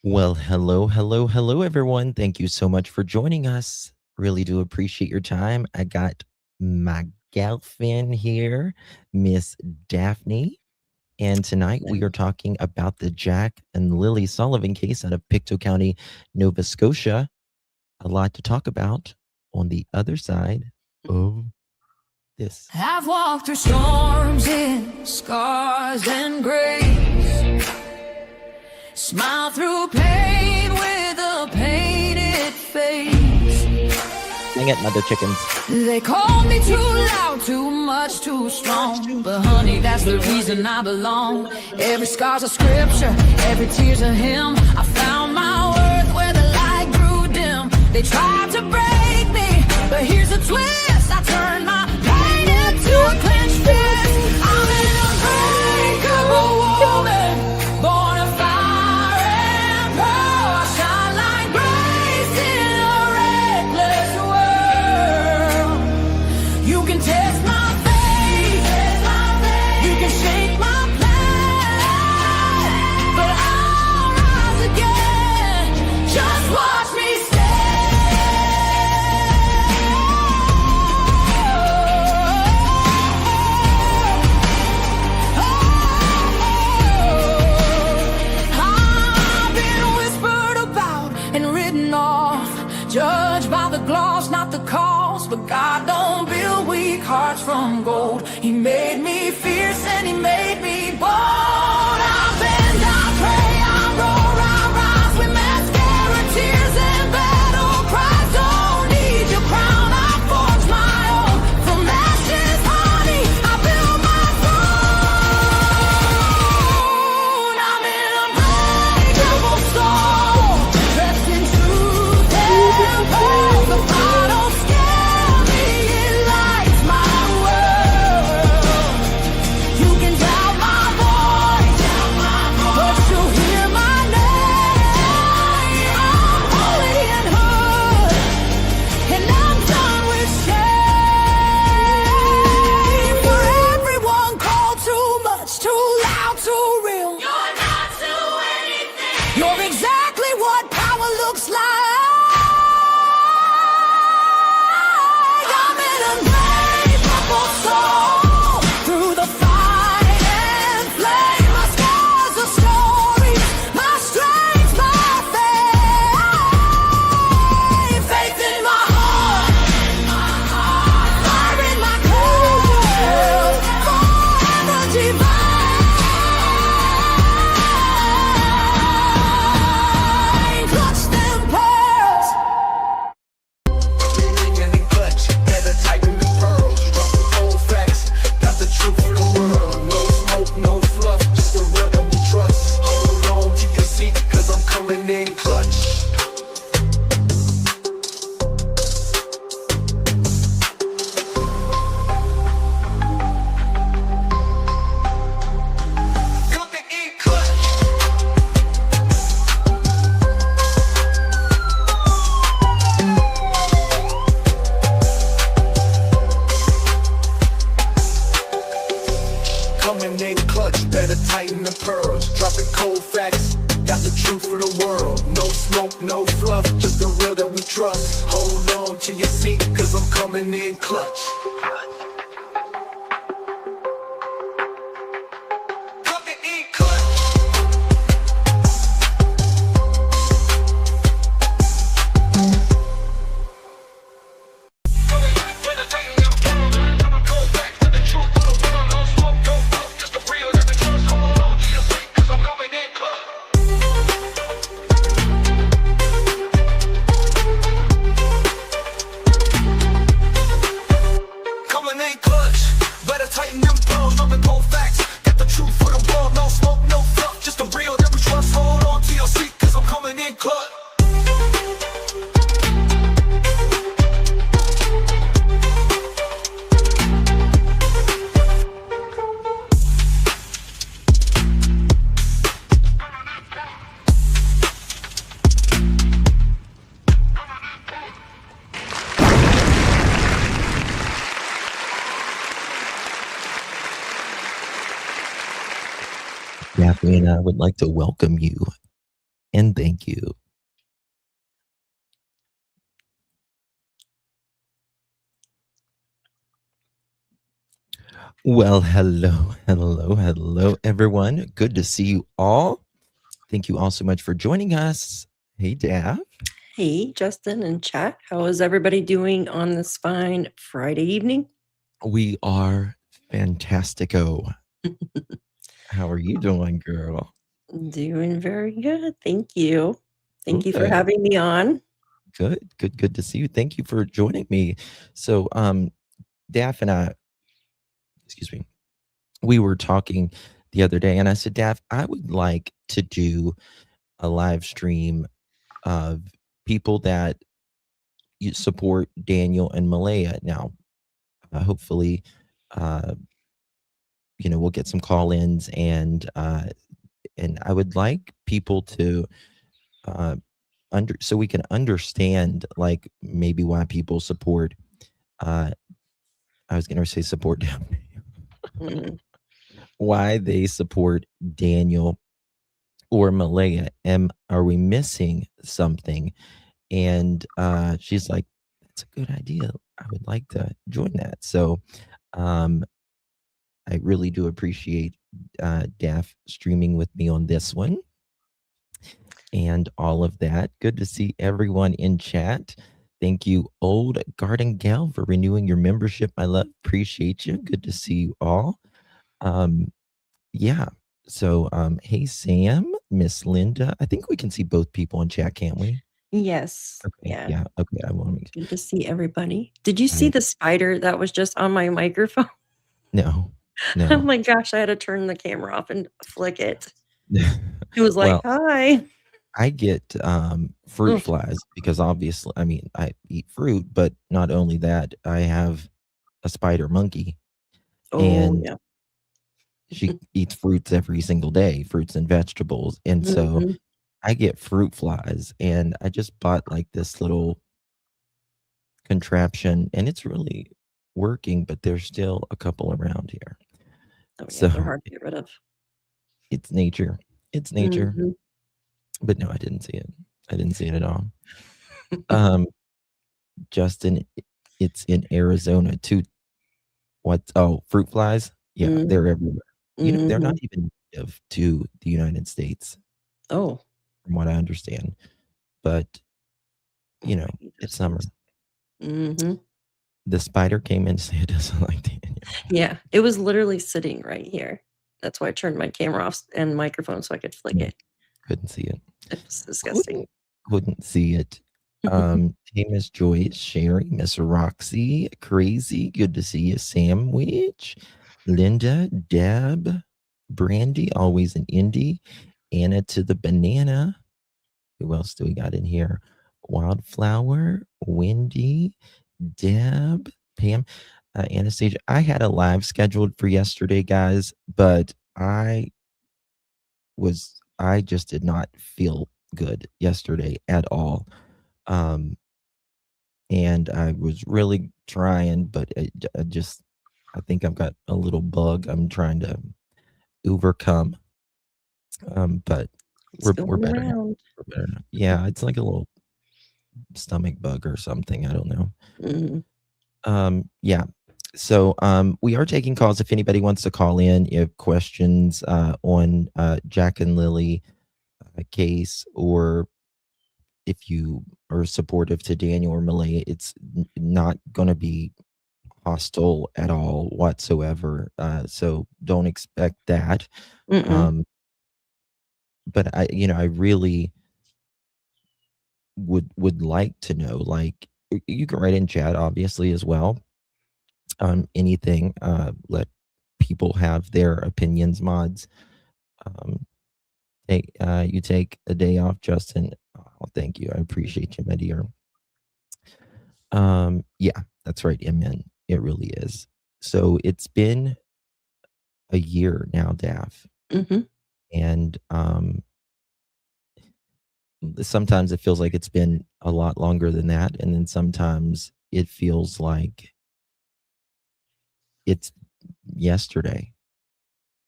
Well, hello, everyone. Thank you so much for joining us. Really do appreciate your time. I got my girlfriend here, Miss Daphne. And tonight we are talking about the Jack and Lilly Sullivan case out of Pictou County, Nova Scotia. A lot to talk about on the other side of this. I've walked through storms in scars and grace. Smile through pain with a painted face. Dang it, mother chickens. They called me too loud, too much, too strong. But honey, that's the reason I belong. Every scar's a scripture, every tear's a hymn. I found my worth where the light grew dim. They tried to break me, but here's a twist. I turned my pain into a clenched fist. I'm an unbreakable woman, born of fire and pearl. I shine like grace in a reckless world. You can test my faith, you can shake my plan, but I'll rise again. Just watch me judged by the gloss, not the cause. But God don't build weak hearts from gold. He made me fierce and he made me bold. I bend, I pray, I roar, I rise with mascara, tears and battle cries. Don't need your crown, I forge my own. From ashes, honey, I build my throne. I'm an unbreakable soul, dressed in truth and pearls. The fire don't scare me, it lights my world. You can doubt my voice, but you'll hear my name. I'm holy and hood, and I'm done with shame. For everyone called too much, too loud, too real. You're not to anything. You're exactly what power looks like. I'm an unbreakable soul, through the fight and flame. My scars are stories, my strength, my faith. Faith in my heart, fire in my cold, forever divine. Clutch them pearls. Any clutch, better tighten the pearls. Drop the cold facts, got the truth for the world. No smoke, no fluff, just the real that we trust. Hold on to your seat, cause I'm coming in clutch. Coming in clutch. Coming in clutch, better tighten the pearls. Dropping cold facts, got the truth for the world. No smoke, no fluff, just the real that we trust. Hold on to your seat, cause I'm coming in clutch. Coming in clutch. Better tighten the pearls. Dropping cold facts, got the truth for the world. No smoke, no fluff, just the real that we trust. Hold on to your seat, cause I'm coming in clutch. Coming in clutch, better tighten them pearls, dropping cold facts, got the truth for the world, no smoke, no fluff, just the real that we trust. Hold on to your seat, cause I'm coming in clutch. Daphne and I would like to welcome you and thank you. Well, hello, everyone. Good to see you all. Thank you all so much for joining us. Hey, Dav. Hey, Justin and Chat. How is everybody doing on this fine Friday evening? We are fantastico. How are you doing, girl? Doing very good. Thank you. Thank you for Good. having me on. Good to see you. Thank you for joining me. So, Dav and I, excuse me, we were talking the other day, and I said, Dav, I would like to do a live stream of people that you support Daniel and Malaya. Now, hopefully, uh, we'll get some call-ins, and I would like people to uh, so we can understand, like, maybe why people support. I was going to say support down. Why they support Daniel or Malaya. Are we missing something? And she's like, that's a good idea. I would like to join that. So I really do appreciate Daph streaming with me on this one and all of that. Good to see everyone in chat. Thank you, Old Garden Gal, for renewing your membership. I love, appreciate you. Good to see you all. Yeah. So, hey, Sam, Miss Linda. I think we can see both people in chat, can't we? Yes. Okay. Yeah. Yeah. Okay. I want to make Good to see everybody. Did you see the spider that was just on my microphone? No. Oh my gosh, I had to turn the camera off and flick it. It was like, hi. I get fruit flies because obviously, I mean, I eat fruit, but not only that, I have a spider monkey. And yeah. she eats fruits every single day, fruits and vegetables. And so I get fruit flies, and I just bought like this little contraption, and it's really working, but there's still a couple around here. Oh, yeah, So they're hard to get rid of. it's nature. It's nature. But no, I didn't see it. I didn't see it at all. Justin, it's in Arizona too. Fruit flies? Yeah, they're everywhere. They're not even native to the United States. Oh. From what I understand. But, it's summer. The spider came in and said it doesn't like Daniel. Yeah, it was literally sitting right here. That's why I turned my camera off and microphone so I could flick it. Couldn't see it. It was disgusting. Couldn't see it. Hey, Miss Joyce, Sherry, Miss Roxy, Crazy, good to see you. Sandwich, Linda, Deb, Brandy, always an indie, Anna to the banana. Who else do we got in here? Wildflower, Wendy, Deb, Pam, Anastasia. I had a live scheduled for yesterday, guys, but I just did not feel good yesterday at all. And I was really trying, but I think I've got a little bug I'm trying to overcome. But we're better now. We're better now. Yeah, it's like a little stomach bug or something. I don't know. Yeah. So we are taking calls if anybody wants to call in. You have questions on Jack and Lilly case, or if you are supportive to Daniel or Malaya, it's not going to be hostile at all whatsoever. So don't expect that. But I really would like to know, like, you can write in chat obviously as well. Anything, let people have their opinions. Mods, you take a day off, Justin. Oh, thank you. I appreciate you, my dear. Yeah, that's right. Amen. It really is. So it's been a year now, Daff. And sometimes it feels like it's been a lot longer than that, and then sometimes it feels like it's yesterday.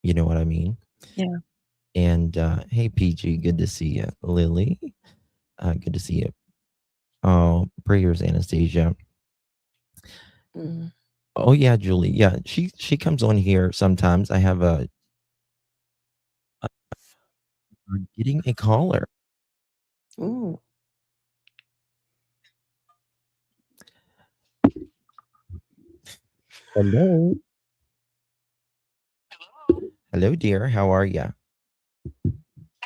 You know what I mean? Yeah. And hey, PG, good to see you. Lily, good to see you. Oh, prayers, Anastasia. Mm. Oh yeah, Julie. Yeah, she comes on here sometimes. I have we're getting a caller. Ooh. Hello. Hello, dear. How are you?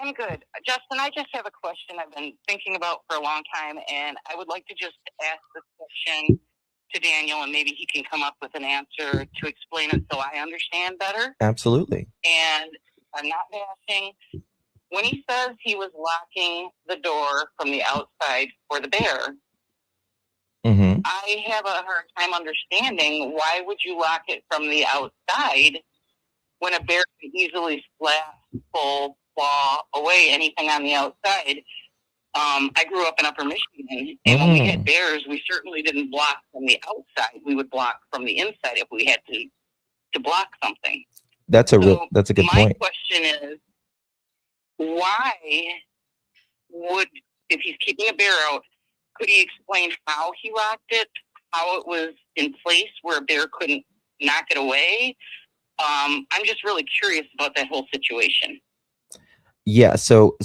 I'm good. Justin, I just have a question I've been thinking about for a long time, and I would like to just ask this question to Daniel, and maybe he can come up with an answer to explain it so I understand better. Absolutely. And I'm not bashing. When he says he was locking the door from the outside for the bear, I have a hard time understanding why would you lock it from the outside when a bear can easily slap, pull, claw away anything on the outside. I grew up in Upper Michigan, and when we had bears, we certainly didn't block from the outside. We would block from the inside if we had to block something. That's a good my point. question is, why would, if he's keeping a bear out, could he explain how he locked it, how it was in place where a bear couldn't knock it away? I'm just really curious about that whole situation. Yeah, so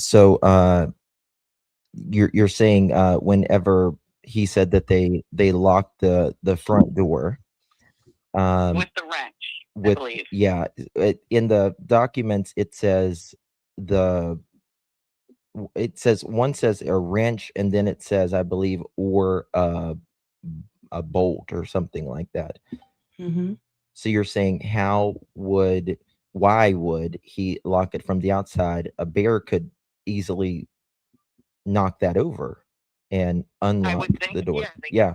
you're saying whenever he said that they locked the front door With the wrench, I believe. yeah, in the documents it says one says a wrench, and then it says, I believe, or a bolt or something like that. Mm-hmm. So you're saying why would he lock it from the outside? A bear could easily knock that over and unlock the door. Yeah.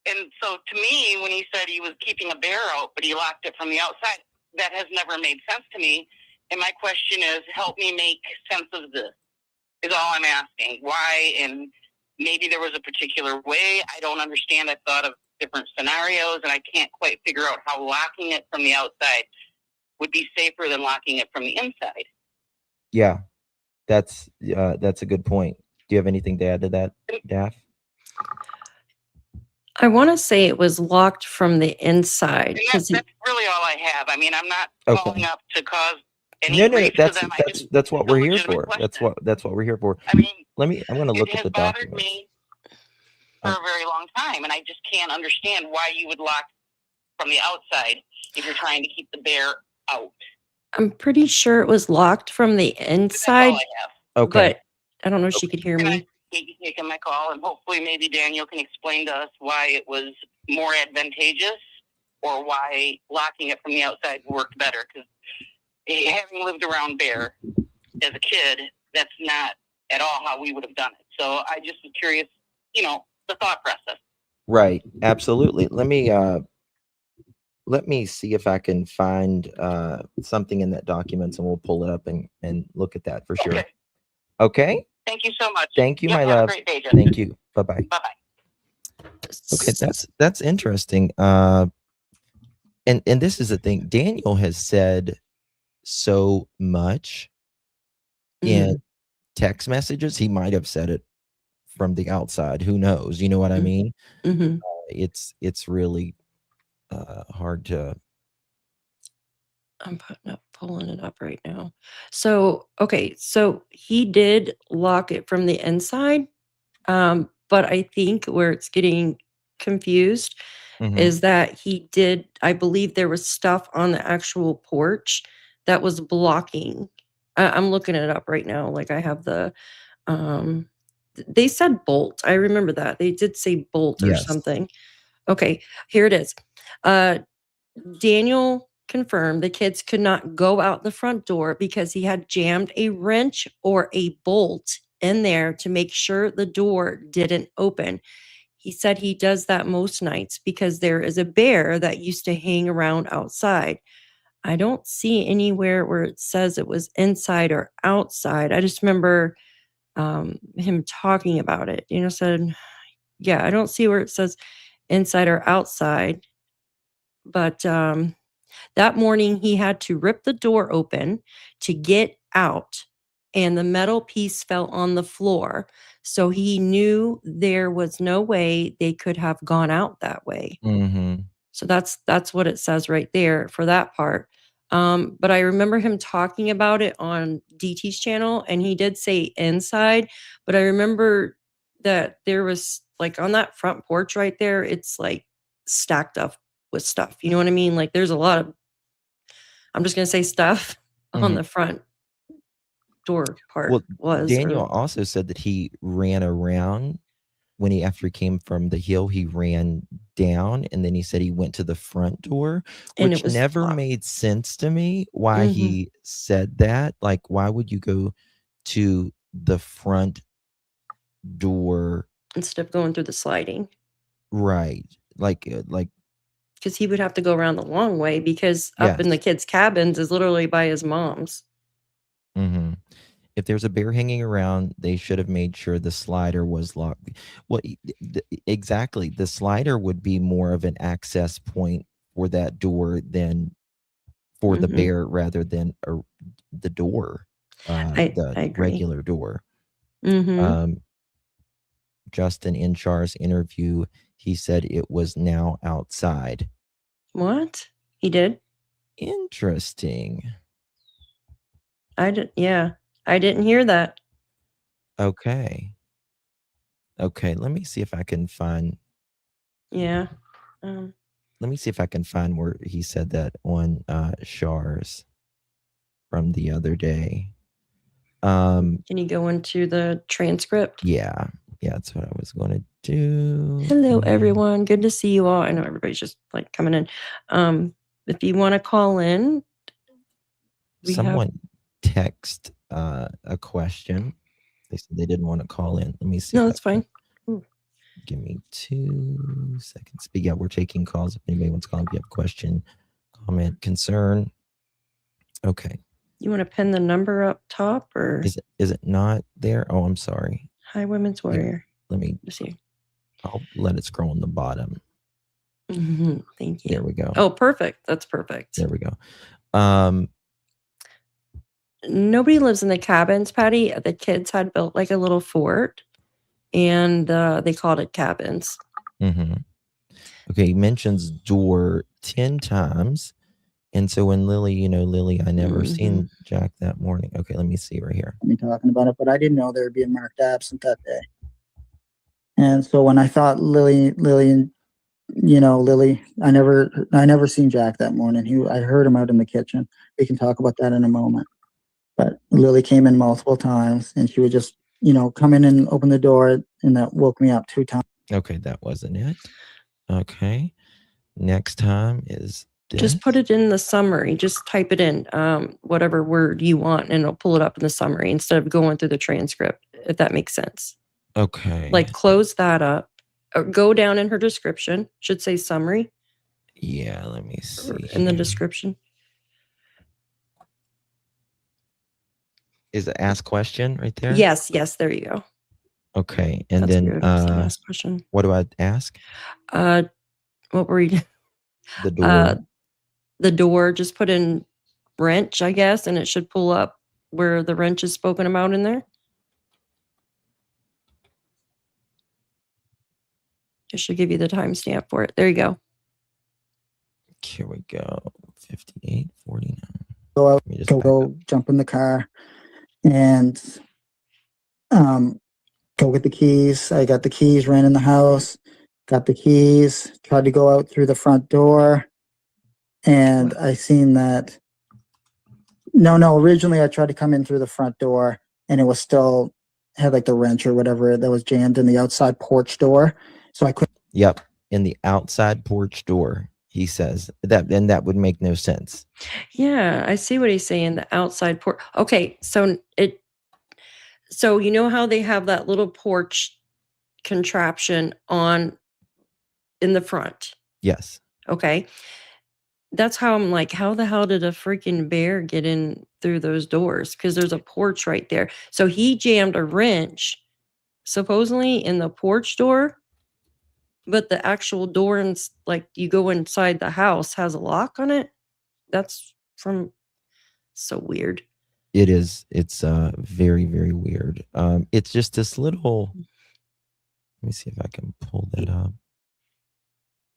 And so to me, when he said he was keeping a bear out, but he locked it from the outside, that has never made sense to me. And my question is, help me make sense of this, is all I'm asking. Why? And maybe there was a particular way. I don't understand. I've thought of different scenarios, and I can't quite figure out how locking it from the outside would be safer than locking it from the inside. Yeah, that's a good point. Do you have anything to add to that, Daff? I want to say it was locked from the inside. That's really all I have. I mean, I'm not calling up to cause any No, grief to them. that's what we're here for. That's what we're here for. I mean, I'm going to look at the documents. It has bothered me for a very long time, and I just can't understand why you would lock from the outside if you're trying to keep the bear out. I'm pretty sure it was locked from the inside. That's all I have. Okay. But I don't know if she could hear me. Maybe taking my call, and hopefully maybe Daniel can explain to us why it was more advantageous or why locking it from the outside worked better. Because having lived around bear as a kid, that's not at all how we would have done it. So I just was curious, the thought process. Right. Absolutely. Let me see if I can find something in that documents, and we'll pull it up and look at that for sure. Okay. Thank you so much. Thank you, my love. Have a great day, Justin. Thank you. Bye-bye. Bye-bye. Okay, that's interesting. And this is the thing. Daniel has said so much in text messages. He might have said it from the outside. Who knows? You know what I mean? Mm-hmm. It's really hard to. I'm pulling it up right now. So, okay. So he did lock it from the inside. But I think where it's getting confused is that he did, I believe there was stuff on the actual porch that was blocking. I'm looking it up right now. Like I have the, they said bolt. I remember that. They did say bolt or something. Okay, here it is. Daniel confirmed the kids could not go out the front door because he had jammed a wrench or a bolt in there to make sure the door didn't open. He said he does that most nights because there is a bear that used to hang around outside. I don't see anywhere where it says it was inside or outside. I just remember him talking about it. Said, yeah, I don't see where it says inside or outside. But That morning, he had to rip the door open to get out, and the metal piece fell on the floor. So he knew there was no way they could have gone out that way. Mm-hmm. So that's what it says right there for that part. But I remember him talking about it on DT's channel, and he did say inside, but I remember that there was like on that front porch right there, it's like stacked up with stuff. You know what I mean? Like there's a lot of, I'm just gonna say stuff on the front door part Well, was. Daniel also said that he ran around after he came from the hill, he ran down, and then he said he went to the front door, And which it was never locked. made sense to me why he said that. Like, why would you go to the front door Instead of going through the sliding. Right. Like, Because he would have to go around the long way because up in the Yes. kids' cabins is literally by his mom's. mhm. If there's a bear hanging around, they should have made sure the slider was locked. Well, exactly. The slider would be more of an access point for that door than for the bear rather than the door, I the agree. regular door. Mhm. Justin Inchar's interview, he said it was now outside. What? He did? Interesting. Yeah. I didn't hear that. Okay. Okay, let me see if I can find Yeah. let me see if I can find where he said that on Shars from the other day. Can you go into the transcript? Yeah, that's what I was going to do. Hello, everyone. Good to see you all. I know everybody's just like coming in. If you want to call in, Someone text a question. They said they didn't want to call in. Let me see. No, that's fine. Give me 2 seconds. But yeah, we're taking calls if anybody wants to call. If you have a question, comment, concern. Okay. You want to pin the number up top, or is it not there? Oh, I'm sorry. Hi, Women's Warrior. Let me see. I'll let it scroll on the bottom. Thank you. There we go. Oh, perfect. That's perfect. There we go. Nobody lives in the cabins, Patty. The kids had built like a little fort, and they called it cabins. Okay, he mentions door 10 times. And so when Lily, Lily, I never seen Jack that morning. Okay, let me see right here. Me talking about it, but I didn't know there would be a marked absent that day. And so when I thought Lily, I never seen Jack that morning. I heard him out in the kitchen. We can talk about that in a moment. But Lily came in multiple times, and she would just, come in and open the door, and that woke me up 2 times. Okay, that wasn't it. Okay. Next time is this. Just put it in the summary. Just type it in, whatever word you want, and it'll pull it up in the summary instead of going through the transcript, if that makes sense. Okay. Like close that up. Or go down in her description. Should say summary. Yeah, let me see. In the description. Is it ask question right there? Yes, there you go. Okay. And then ask question. What do I ask? What were you? The door. The door, just put in wrench, I guess, and it should pull up where the wrench is spoken about in there. It should give you the timestamp for it. There you go. Here we go. 58:49. Go out, go jump in the car, and go get the keys. I got the keys, ran in the house, got the keys, tried to go out through the front door, and I seen that. No, originally I tried to come in through the front door, and it was still had like the wrench or whatever that was jammed in the outside porch door. So I couldn't. Yep, in the outside porch door, he says that, and that would make no sense. Yeah, I see what he's saying. The outside porch. Okay, so you know how they have that little porch contraption in the front? Yes. Okay. That's how I'm like, how the hell did a freaking bear get in through those doors? Because there's a porch right there. So he jammed a wrench supposedly in the porch door, but the actual door, and like you go inside the house, has a lock on it. that's from so weird. It is. It's very, very weird. It's just this little. Let me see if I can pull that up.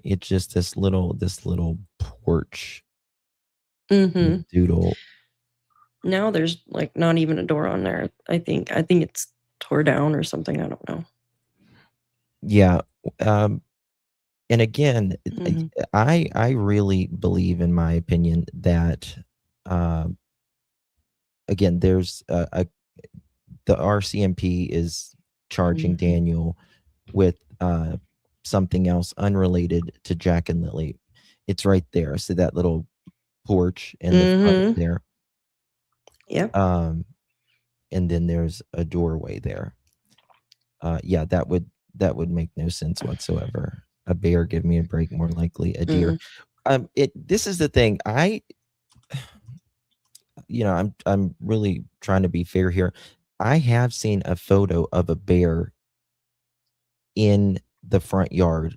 It's just this little porch Mm-hmm. doodle. Now there's like not even a door on there. I think it's tore down or something. I don't know. Yeah. And again, Mhm. I really believe, in my opinion, that again, there's the RCMP is charging Mhm. Daniel with something else unrelated to Jack and Lilly. It's right there. So that little porch in the front Mhm. there. Yep. And then there's a doorway there. Yeah, that would make no sense whatsoever. A bear, give me a break, more likely a deer. This is the thing. I'm really trying to be fair here. I have seen a photo of a bear in the front yard.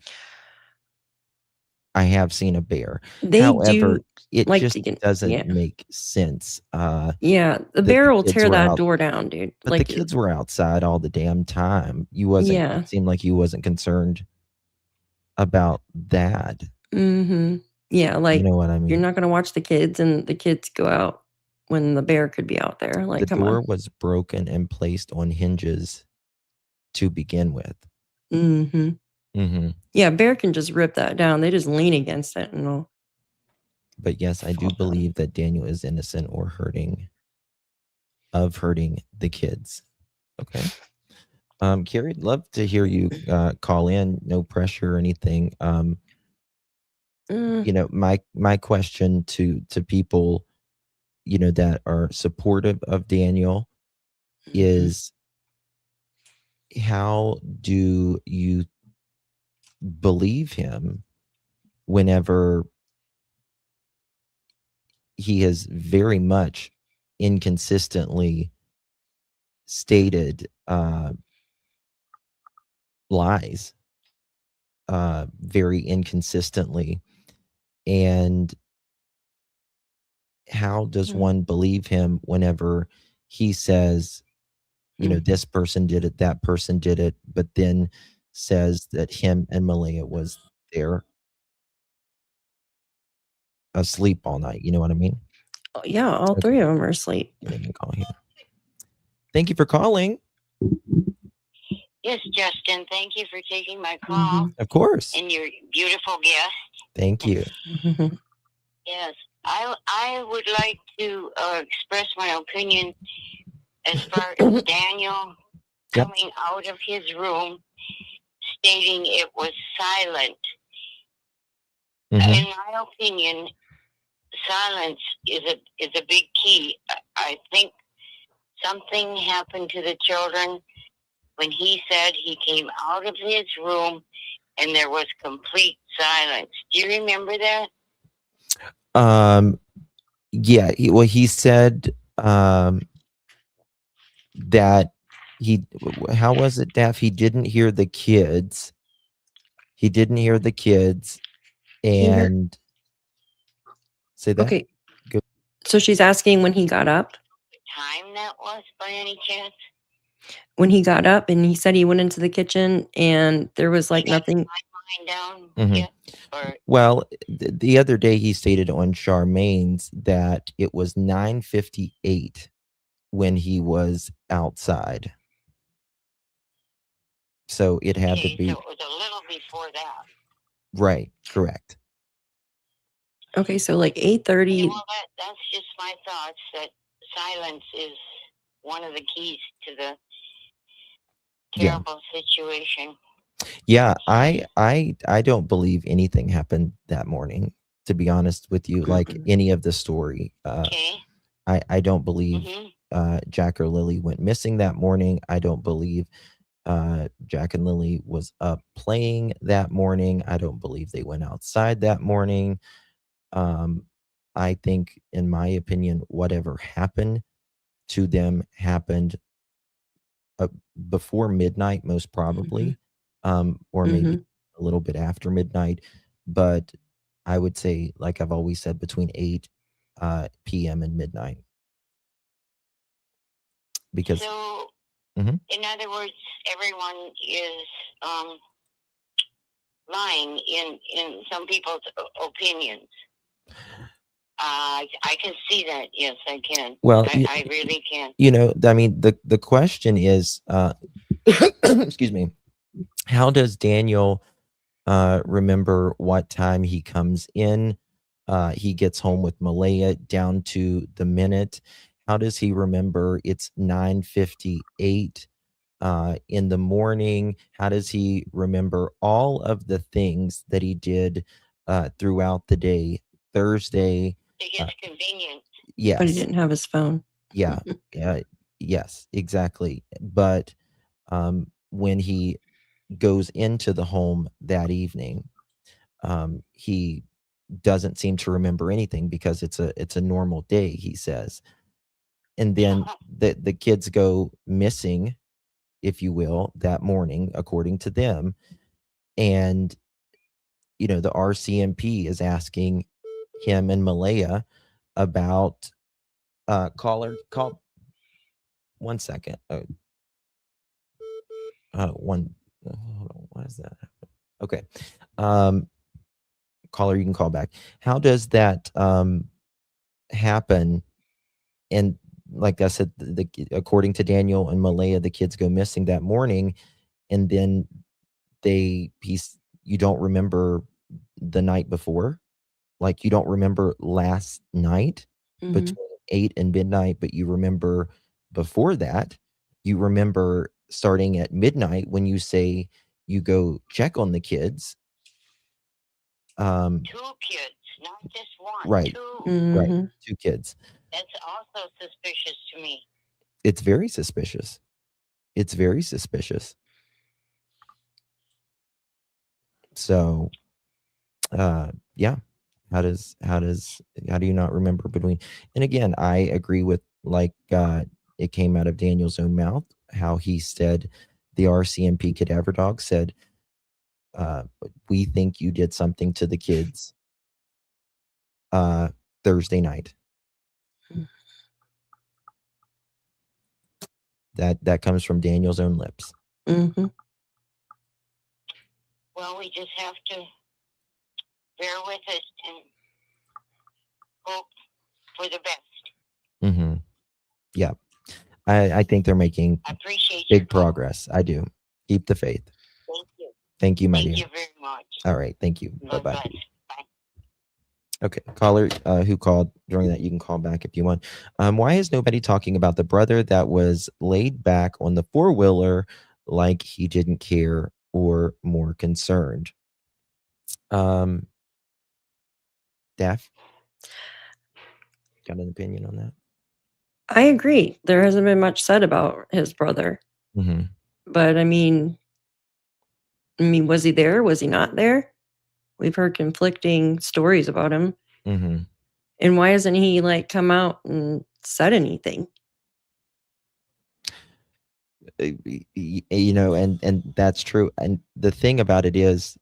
I have seen a bear. They However, do it like just to get doesn't make sense. Yeah, the The bear will kids tear were that out, door down, dude. but the Like, kids were outside all the damn time. yeah. It seemed like you wasn't concerned about that. Mm-hmm. Yeah, You like know what I you're mean? not gonna watch the kids and the kids go out when the bear could be out there. Like, The come door on. was broken and placed on hinges to begin with. Mm-hmm. Mm-hmm. Yeah, bear can just rip that down. They just lean against it and it'll But yes, I do fall down. believe that Daniel is innocent or hurting the kids. Okay. Carrie, I'd love to hear you call in. No pressure or anything. Mm, You know, my question to people, you know, that are supportive of Daniel is, how do you believe him whenever he has very much inconsistently stated lies, very inconsistently? And how does one believe him whenever he says, you know, this person did it, that person did it, but then says that him and Malia was there asleep all night? You know what I mean? yeah, all Okay. three of them are asleep. Can't even call here. Thank you for calling. Yes, Justin, thank you for taking my call. Of course. And your beautiful guest. Thank you. Yes, I would like to express my opinion as far as Daniel coming out of his room stating it was silent. In my opinion, silence is a big key. I think something happened to the children when he said he came out of his room and there was complete silence. Do you remember that? Yeah, he said that how was it, Daff? He didn't hear the kids. He didn't hear the kids. And say that. Okay. Good. So she's asking when he got up. What time that was, by any chance? When he got up and he said he went into the kitchen and there was like nothing. Down yet, well, the other day he stated on Charmaine's that it was 9:58 when he was outside. So it had to be. So it was a little before that. Right. Correct. Okay, so like 8:30. Well, that's just my thoughts. That silence is one of the keys to the terrible situation. Yeah, I don't believe anything happened that morning, to be honest with you. Like any of the story. I don't believe Jack or Lily went missing that morning. I don't believe Jack and Lily was up playing that morning. I don't believe they went outside that morning. I think, in my opinion, whatever happened to them happened before midnight, most probably, or maybe a little bit after midnight. But I would say, like I've always said, between 8 p.m. and midnight. Because So, Mhm. in other words, everyone is lying in some people's opinions. I can see that. Yes, I can. Well, I really can. I mean, the question is, excuse me, how does Daniel remember what time he comes in? He gets home with Malaya down to the minute. How does he remember it's 9:58 in the morning? How does he remember all of the things that he did throughout the day? Thursday. It's convenient. Yes. But he didn't have his phone. Yeah. Yes, exactly. But when he goes into the home that evening, he doesn't seem to remember anything because it's a normal day, he says. And then the kids go missing, if you will, that morning, according to them. And the RCMP is asking him and Malaya about call 1 second. Hold on, why is that? Okay. Caller, you can call back. How does that happen? And like I said, according to Daniel and Malaya, the kids go missing that morning, and then you don't remember the night before, like you don't remember last night between 8 and midnight, but you remember before that. You remember starting at midnight when you say you go check on the kids. 2 kids, not just one. Right. 2. Right. 2 kids. That's also suspicious to me. It's very suspicious. It's very suspicious. So, yeah. How do you not remember between? And again, I agree with it came out of Daniel's own mouth, how he said the RCMP cadaver dog said, we think you did something to the kids Thursday night. That comes from Daniel's own lips. Mm-hmm. Well, we just have to bear with it and hope for the best. Mm-hmm. Yeah. I think they're making big progress. I do. Keep the faith. Thank you. Thank you, my dear. Thank you very much. All right. Thank you. Bye-bye. Bye. Okay. Caller who called during that, you can call back if you want. Why is nobody talking about the brother that was laid back on the four-wheeler like he didn't care or more concerned? Daph? Got an opinion on that? I agree. There hasn't been much said about his brother. Mm-hmm. But I mean, was he there? Was he not there? We've heard conflicting stories about him. Mm-hmm. And why hasn't he come out and said anything? And that's true. And the thing about it is,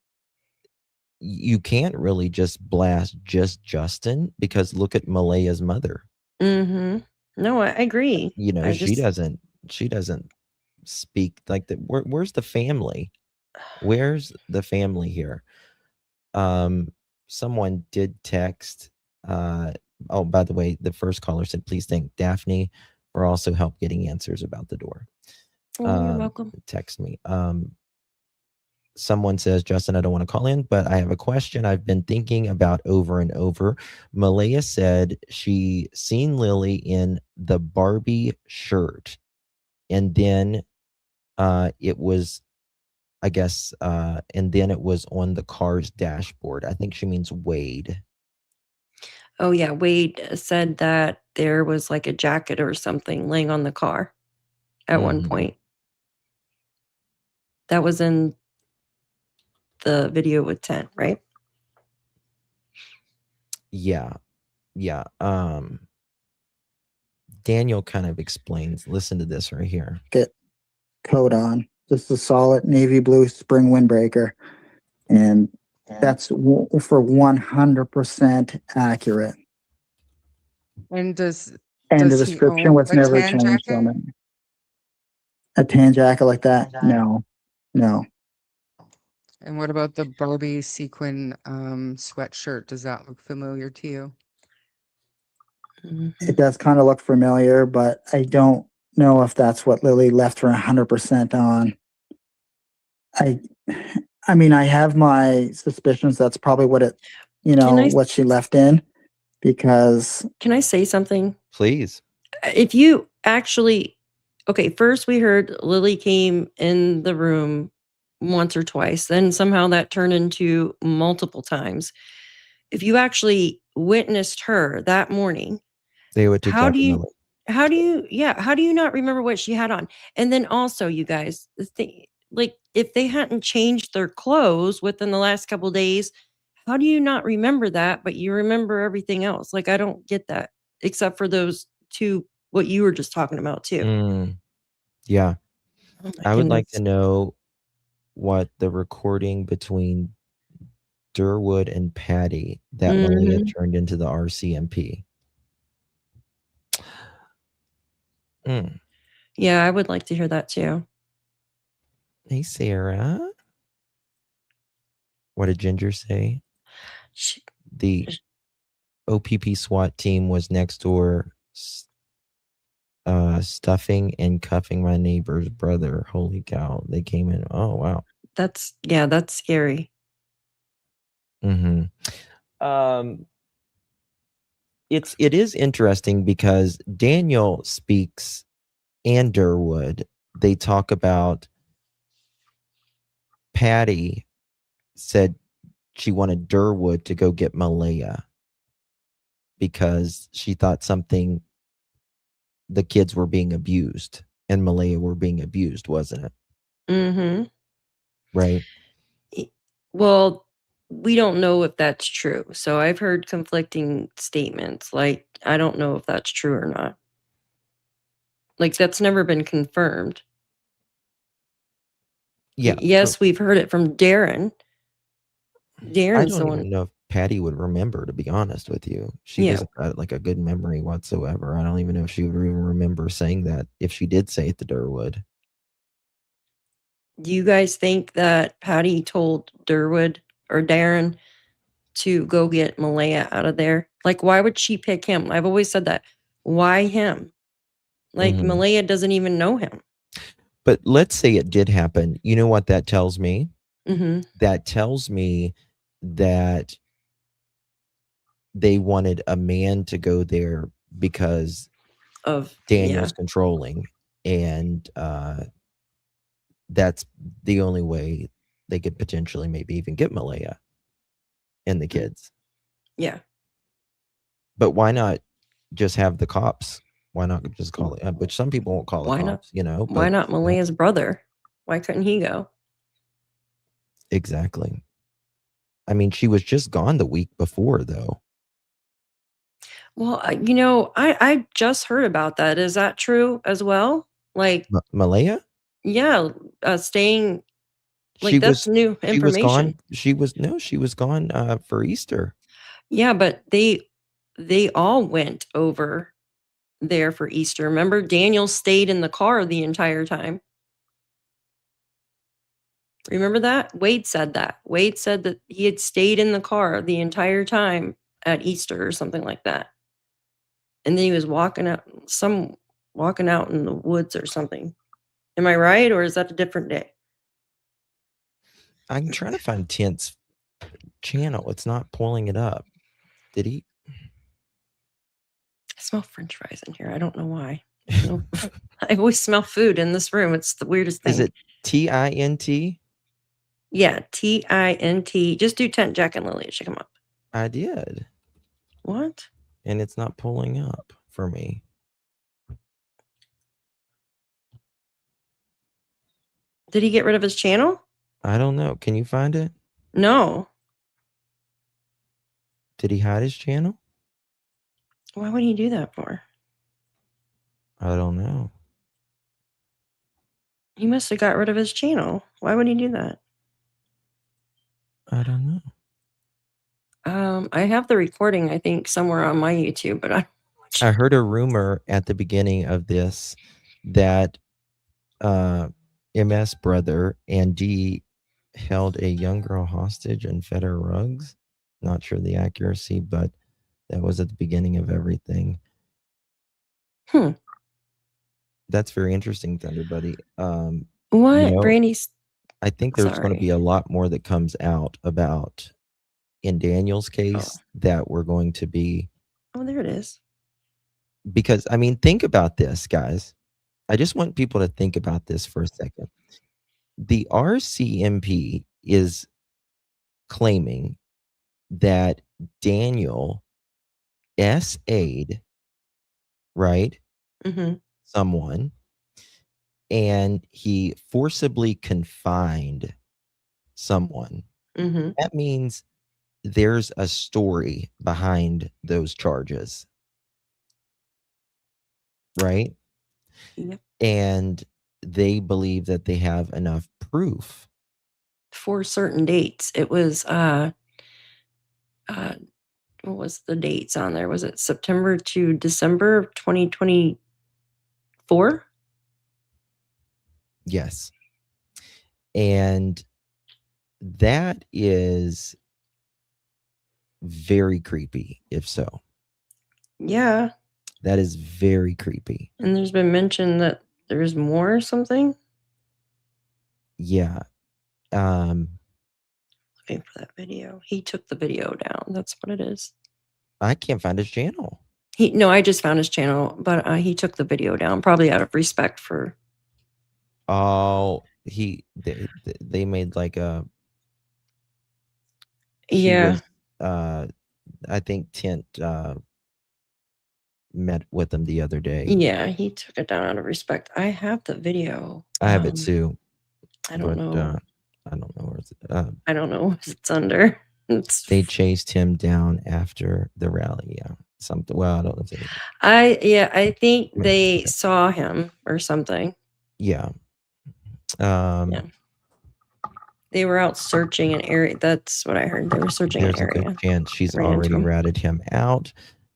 you can't really just blast just Justin, because look at Malaya's mother. Mm-hmm. No, I agree. She doesn't speak like that. Where's the family? Where's the family here? Someone did text. Oh, by the way, the first caller said, please thank Daphne for also help getting answers about the door. Oh, you're welcome. Text me. Someone says, Justin, I don't want to call in, but I have a question I've been thinking about over and over. Malaya said she seen Lily in the Barbie shirt, and then it was, I guess, and then it was on the car's dashboard. I think she means Wade. Oh, yeah. Wade said that there was a jacket or something laying on the car at one point. That was in the video with 10, right? Yeah. Daniel kind of explains. Listen to this right here. Get coat on. Just a solid navy blue spring windbreaker. And that's for 100% accurate. And does And the he description own was a never tan changed jacket? on it. A tan jacket like that? No. And what about the Barbie sequin sweatshirt? Does that look familiar to you? Mhm. It does kind of look familiar, but I don't know if that's what Lily left her 100% on. I mean, I have my suspicions that's probably what it, what she left in, because Can I say something? Please. If you actually, okay, first we heard Lily came in the room once or twice, then somehow that turned into multiple times. If you actually witnessed her that morning, They went to how Jack do and you, Lilly. how do you not remember what she had on? And then also, you guys, the thing, like, if they hadn't changed their clothes within the last couple days, how do you not remember that, but you remember everything else? Like, I don't get that, except for those two, what you were just talking about too. Mm, yeah. Oh my I would like to goodness. know what the recording between Durwood and Patty that Malia Mhm. turned into the RCMP. Mm. Yeah, I would like to hear that too. Hey, Sarah. What did Ginger say? She, The OPP SWAT team was next door stuffing and cuffing my neighbor's brother. Holy cow. They came in. Oh, wow. that's scary. Mm-hmm. It is interesting because Daniel speaks and Durwood, they talk about Patty said she wanted Durwood to go get Malaya because she thought the kids were being abused and Malaya were being abused, wasn't it? Mm-hmm. Right. Well, we don't know if that's true. So I've heard conflicting statements. Like, I don't know if that's true or not. Like, that's never been confirmed. Yeah. Yes, we've heard it from Darren. I Darren's the don't one. even know if Patty would remember, to be honest with you. She Yeah. doesn't got like a good memory whatsoever. I don't even know if she would even remember saying that if she did say it to Durwood. Do you guys think that Patty told Durwood or Darren to go get Malaya out of there? Like, why would she pick him? I've always said that. Why him? Like, Mhm. Malaya doesn't even know him. But let's say it did happen. You know what that tells me? Mm-hmm. That tells me that they wanted a man to go there because Of Daniel's controlling, and that's the only way they could potentially maybe even get Malaya and the kids. Yeah. But why not just have the cops? Why not just call it? Which some people won't call the Why not? cops, you know. Why But not Malaya's brother? Why couldn't he go? exactly. I mean, she was just gone the week before, though. Well, I just heard about that. Is that true as well? Like, Malaya? yeah, staying. Like, She that's was new she was information. gone. She was gone for Easter. Yeah, but they all went over there for Easter. Remember, Daniel stayed in the car the entire time. Remember that? Wade said that. Wade said that he had stayed in the car the entire time at Easter or something like that. And then he was walking out in the woods or something. Am I right? Or is that a different day? I'm trying to find Tent's channel. It's not pulling it up. Did he? I smell French fries in here. I don't know why. No, I always smell food in this room. It's the weirdest thing. Is it TINT? Yeah, TINT. Just do Tent Jack and Lilly. It should come up. I did. What? And it's not pulling up for me. Did he get rid of his channel? I don't know. Can you find it? No. Did he hide his channel? Why would he do that for? I don't know. He must have got rid of his channel. Why would he do that? I don't know. I have the recording, I think, somewhere on my YouTube, but I I heard a rumor at the beginning of this that MS brother and D held a young girl hostage and fed her rugs. Not sure the accuracy, but that was at the beginning of everything. That's very interesting, Thunder Buddy. What, Brandy's? I think there's going to be a lot more that comes out about in Daniel's case that we're going to be. Oh, there it is. Because, I mean, think about this, guys. I just want people to think about this for a second. The RCMP is claiming that Daniel SA'd, right? Someone, and he forcibly confined someone. That means there's a story behind those charges, right? Yep. And they believe that they have enough proof for certain dates. It was what was the dates on there? Was it September to December of 2024? Yes. And that is very creepy, if so. Yeah. That is very creepy. And there's been mention that there's more or something. Yeah. Looking for that video. He took the video down. That's what it is. I can't find his channel. No, I just found his channel, but he took the video down, probably out of respect for. Oh, they made like a. Yeah. Was, I think Tint met with him the other day. Yeah, he took it down out of respect. I have the video. I have it too. I don't know. I don't know where it's. I don't know what it's under. They chased him down after the rally. Yeah, something. Well, I don't know. I think they saw him or something. Yeah. Yeah. They were out searching an area. That's what I heard. They were searching an area. There's a good chance she's already ratted him out,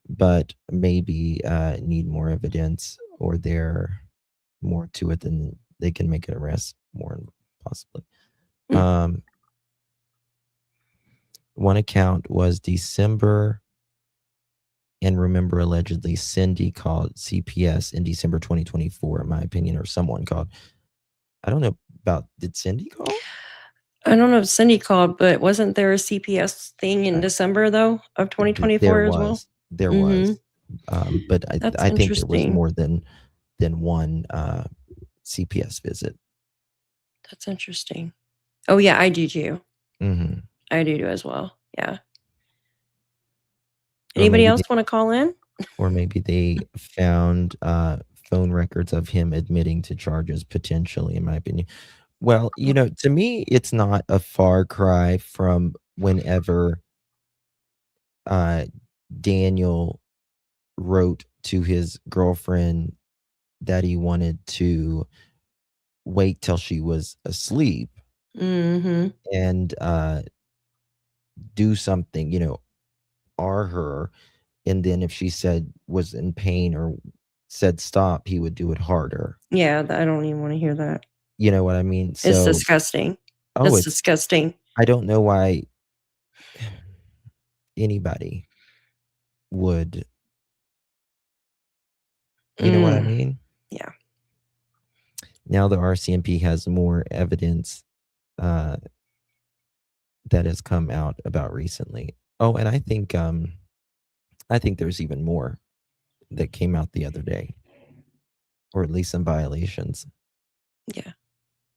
but maybe need more evidence, or there more to it than they can make an arrest more possibly. One account was December, and remember, allegedly Cindy called CPS in December 2024, in my opinion, or someone called. I don't know about, did Cindy call? I don't know if Cindy called, but wasn't there a CPS thing in December though of 2024 as well? There was, but I think there was more than one CPS visit. That's interesting. Oh yeah, I do too. I do as well. Yeah. Anybody else want to call in? Or maybe they found phone records of him admitting to charges potentially, in my opinion. Well, to me, it's not a far cry from whenever Daniel wrote to his girlfriend that he wanted to wait till she was asleep and do something, R her. And then if she was in pain or said stop, he would do it harder. Yeah, I don't even want to hear that. You know what I mean? It's disgusting. It's disgusting. I don't know why anybody would. You know what I mean? Yeah. Now the RCMP has more evidence that has come out about recently. Oh, and I think there's even more that came out the other day, or at least some violations. Yeah.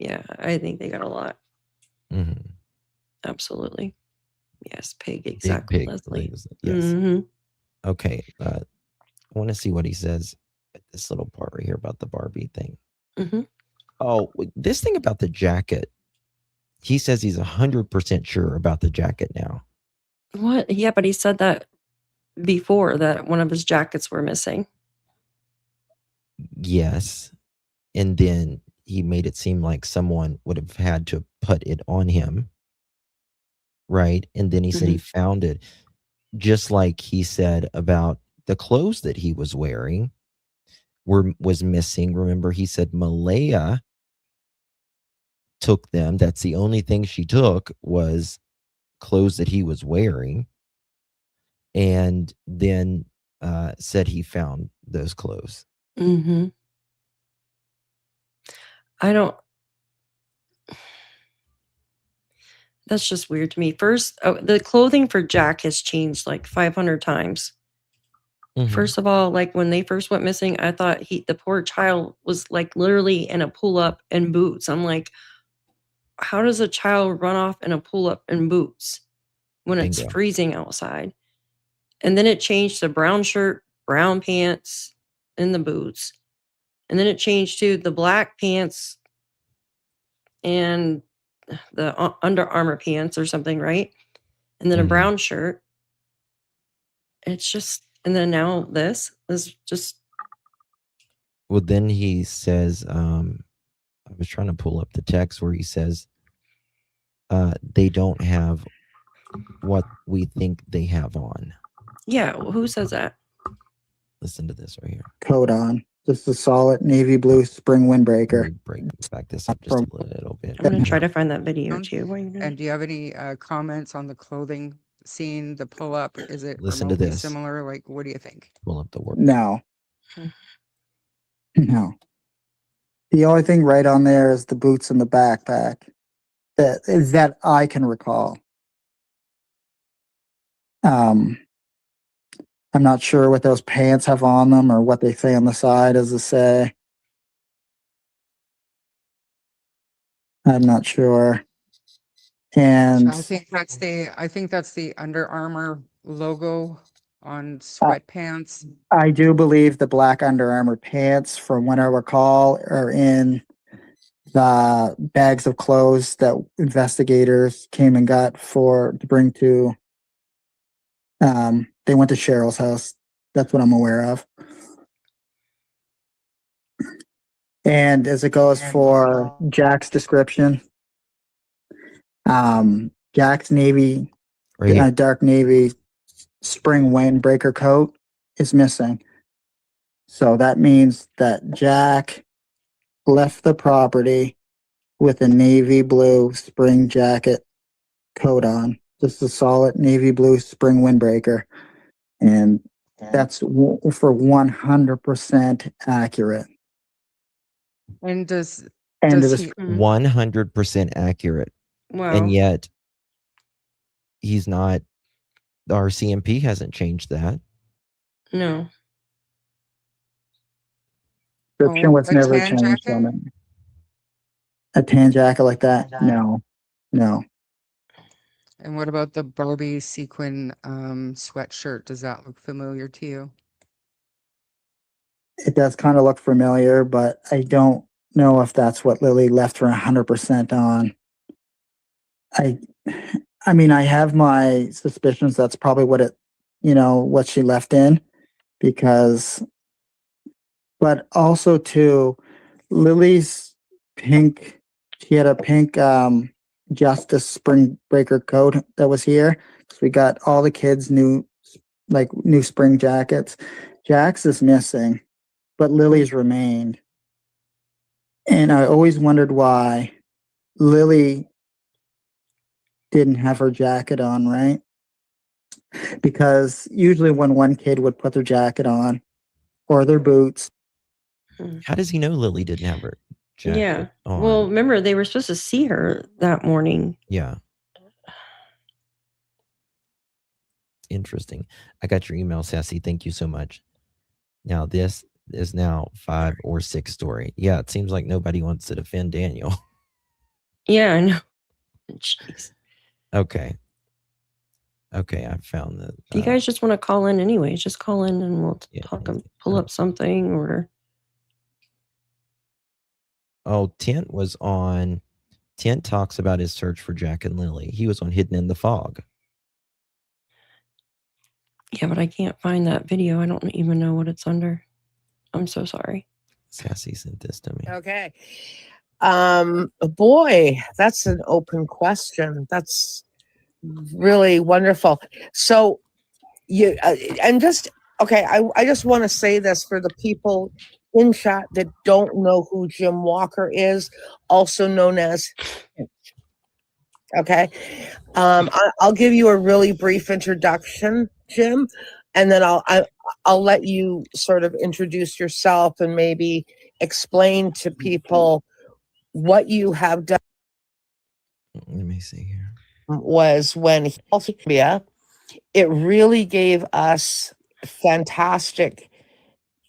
Yeah, I think they got a lot. Absolutely. Yes, pig, exactly, Big pig, Leslie. Yes. Okay, I want to see what he says at this little part right here about the Barbie thing. Oh, this thing about the jacket. He says he's 100% sure about the jacket now. What? Yeah, but he said that before, that one of his jackets were missing. Yes. And then he made it seem like someone would have had to put it on him. Right. And then he said he found it, just like he said about the clothes that he was wearing was missing. Remember, he said Malaya took them. That's the only thing she took was clothes that he was wearing, and then said he found those clothes. Mm-hmm. I don't. That's just weird to me. First, the clothing for Jack has changed like 500 times. Mhm. First of all, like when they first went missing, I thought the poor child was like literally in a pull up and boots. I'm like, how does a child run off in a pull up and boots when it's Bingo. freezing outside? And then it changed to brown shirt, brown pants, and the boots. And then it changed to the black pants and the Under Armour pants or something, right? And then a Mhm. brown shirt. It's just, and then now this is just. Well, then he says, I was trying to pull up the text where he says, they don't have what we think they have on. Yeah, who says that? Listen to this right here. Coat on. Just a solid navy blue spring Let windbreaker. me back this up just a little bit. I'm gonna try to find that video too. What are you doing? And do you have any comments on the clothing scene, the pull up? Is it Listen to remotely this. similar? Like, what do you think? Pull up the word. No. Hmm. No. The only thing right on there is the boots and the backpack. That I can recall. I'm not sure what those pants have on them or what they say on the side as to say. I'm not sure. And I think that's the Under Armour logo on sweatpants. I do believe the black Under Armour pants, from what I recall, are in the bags of clothes that investigators came and got to bring to. They went to Cheryl's house. That's what I'm aware of. And as it goes for Jack's description, Jack's navy, Right here. dark navy spring windbreaker coat is missing. So that means that Jack left the property with a navy blue spring jacket coat on, just a solid navy blue spring windbreaker. And that's for 100% accurate. And does And does it is he, 100% accurate. Wow. And yet he's not, our CMP hasn't changed that. No. description was a never tan changed jacket? on it. A tan jacket like that? No. And what about the Barbie sequin sweatshirt? Does that look familiar to you? It does kind of look familiar, but I don't know if that's what Lily left her 100% on. I mean, I have my suspicions that's probably what she left in, but also too, Lily's pink, she had a pink Justice Spring Breaker coat that was here. So we got all the kids new spring jackets. Jack's is missing, but Lily's remained. And I always wondered why Lily didn't have her jacket on, right? Because usually when one kid would put their jacket on or their boots. How does he know Lily didn't have her jacket Yeah. on? Well, remember they were supposed to see her that morning. Yeah. Interesting. I got your email, Sassy. Thank you so much. Now this is now 5 or 6 story. Yeah, it seems like nobody wants to defend Daniel. Yeah, I know. Jeez. Okay, I found that. If you guys just want to call in anyways, just call in and we'll talk and pull up something or. Oh, Tent was on. Tent talks about his search for Jack and Lilly. He was on Hidden in the Fog. Yeah, but I can't find that video. I don't even know what it's under. I'm so sorry. Sassy sent this to me. Okay. Boy, that's an open question. That's really wonderful. So I'm just Okay, I just want to say this for the people in chat that don't know who Jim Walker is, also known as Hinch. Okay. I'll give you a really brief introduction, Jim, and then I'll let you sort of introduce yourself and maybe explain to people what you have done. Let me see here. Was when it really gave us fantastic,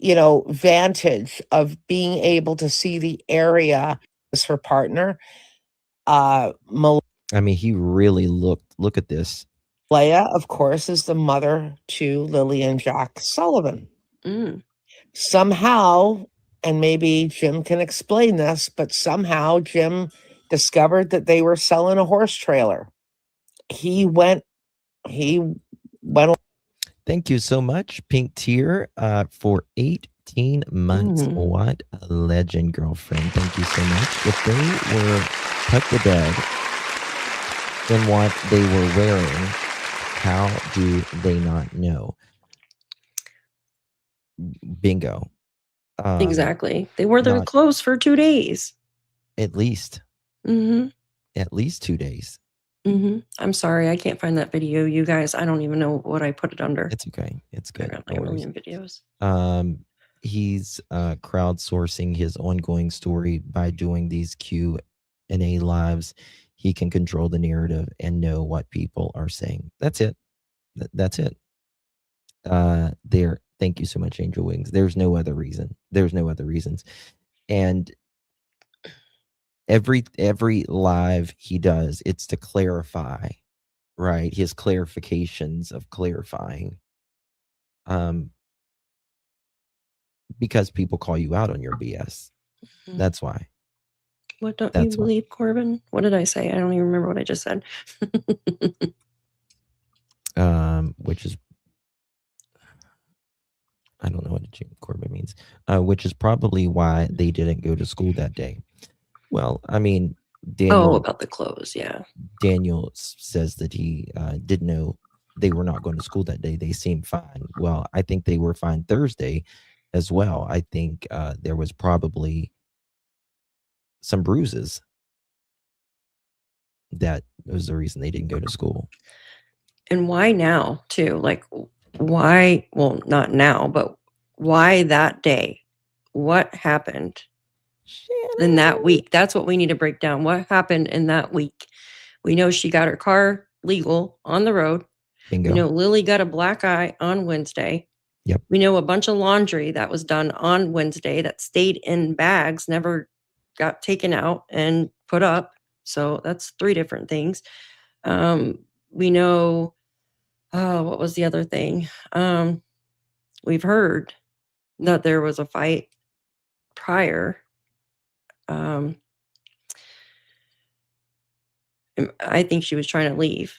vantage of being able to see the area as her partner. I mean, he really look at this. Leia, of course, is the mother to Lily and Jack Sullivan. Mm. Somehow, and maybe Jim can explain this, but somehow Jim discovered that they were selling a horse trailer. He went. Thank you so much, Pink Tier, for 18 months. What a legend, girlfriend. Thank you so much. If they were put to bed in what they were wearing, how do they not know? Bingo. Exactly. They wore their clothes for 2 days. At least. Mm-hmm. At least 2 days. Mm-hmm. I'm sorry, I can't find that video, you guys. I don't even know what I put it under. It's okay. It's good. I got like a million videos. He's crowdsourcing his ongoing story by doing these Q&A lives. He can control the narrative and know what people are saying. That's it. That's it. Thank you so much, Angel Wings. There's no other reason. There's no other reasons. And every live he does, it's to clarify, right? His clarifications of clarifying. Because people call you out on your BS. Mm-hmm. That's why. What don't you believe, Corbin? What did I say? I don't even remember what I just said. Which is, I don't know what Corbin means. Which is probably why they didn't go to school that day. Well, I mean, Daniel. About the clothes, yeah. Daniel says that he didn't know they were not going to school that day. They seemed fine. Well, I think they were fine Thursday as well. I think there was probably some bruises. That was the reason they didn't go to school. And why now, too? Like, why? Well, not now, but why that day? What happened in that week? That's what we need to break down. What happened in that week? We know she got her car legal on the road. Bingo. We know Lily got a black eye on Wednesday. Yep. We know a bunch of laundry that was done on Wednesday that stayed in bags, never got taken out and put up. So that's 3 different things. We know, what was the other thing? We've heard that there was a fight prior. I think she was trying to leave.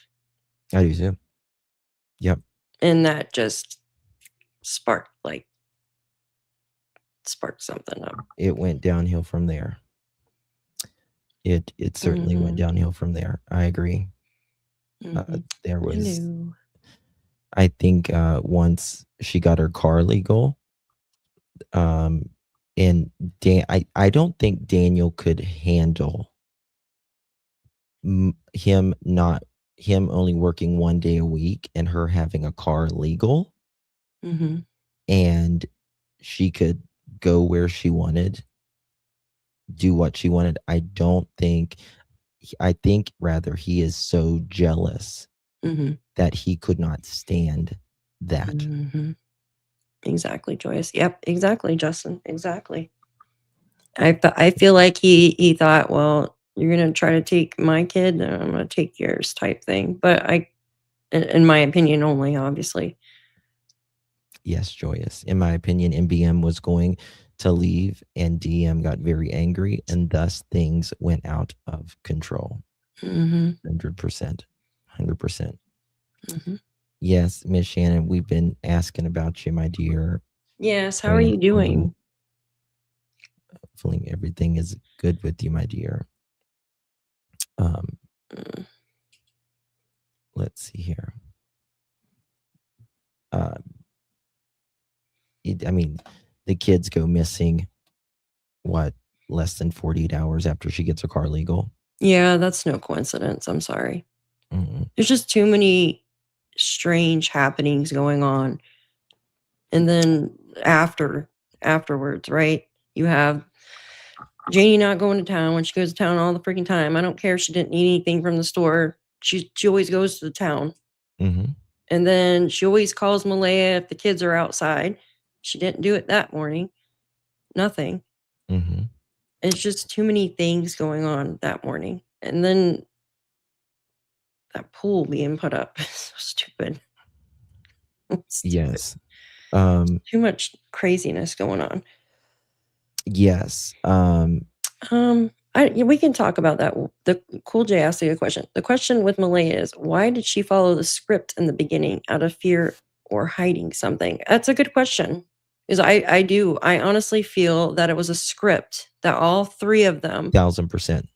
I do too. Yep. And that just sparked something up. It went downhill from there. It certainly went downhill from there. I agree. There was, I think, once she got her car legal, and I don't think Daniel could handle him only working 1 day a week and her having a car legal, and she could go where she wanted, do what she wanted. I think rather he is so jealous that he could not stand that. Exactly, Joyce. Yep, exactly, Justin. Exactly. I feel like he thought, well, you're going to try to take my kid, and I'm going to take yours type thing. But in my opinion only, obviously. Yes, Joyous. In my opinion, MBM was going to leave and DM got very angry, and thus things went out of control. 100%. 100%. Yes, Miss Shannon, we've been asking about you, my dear. Yes, how are you doing? Hopefully everything is good with you, my dear. Let's see here. I mean, the kids go missing, what, less than 48 hours after she gets her car legal? Yeah, that's no coincidence. I'm sorry. Mm-mm. There's just too many strange happenings going on. And then afterwards, right? You have Janie not going to town when she goes to town all the freaking time. I don't care if she didn't need anything from the store. She always goes to the town. Mm-hmm. And then she always calls Malaya if the kids are outside. She didn't do it that morning. Nothing. Mm-hmm. It's just too many things going on that morning. And then that pool being put up is so stupid. Yes. Too much craziness going on. Yes. We can talk about that. The Cool J asked you a question. The question with Malaya is, why did she follow the script in the beginning out of fear or hiding something? That's a good question. Because I honestly feel that it was a script that all three of them. 1000%.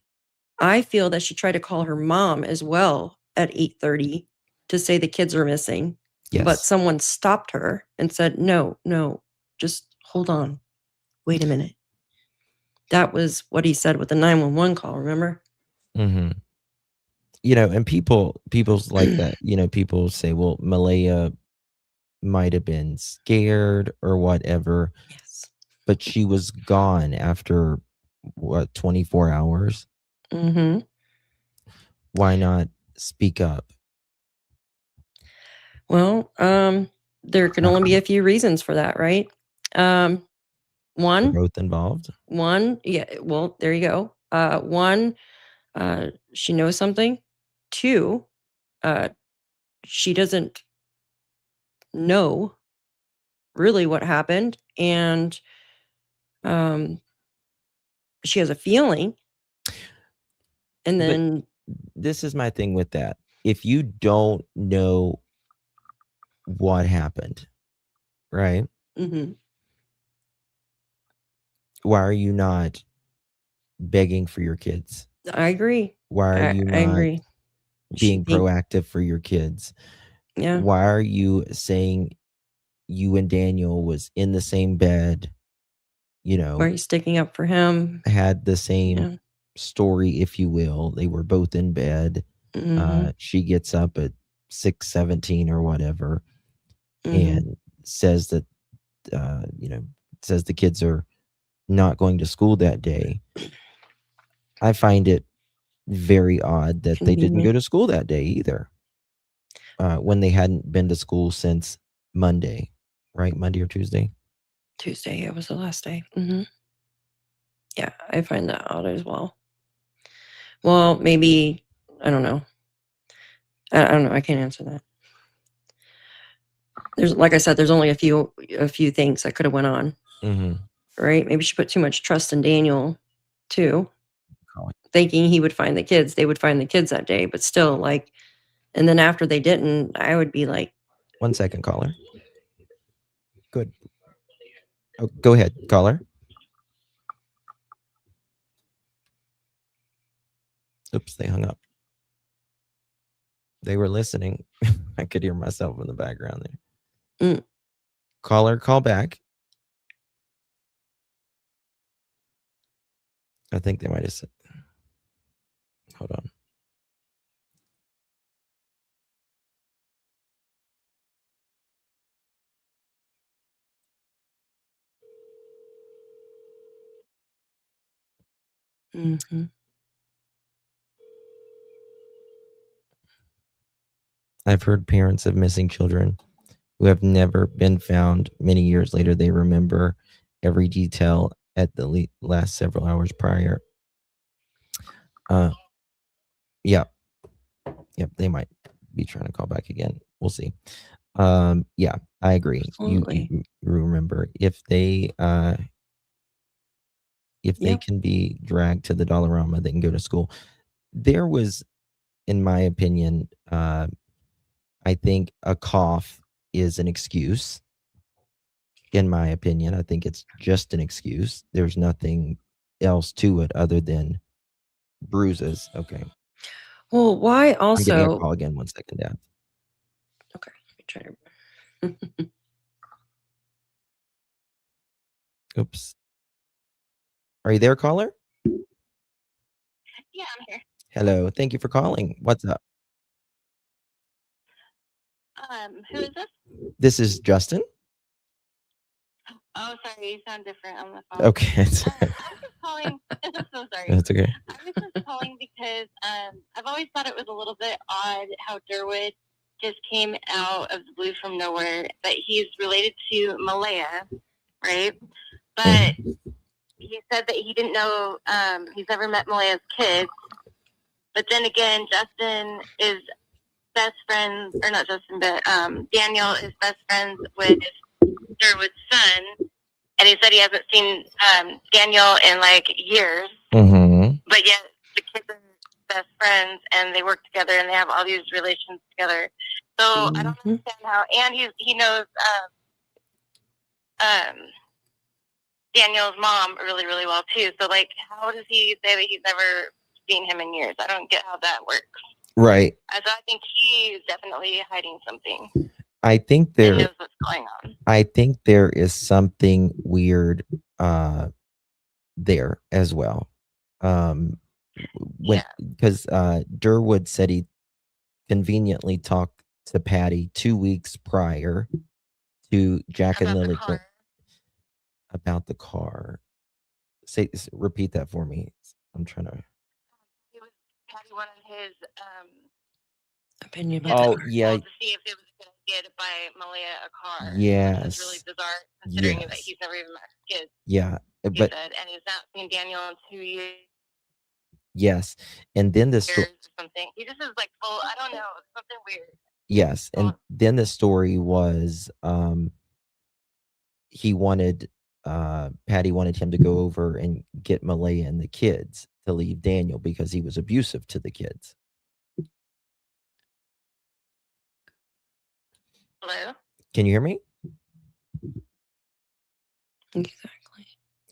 I feel that she tried to call her mom as well at 8:30 to say the kids are missing. Yes. But someone stopped her and said, no, just hold on. Wait a minute. That was what he said with the 911 call, remember? Mm-hmm. And people's like that, people say, well, Malaya might have been scared or whatever. Yes. But she was gone after, 24 hours? Mm-hmm. Why not speak up? Well, there can only be a few reasons for that, right? One, both involved. Yeah. Well, there you go. One, she knows something. Two, she doesn't know really what happened, and she has a feeling. And then this is my thing with that. If you don't know what happened, right? Mm-hmm. Why are you not begging for your kids? I agree. Why are you not agree. being proactive for your kids? Yeah. Why are you saying you and Daniel was in the same bed? Why are you sticking up for him? Had the same story, if you will. They were both in bed. Mm-hmm. She gets up at 6:17 or whatever, Mm-hmm. and says that says the kids are not going to school that day. I find it very odd that they didn't go to school that day either, when they hadn't been to school since Monday, right? Monday or Tuesday? Tuesday, it was the last day. Mm-hmm. Yeah, I find that odd as well. Well, maybe, I don't know. I don't know. I can't answer that. There's, like I said, there's only a few things that could have went on. Mm-hmm. Right? Maybe she put too much trust in Daniel too, thinking he would find the kids. They would find the kids that day, but still, like, and then after they didn't, I would be like, 1 second, caller. Good. Oh, go ahead, caller. Oops, they hung up. They were listening. I could hear myself in the background there. Caller, call back. I think they might have said, hold on. mm-hmm. I've heard parents of missing children who have never been found. Many years later, they remember every detail at the last several hours prior. Yep, they might be trying to call back again. We'll see. Yeah, I agree. You remember if they can be dragged to the Dollarama, they can go to school. There was, in my opinion, I think a cough is an excuse. In my opinion, I think it's just an excuse. There's nothing else to it other than bruises. Okay. Well, why I'm getting a also? call again. 1 second, Dad. Okay, let me try to. Oops. Are you there, caller? Yeah, I'm here. Hello. Thank you for calling. What's up? Who is this? This is Justin. Oh, sorry, you sound different on the phone. Okay. I was just calling. I'm so sorry. That's okay. I was just calling because I've always thought it was a little bit odd how Durwood just came out of the blue from nowhere. But he's related to Malaya, right? But he said that he didn't know. He's never met Malaya's kids. But then again, Justin is best friends, or not Justin, but Daniel is best friends with Durwood's son, and he said he hasn't seen Daniel in like years, but yet the kids are best friends and they work together and they have all these relations together. So I don't understand how. And he knows Daniel's mom really, really well too. So like, how does he say that he's never seen him in years? I don't get how that works. Right. So I think he's definitely hiding something. I think He knows what's going on. I think there is something weird there as well. Because Durwood said he conveniently talked to Patty 2 weeks prior to Jack and Lilly about the car. Repeat that for me. I'm trying to. Patty wanted his opinion. Oh yeah. To see if it was a good idea to buy Malaya a car. Yes. Which is really bizarre considering that he's never even met his kids. Yeah, He but said, and he's not seen Daniel in 2 years. Yes, and then the story. Something. He just is like full. I don't know. It's something weird. Yes, and then the story was he wanted Patty wanted him to go over and get Malaya and the kids to leave Daniel because he was abusive to the kids. Hello? Can you hear me? Exactly.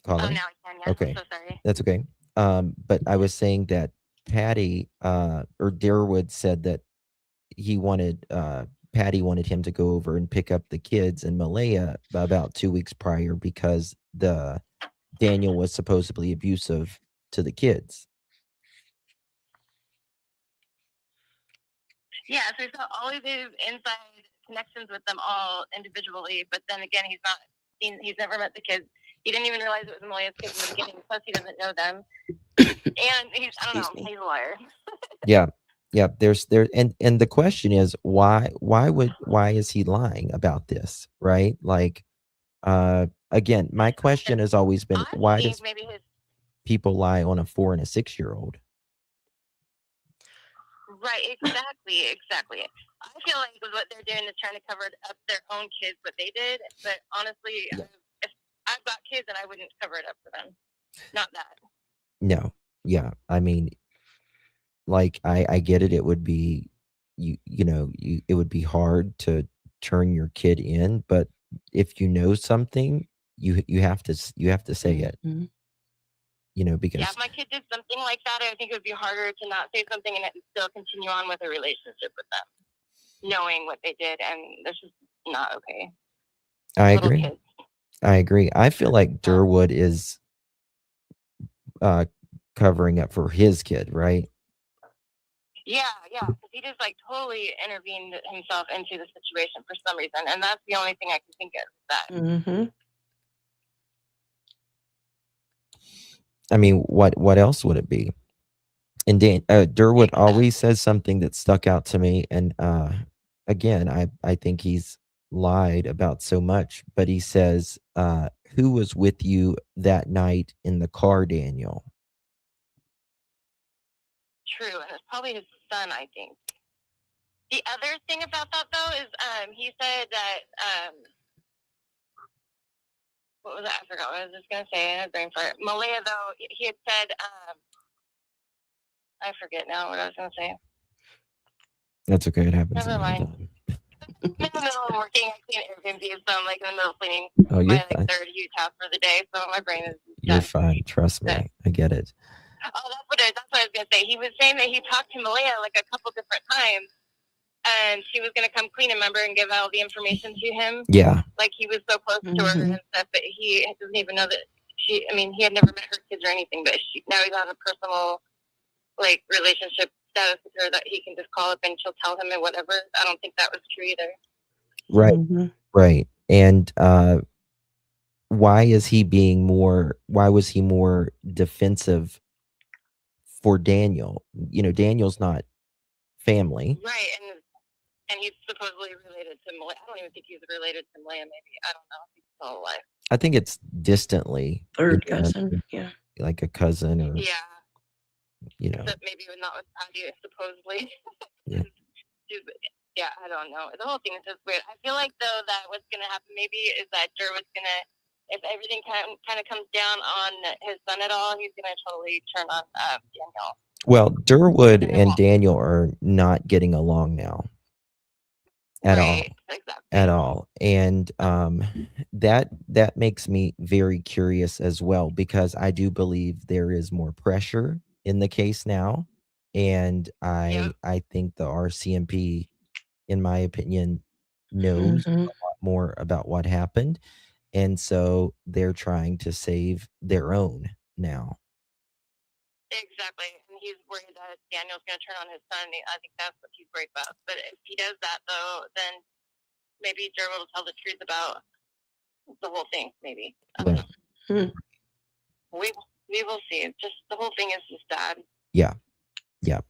Caller? Oh, now I can. Yeah. Okay. I'm so sorry. That's okay. But I was saying that Patty or Durwood said that he wanted Patty wanted him to go over and pick up the kids and Malaya about 2 weeks prior because the Daniel was supposedly abusive to the kids. Yeah, so he's got all of his inside connections with them all individually, but then again, he's never met the kids. He didn't even realize it was Malaya's kids in the beginning, plus he doesn't know them. And he's a liar. Yeah. Yeah, and the question is why is he lying about this, right? Like again, my question has always been why does people lie on a 4 and a 6-year-old? Right, exactly. I feel like what they're doing is trying to cover up their own kids, what they did. But honestly, if I've got kids, and I wouldn't cover it up for them. Not that. No, yeah, I mean, like I get it. It would be it would be hard to turn your kid in, but if you know something, you have to say it. Because if my kid did something like that, I think it would be harder to not say something and still continue on with a relationship with them, knowing what they did, and this is not okay. I agree. I feel like Durwood is covering up for his kid, right? Yeah, because he just like totally intervened himself into the situation for some reason, and that's the only thing I can think of. That. I mean, what else would it be? And Durwood always says something that stuck out to me, and again, I think he's lied about so much, but he says, "Who was with you that night in the car, Daniel?" True, and it's probably his son, I think. The other thing about that, though, is he said that, what was that? I forgot what I was just going to say. I had a brain fart. Malaya, though, he had said, I forget now what I was going to say. That's okay. It happens. Never mind. I'm in the middle of working. I clean Airbnb, so I'm like in the middle of cleaning my third huge house for the day, so my brain is You're fine. Trust me. I get it. Oh, that's what I was going to say. He was saying that he talked to Malaya like a couple different times, and she was gonna come clean, remember, and give all the information to him. Yeah. Like he was so close to her and stuff, but he doesn't even know that she. I mean, he had never met her kids or anything, but now he's on a personal like relationship status with her that he can just call up and she'll tell him and whatever. I don't think that was true either. Right. Right. And why was he more defensive for Daniel? You know, Daniel's not family. Right, and he's supposedly related to Malaya. I don't even think he's related to Malaya, maybe. I don't know if he's still alive. I think it's distantly. Third cousin, yeah. Like a cousin or, Yeah. You know. Except maybe not with Patty, supposedly. Yeah. Yeah, I don't know. The whole thing is just weird. I feel like, though, that what's going to happen maybe is that Derwood's going to, if everything kind of comes down on his son at all, he's going to totally turn on Daniel. Well, Derwood and Daniel are not getting along now. At all. Exactly. At all. And that makes me very curious as well, because I do believe there is more pressure in the case now. And I think the RCMP, in my opinion, knows a lot more about what happened. And so they're trying to save their own now. Exactly. And he's worried that Daniel's going to turn on his son. I think that's what he's worried about. But if he does that, though, then maybe Derwood will tell the truth about the whole thing, maybe. Yeah. We will see. It's just the whole thing is just sad. Yeah. Yeah.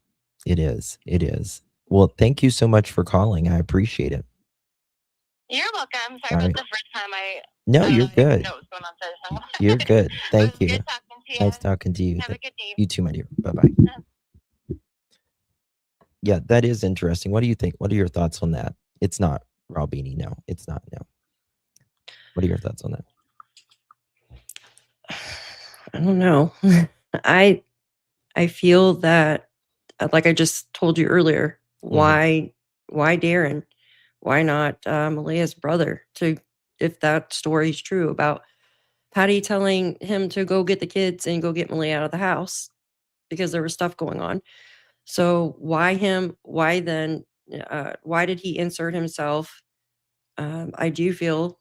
It is. It is. Well, thank you so much for calling. I appreciate it. You're welcome. Sorry about the first time No, you're good. know what's going on, so. You're good. Thank you. Good talking to you. Nice talking to you. Have a good day. You too, my dear. Bye-bye. Yeah, that is interesting. What do you think? What are your thoughts on that? It's not Robini. No, it's not. No. What are your thoughts on that? I don't know. I feel that, like I just told you earlier, why Darren? Why not Malaya's brother? If that story's true about Patty telling him to go get the kids and go get Malaya out of the house because there was stuff going on. So why him? Why then? Why did he insert himself? I do feel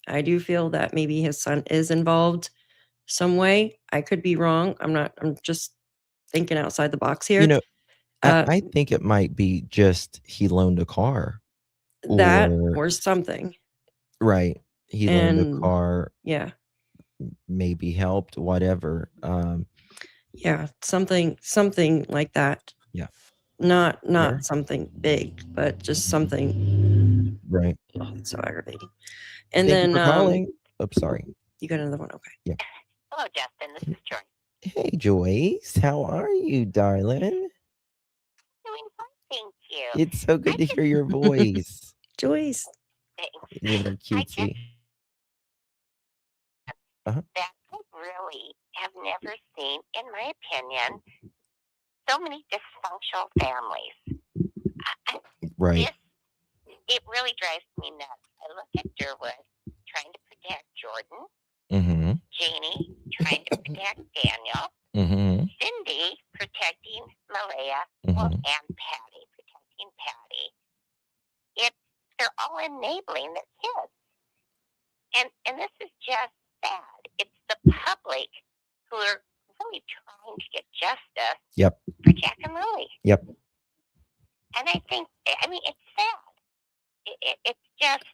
that maybe his son is involved some way. I could be wrong. I'm just thinking outside the box here. You know, I think it might be just he loaned a car. That or something. Right. He loaned a car. Yeah. Maybe helped, whatever. Yeah, something like that. Yeah. Not something big, but just something. Right. Oh, it's so aggravating. And Thank then you for calling. Oh, sorry. You got another one? Okay. Yeah. Hello, Justin. This is Joyce. Hey, Joyce. How are you, darling? Doing fine, thank you. It's so good to hear your voice. Joyce. Little cutesy. That I really have never seen, in my opinion, so many dysfunctional families. Right. It really drives me nuts. I look at Derwood trying to protect Jordan, Mm-hmm. Janie trying to protect Daniel, Mm-hmm. Cindy protecting Malaya, Mm-hmm. and Patty protecting Patty. They're all enabling their kids. And this is just sad. It's the public who are really trying to get justice Yep. for Jack and Lilly. Yep. And I think, it's sad. It's just,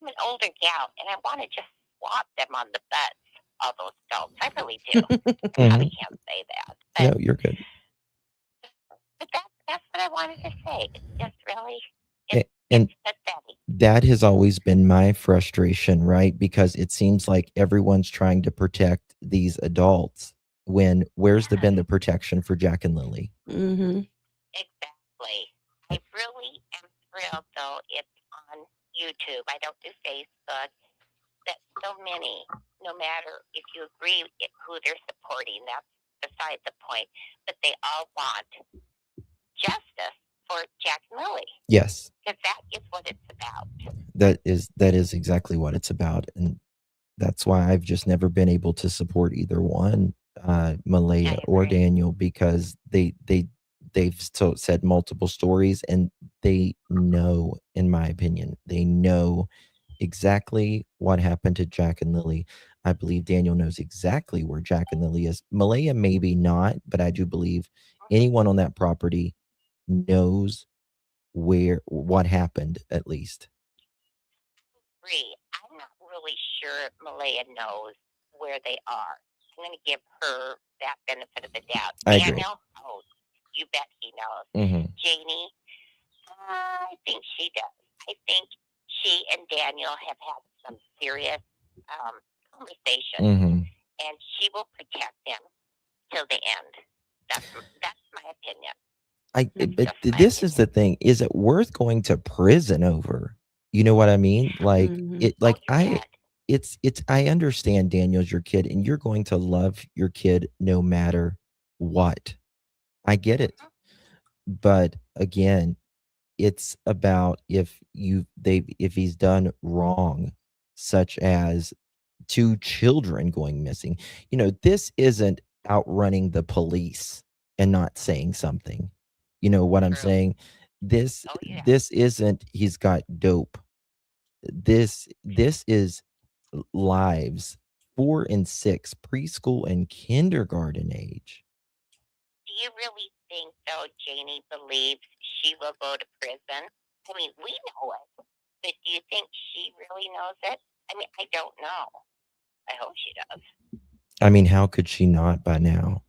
I'm an older gal, and I want to just swat them on the butts, all those adults. I really do. I probably can't say that. But, No, you're good. But that's what I wanted to say. It's just really, And it's pathetic. that has always been my frustration, right? Because it seems like everyone's trying to protect these adults when where's been the protection for Jack and Lilly? Mm-hmm. Exactly. I really am thrilled, though, it's on YouTube. I don't do Facebook. That so many, no matter if you agree with who they're supporting, that's beside the point. But they all want justice for Jack and Lilly. Yes. Because that is what it's about. That is exactly what it's about. And that's why I've just never been able to support either one, Malaya or Daniel, because they they've still said multiple stories, and they know, in my opinion, they know exactly what happened to Jack and Lily. I believe Daniel knows exactly where Jack and Lily is. Malaya maybe not, but I do believe anyone on that property knows what happened, at least. Agree. I'm not really sure Malaya knows where they are. I'm going to give her that benefit of the doubt. I agree. Daniel, oh, you bet he knows. Mm-hmm. Janie, I think she does. I think she and Daniel have had some serious conversations, Mm-hmm. and she will protect him till the end. That's my opinion. But this is the thing: is it worth going to prison over? You know what I mean? Like it. Like I understand Daniel's your kid, and you're going to love your kid no matter what. I get it, but again, it's about if he's done wrong, such as 2 children going missing. You know, this isn't outrunning the police and not saying something. You know what I'm saying? This isn't he's got dope. This is lives 4 and 6, preschool and kindergarten age. Do you really think, though, Janie believes she will go to prison? I mean, we know it, but do you think she really knows it? I mean, I don't know. I hope she does. I mean, how could she not by now?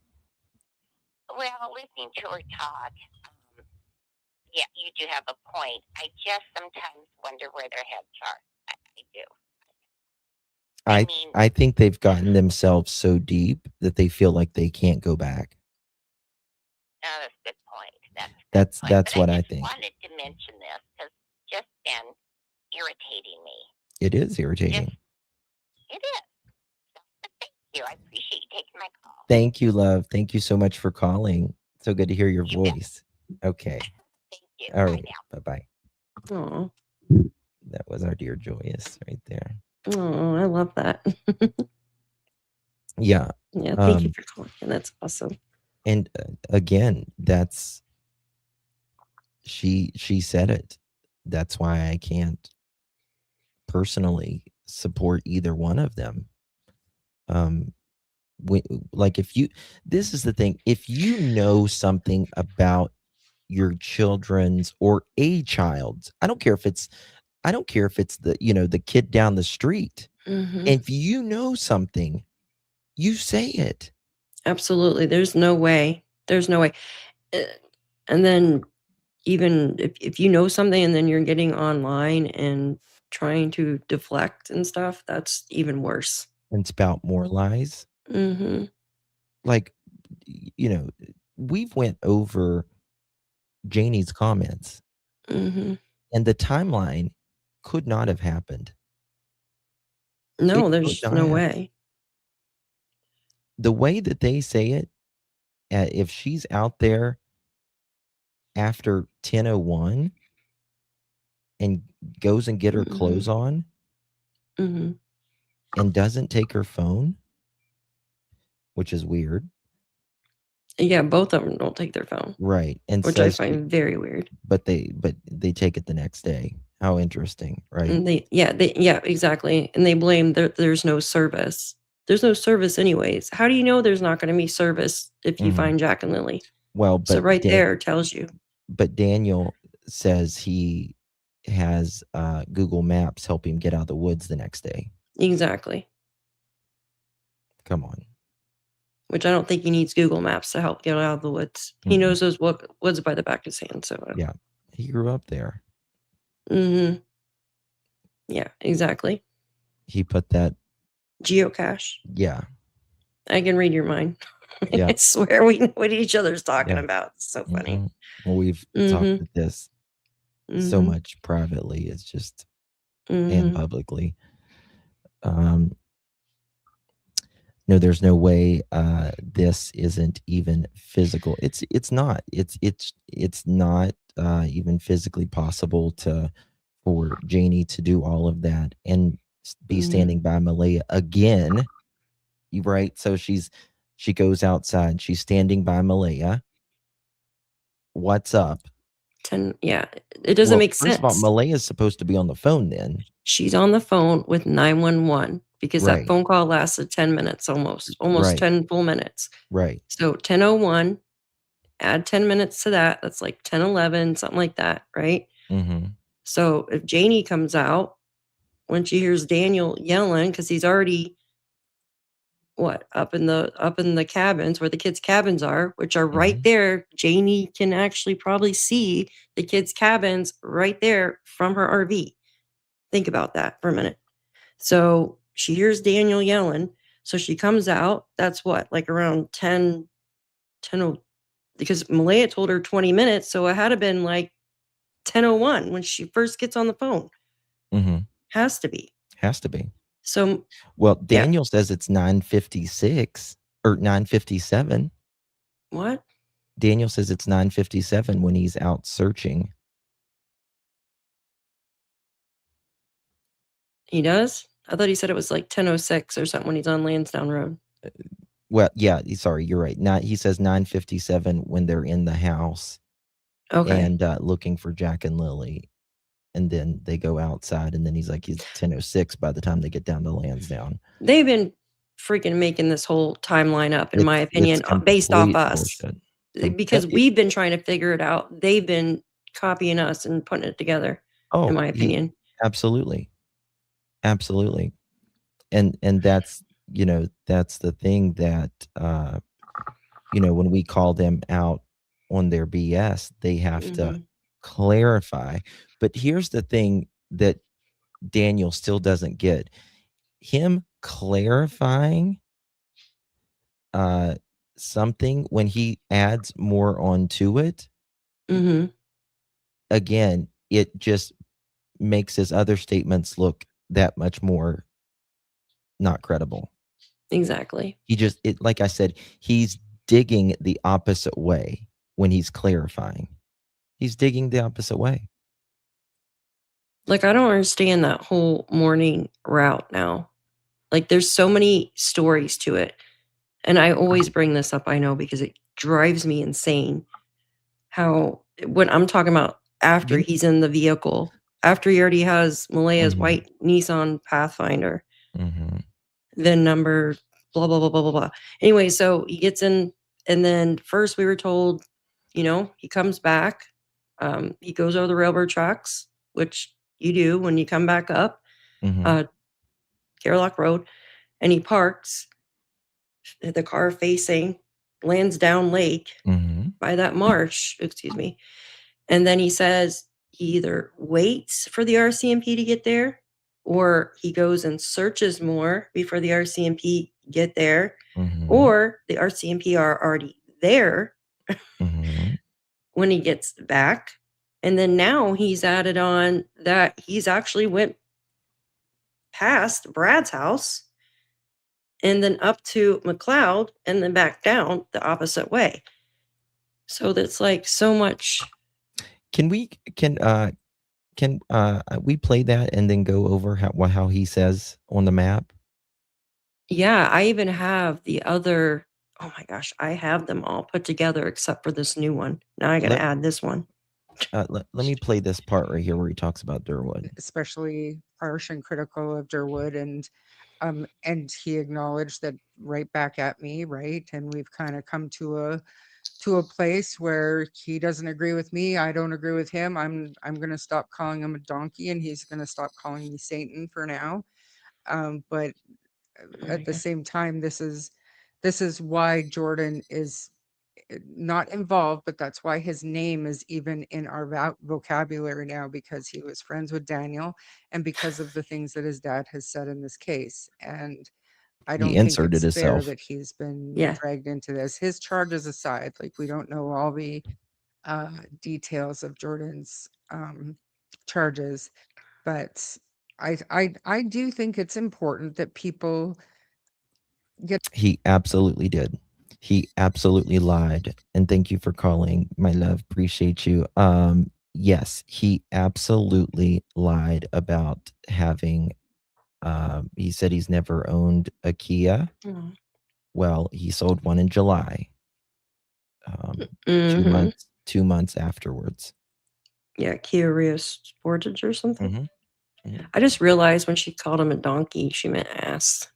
Well, listening to her talk, yeah, you do have a point. I just sometimes wonder where their heads are. I do. I think they've gotten themselves so deep that they feel like they can't go back. That's a good point. That's what I think. I wanted to mention this because it's just been irritating me. It is irritating. It is. But thank you. I appreciate you taking my call. Thank you, love. Thank you so much for calling. So good to hear your voice. Okay. Thank you. All right. Bye-bye. Oh, that was our dear Joyous right there. Oh, I love that. Yeah. Yeah. Thank you for calling. That's awesome. And again, that's she said it. That's why I can't personally support either one of them. Like this is the thing, if you know something about your children's or a child's, I don't care if it's the the kid down the street. Mm-hmm. If you know something, you say it. Absolutely. There's no way. And then even if you know something and then you're getting online and trying to deflect and stuff, that's even worse. And spout more lies. Mm-hmm. Like, we've went over Janie's comments. Mm-hmm. And the timeline could not have happened. No, there's no way. The way that they say it, if she's out there after 10:01 and goes and get her clothes on and doesn't take her phone, which is weird. Yeah, both of them don't take their phone. Right. And which I find very weird. But they take it the next day. How interesting, right? And yeah, exactly. And they blame there's no service. There's no service anyways. How do you know there's not going to be service if you find Jack and Lily? Well, but so there tells you. But Daniel says he has Google Maps help him get out of the woods the next day. Exactly. Come on. Which I don't think he needs Google Maps to help get out of the woods. He knows those woods by the back of his hand. So yeah, he grew up there. Mm-hmm. Yeah, exactly. He put that geocache. Yeah. I can read your mind. Yeah. I swear we know what each other's talking about. It's so funny. Well, we've talked about this so much privately. It's just and publicly. No, there's no way this isn't even physical. It's not. It's not even physically possible for Janie to do all of that and be standing by Malaya again. Right? So she goes outside, she's standing by Malaya, What's up? 10, yeah, it doesn't Well, make first of all, sense. Malaya's supposed to be on the phone then. She's on the phone with 911 because that Right. phone call lasted 10 minutes almost Right. 10 full minutes. Right. So 10:01, add 10 minutes to that, that's like 10:11, something like that, right? Mm-hmm. So if Janie comes out when she hears Daniel yelling, because he's already up in the cabins where the kids' cabins are, which are right Mhm. there. Janie can actually probably see the kids' cabins right there from her RV. Think about that for a minute. So she hears Daniel yelling. So she comes out. That's what, like around 10, because Malaya told her 20 minutes. So it had to been like 10:01 when she first gets on the phone. Mm-hmm. Has to be. Has to be. So, Well, yeah. Daniel says it's 9:56 or 9:57. What? Daniel says it's 9:57 when he's out searching. He does? I thought he said it was like 10:06 or something when he's on Lansdowne Road. Well, yeah, sorry, you're right. He says 9:57 when they're in the house Okay. and looking for Jack and Lilly. And then they go outside, and then he's like, it's 10:06 by the time they get down to Lansdowne. They've been freaking making this whole timeline up, in my opinion, based off complete us. bullshit. Because we've been trying to figure it out. They've been copying us and putting it together, in my opinion. Absolutely. Absolutely. And that's, that's the thing that, when we call them out on their BS, they have to clarify. But here's the thing that Daniel still doesn't get. Him clarifying something when he adds more onto it, again, it just makes his other statements look that much more not credible. Exactly. Like I said, he's digging the opposite way when he's clarifying. He's digging the opposite way. Like, I don't understand that whole morning route now. Like, there's so many stories to it. And I always bring this up, I know, because it drives me insane. How, when I'm talking about after he's in the vehicle, after he already has Malaya's white Nissan Pathfinder, VIN number, blah, blah, blah, blah, blah, blah. Anyway, so he gets in, and then first we were told, he comes back. He goes over the railroad tracks, which you do when you come back up Garlock Road, and he parks the car facing Lansdowne Lake by that marsh, excuse me. And then he says he either waits for the RCMP to get there, or he goes and searches more before the RCMP get there, or the RCMP are already there when he gets back. And then now he's added on that he's actually went past Brad's house and then up to McLeod and then back down the opposite way. So that's like so much. Can we play that and then go over how he says on the map? Yeah, I even have the other. Oh my gosh, I have them all put together except for this new one. Now I got to add this one. Let me play this part right here where he talks about Durwood. Especially harsh and critical of Durwood, and he acknowledged that right back at me, right? And we've kind of come to a place where he doesn't agree with me, I don't agree with him. I'm going to stop calling him a donkey, and he's going to stop calling me Satan for now. But at the same time, this is why Jordan is not involved, but that's why his name is even in our vocabulary now, because he was friends with Daniel and because of the things that his dad has said in this case. And I don't think it's fair that he's been dragged into this. His charges aside, like, we don't know all the details of Jordan's charges, but I do think it's important that people get. He absolutely did. He absolutely lied. And thank you for calling, my love. Appreciate you. Yes, he absolutely lied about having, he said he's never owned a Kia. Well, he sold one in July. 2 months 2 months afterwards. Yeah, Curious Sportage or something. Mm-hmm. I just realized when she called him a donkey, she meant ass.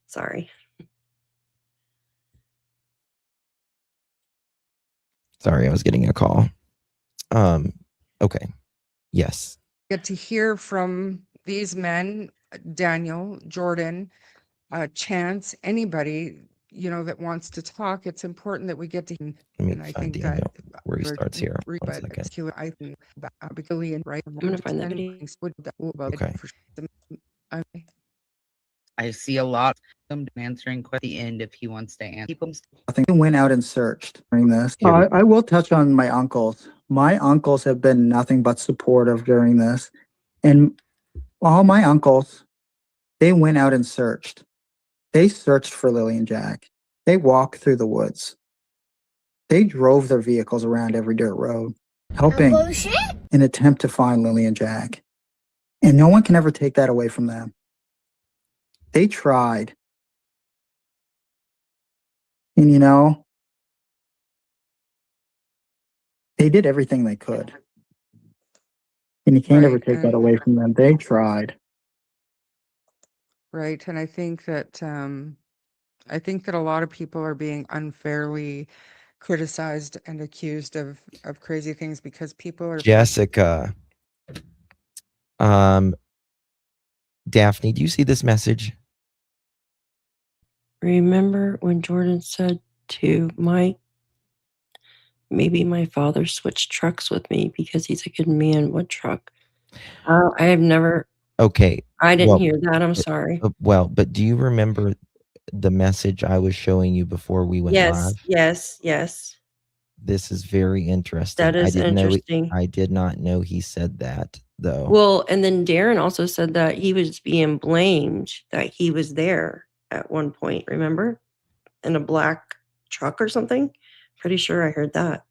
Sorry. Sorry, I was getting a call. Okay. Yes. Get to hear from these men, Daniel, Jordan, Chance, anybody, you know, that wants to talk. It's important that we get to. Let me And I find think Daniel that where he starts here. 1 second. I think right. I'm gonna find that video. Okay. Okay. I see a lot of them answering at the end if he wants to answer. I think I went out and searched during this. Here we I will touch on my uncles. My uncles have been nothing but supportive during this. And all my uncles, they went out and searched. They searched for Lily and Jack. They walked through the woods. They drove their vehicles around every dirt road, helping an attempt to find Lily and Jack. And no one can ever take that away from them. They tried. And you know, they did everything they could. And you can't ever Right, take that and- away from them. They tried. Right. And I think that a lot of people are being unfairly criticized and accused of crazy things because people are Jessica. Daphne, do you see this message? Remember when Jordan said to Mike, maybe my father switched trucks with me because he's a good man. What truck? I have never. Okay. I didn't well, hear that. I'm sorry. Well, but do you remember the message I was showing you before we went live? Yes. This is very interesting. That is interesting. I did not know he said that, though. Well, and then Darren also said that he was being blamed that he was there at one point, remember? In a black truck or something? Pretty sure I heard that.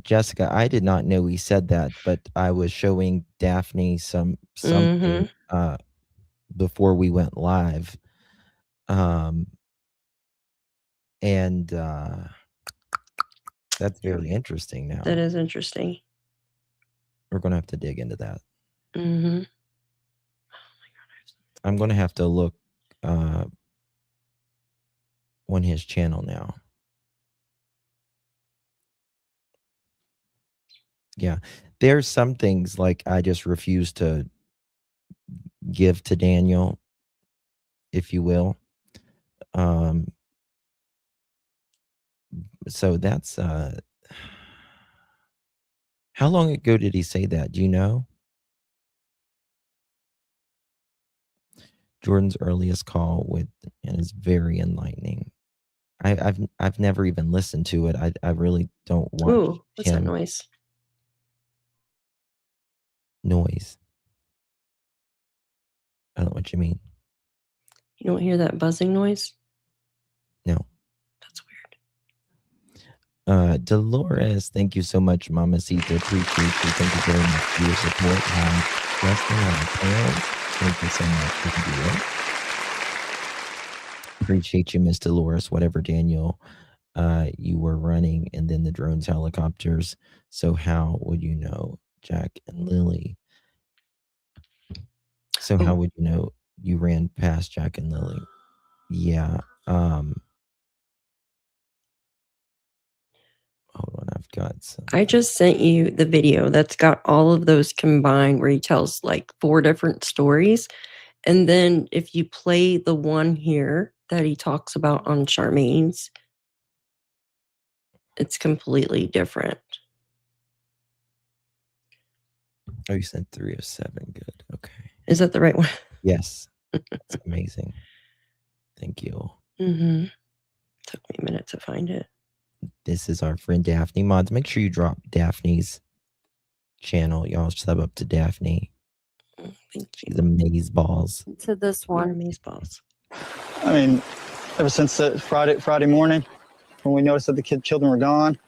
Jessica, I did not know he said that, but I was showing Daphne something before we went live. And that's very interesting now. That is interesting. We're going to have to dig into that. Mm-hmm. I'm going to have to look on his channel now. Yeah. There's some things like I just refuse to give to Daniel, if you will. So that's how long ago did he say that? Do you know? Jordan's earliest call and is very enlightening. I've never even listened to it. I really don't want. Ooh, what's that noise? Noise. I don't know what you mean. You don't hear that buzzing noise? No. That's weird. Dolores, thank you so much, Mamacita. Appreciate you. Thank you very much for your support. Hi, Justin, hi, Parental. Thank you so much for the video. Appreciate you, Miss Dolores. Whatever, Daniel, you were running, and then the drones, helicopters. So how would you know Jack and Lilly? So how would you know you ran past Jack and Lilly? Yeah. Hold on, I've got some. I just sent you the video that's got all of those combined where he tells like 4 different stories. And then if you play the one here that he talks about on Charmaine's, it's completely different. Oh, you sent 307. Good. Okay. Is that the right one? Yes. That's amazing. Thank you. Mm-hmm. Took me a minute to find it. This is our friend Daphne. Mods, make sure you drop Daphne's channel. Y'all sub up to Daphne. Thank you. She's amazeballs. To this one. Amazeballs. I mean, ever since Friday morning, when we noticed that the children were gone,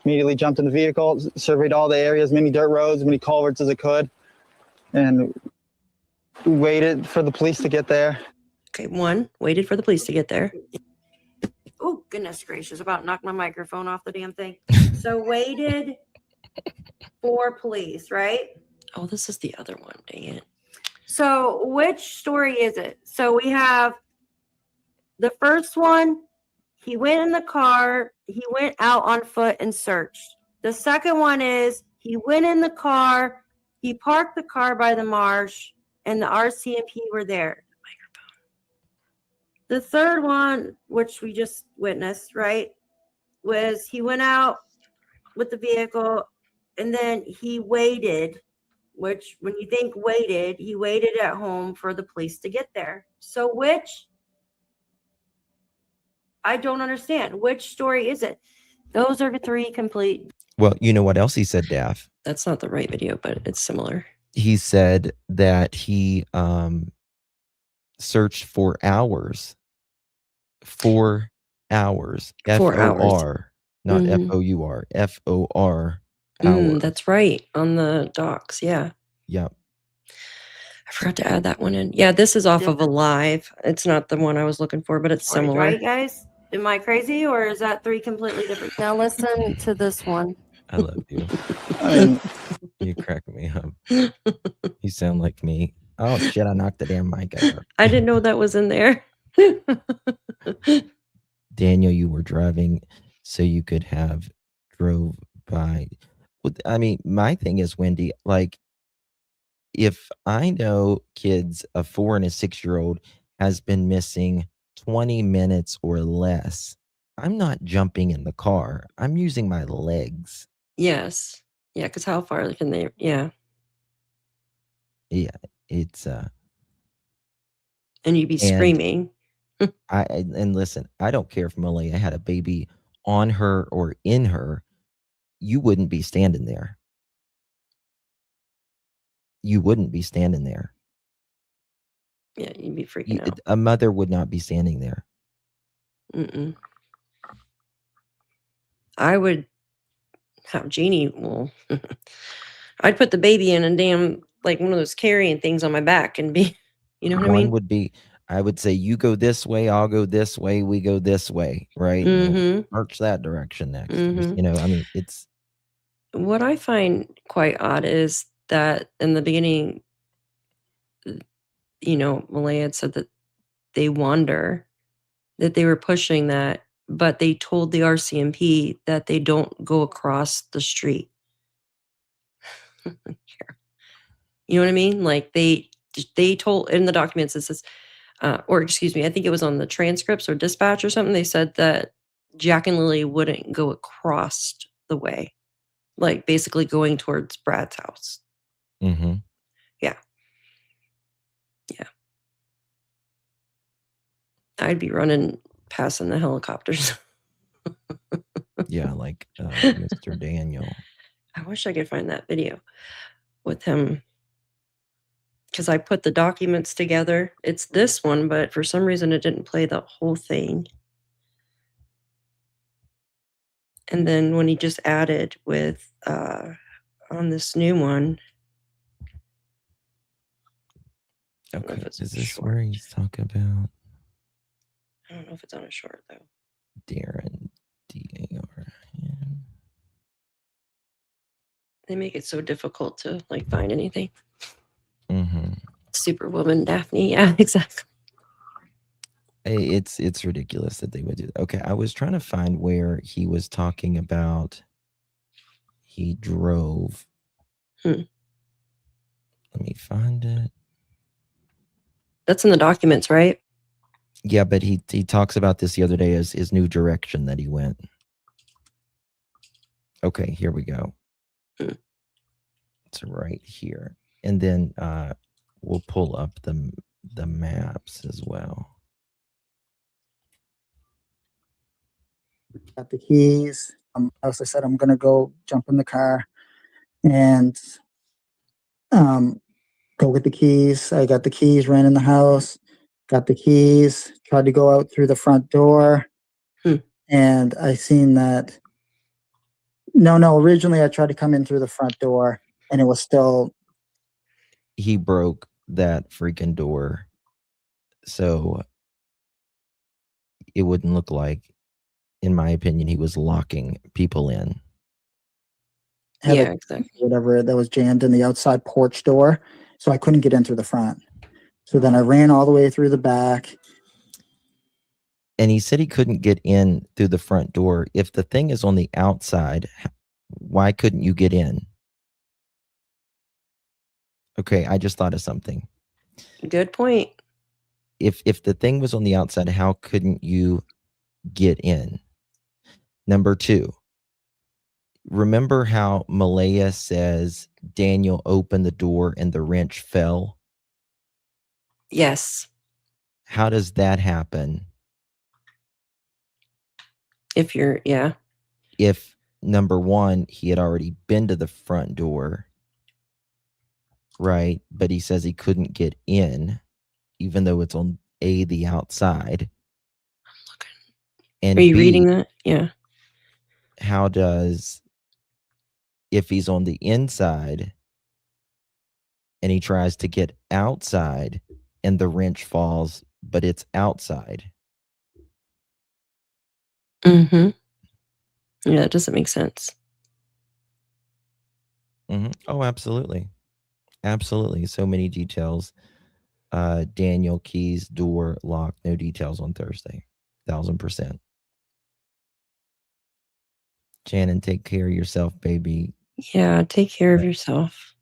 immediately jumped in the vehicle, surveyed all the areas, many dirt roads, many culverts as I could, and waited for the police to get there. Okay, 1, waited for the police to get there. Oh, goodness gracious, about knocked my microphone off the damn thing. So waited for police, right? Oh, this is the other one, dang it. So which story is it? So we have the first one, he went in the car, he went out on foot and searched. The second one is he went in the car, he parked the car by the marsh, and the RCMP were there. The third one, which we just witnessed, right, was he went out with the vehicle and then he waited, which when you think waited, he waited at home for the police to get there. So which, I don't understand. Which story is it? Those are the three complete. Well, you know what else he said, Daff? That's not the right video, but it's similar. He said that he searched for hours. 4 hours. 4 hours. F-O-R, not Mhm. F-O-U-R. F-O-R. Hour. That's right. On the docs. Yeah. Yep. I forgot to add that one in. Yeah, this is off of a live. It's not the one I was looking for, but it's similar. Right, guys? Am I crazy or is that three completely different? Now listen to this one. I love you. I mean, You crack me up. You sound like me. Oh shit, I knocked the damn mic out. I didn't know that was in there. Daniel, you were driving so you could have drove by. I mean, my thing is, Wendy, like, if I know kids, a 4 and a 6-year-old has been missing 20 minutes or less, I'm not jumping in the car. I'm using my legs. Yes. Yeah, because how far can they? Yeah. Yeah, it's And you'd be screaming. and listen, I don't care if Malaya had a baby on her or in her, you wouldn't be standing there. You wouldn't be standing there. Yeah, you'd be freaking out. A mother would not be standing there. Mm-mm. I would have Jeannie. Well, I'd put the baby in a damn, like one of those carrying things on my back and be, you know what I mean? Would be, I would say, you go this way, I'll go this way, we go this way, right? March that direction next. You know, I mean, it's. What I find quite odd is that in the beginning, you know, Malaya had said that they wonder that they were pushing that, but they told the RCMP that they don't go across the street. You know what I mean? Like they told in the documents, it says, or excuse me, I think it was on the transcripts or dispatch or something. They said that Jack and Lilly wouldn't go across the way, like basically going towards Brad's house. Mm-hmm. Yeah. Yeah. I'd be running, passing the helicopters. Yeah, like Mr. Daniel. I wish I could find that video with him. Because I put the documents together. It's this one, but for some reason it didn't play the whole thing. And then when he just added with on this new one. Okay, is this where he's talking about? I don't know if it's on a short though. Darren, D-A-R-N. They make it so difficult to like find anything. Mm-hmm. Superwoman Daphne, yeah, exactly. It's ridiculous that they would do that. Okay, I was trying to find where he was talking about he drove. Let me find it. That's in the documents, right? Yeah, but he talks about this the other day as his new direction that he went. Okay, here we go. It's right here. And then we'll pull up the maps as well. got the keys. As I said, I'm gonna go jump in the car and go get the keys. I got the keys, ran in the house, got the keys, tried to go out through the front door, and I seen that. No, originally I tried to come in through the front door and it was still. He broke that freaking door so it wouldn't look like in my opinion, he was locking people in. Had Yeah, exactly. whatever that was jammed in the outside porch door, so I couldn't get in through the front. So then I ran all the way through the back. And he said he couldn't get in through the front door. If the thing is on the outside, why couldn't you get in? Okay, I just thought of something. Good point. If the thing was on the outside, how couldn't you get in? Number 2, remember how Malaya says Daniel opened the door and the wrench fell? Yes. How does that happen? If you're, yeah. If, number 1, he had already been to the front door, right? But he says he couldn't get in, even though it's on the outside. And Are you B, reading that? Yeah. how does, if he's on the inside and he tries to get outside and the wrench falls, but it's outside? Mm-hmm. Yeah, that doesn't make sense. Oh, absolutely. Absolutely. So many details. Daniel, keys, door, lock, no details on Thursday. 1000%. Shannon, take care of yourself, baby. Yeah, take care of yourself.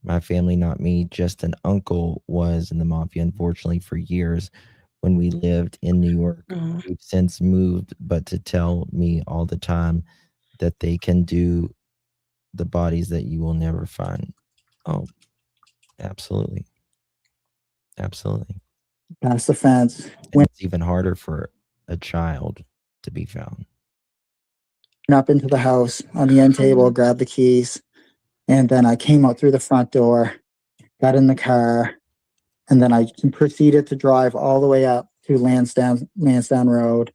My family, not me, just an uncle was in the mafia, unfortunately, for years when we lived in New York. We've since moved, but to tell me all the time that they can do the bodies that you will never find. Oh, absolutely. Absolutely. Past the fence. And it's even harder for a child to be found. Went up into the house on the end table, grabbed the keys, and then I came out through the front door, got in the car, and then I proceeded to drive all the way up to Lansdowne Road.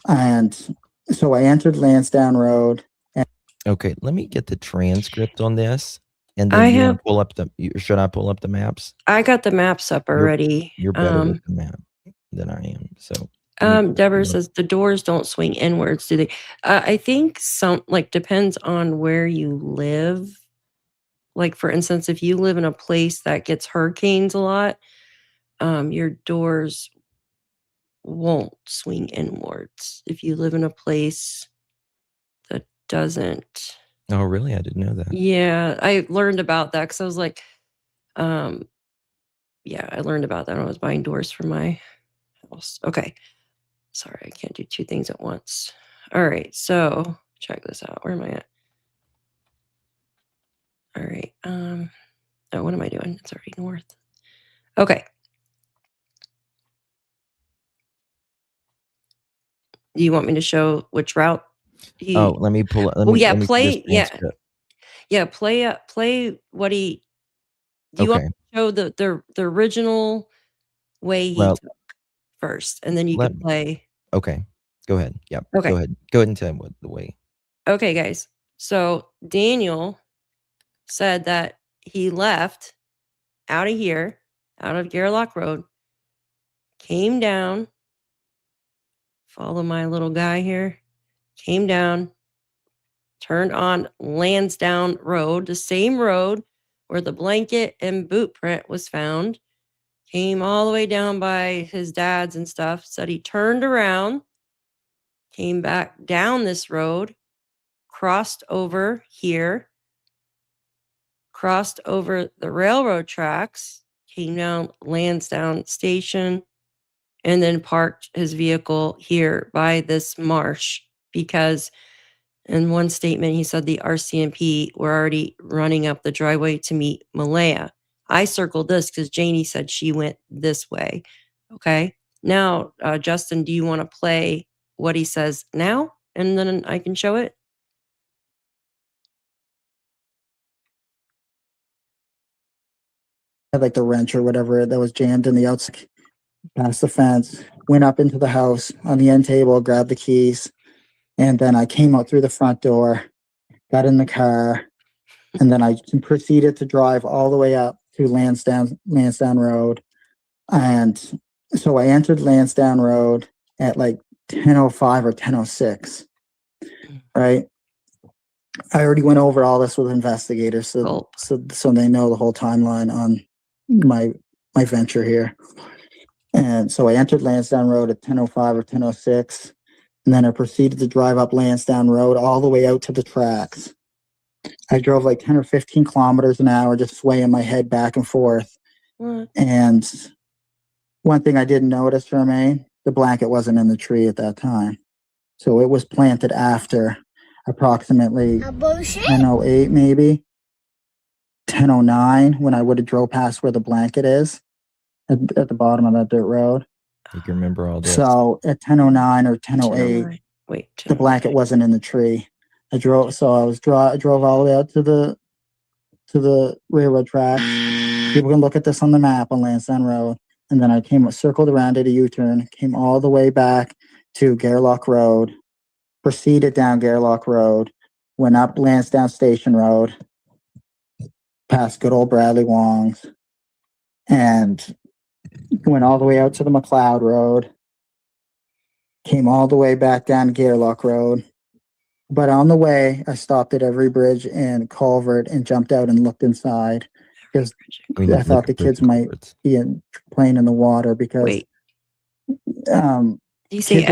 And so I entered Lansdowne Road. Okay, let me get the transcript on this, and then I have. pull up the. Should I pull up the maps? I got the maps up already. You're better with the map than I am. So, Deborah says the doors don't swing inwards, do they? I think some depends on where you live. Like for instance, if you live in a place that gets hurricanes a lot, your doors won't swing inwards. If you live in a place that doesn't. Oh, really? I didn't know that. Yeah, I learned about that because I was like, yeah, I learned about that when I was buying doors for my house. Okay. Sorry, I can't do 2 things at once. All right, so check this out. Where am I at? All right. Oh, what am I doing? It's already north. Okay. Do you want me to show which route? Let me pull it. Play. Yeah, play what he. Do you want to show the original way he took first, and then you can play. Okay, go ahead. Yep. Okay. Go ahead and tell him what the way. Okay, guys. So Daniel said that he left out of here, out of Garlock Road, came down, follow my little guy here, came down, turned on Lansdowne Road, the same road where the blanket and boot print was found, came all the way down by his dad's and stuff, said he turned around, came back down this road, crossed over here, crossed over the railroad tracks, came down Lansdowne Station, and then parked his vehicle here by this marsh because in one statement he said the RCMP were already running up the driveway to meet Malaya. I circled this because Janie said she went this way. Okay. Now, Justin, do you want to play what he says now? And then I can show it. Had the wrench or whatever that was jammed in the outside. Past the fence, went up into the house on the end table, grabbed the keys, and then I came out through the front door, got in the car, and then I proceeded to drive all the way up to Lansdowne Road. And so I entered Lansdowne Road at 10:05 or 10:06. Right. I already went over all this with investigators, so they know the whole timeline on my venture here. And so I entered Lansdowne Road at 10:05 or 10:06, and then I proceeded to drive up Lansdowne Road all the way out to the tracks. I drove like 10 or 15 kilometers an hour, just swaying my head back and forth. And one thing I didn't notice, Jermaine, the blanket wasn't in the tree at that time. So it was planted after approximately 10:08, maybe 10:09, when I would have drove past where the blanket is at the bottom of that dirt road. You can remember all this. So at 10:09 or 10:08, the blanket wasn't in the tree. I drove all the way out to the railroad tracks. People can look at this on the map on Lansdowne Road. And then I circled around, did a U-turn, came all the way back to Gairloch Road, proceeded down Gairloch Road, went up Lansdowne Station Road, past good old Bradley Wong's, and went all the way out to the McLeod Road, came all the way back down Gairloch Road. But on the way, I stopped at every bridge and culvert and jumped out and looked inside because I thought the kids might be playing in the water because. You say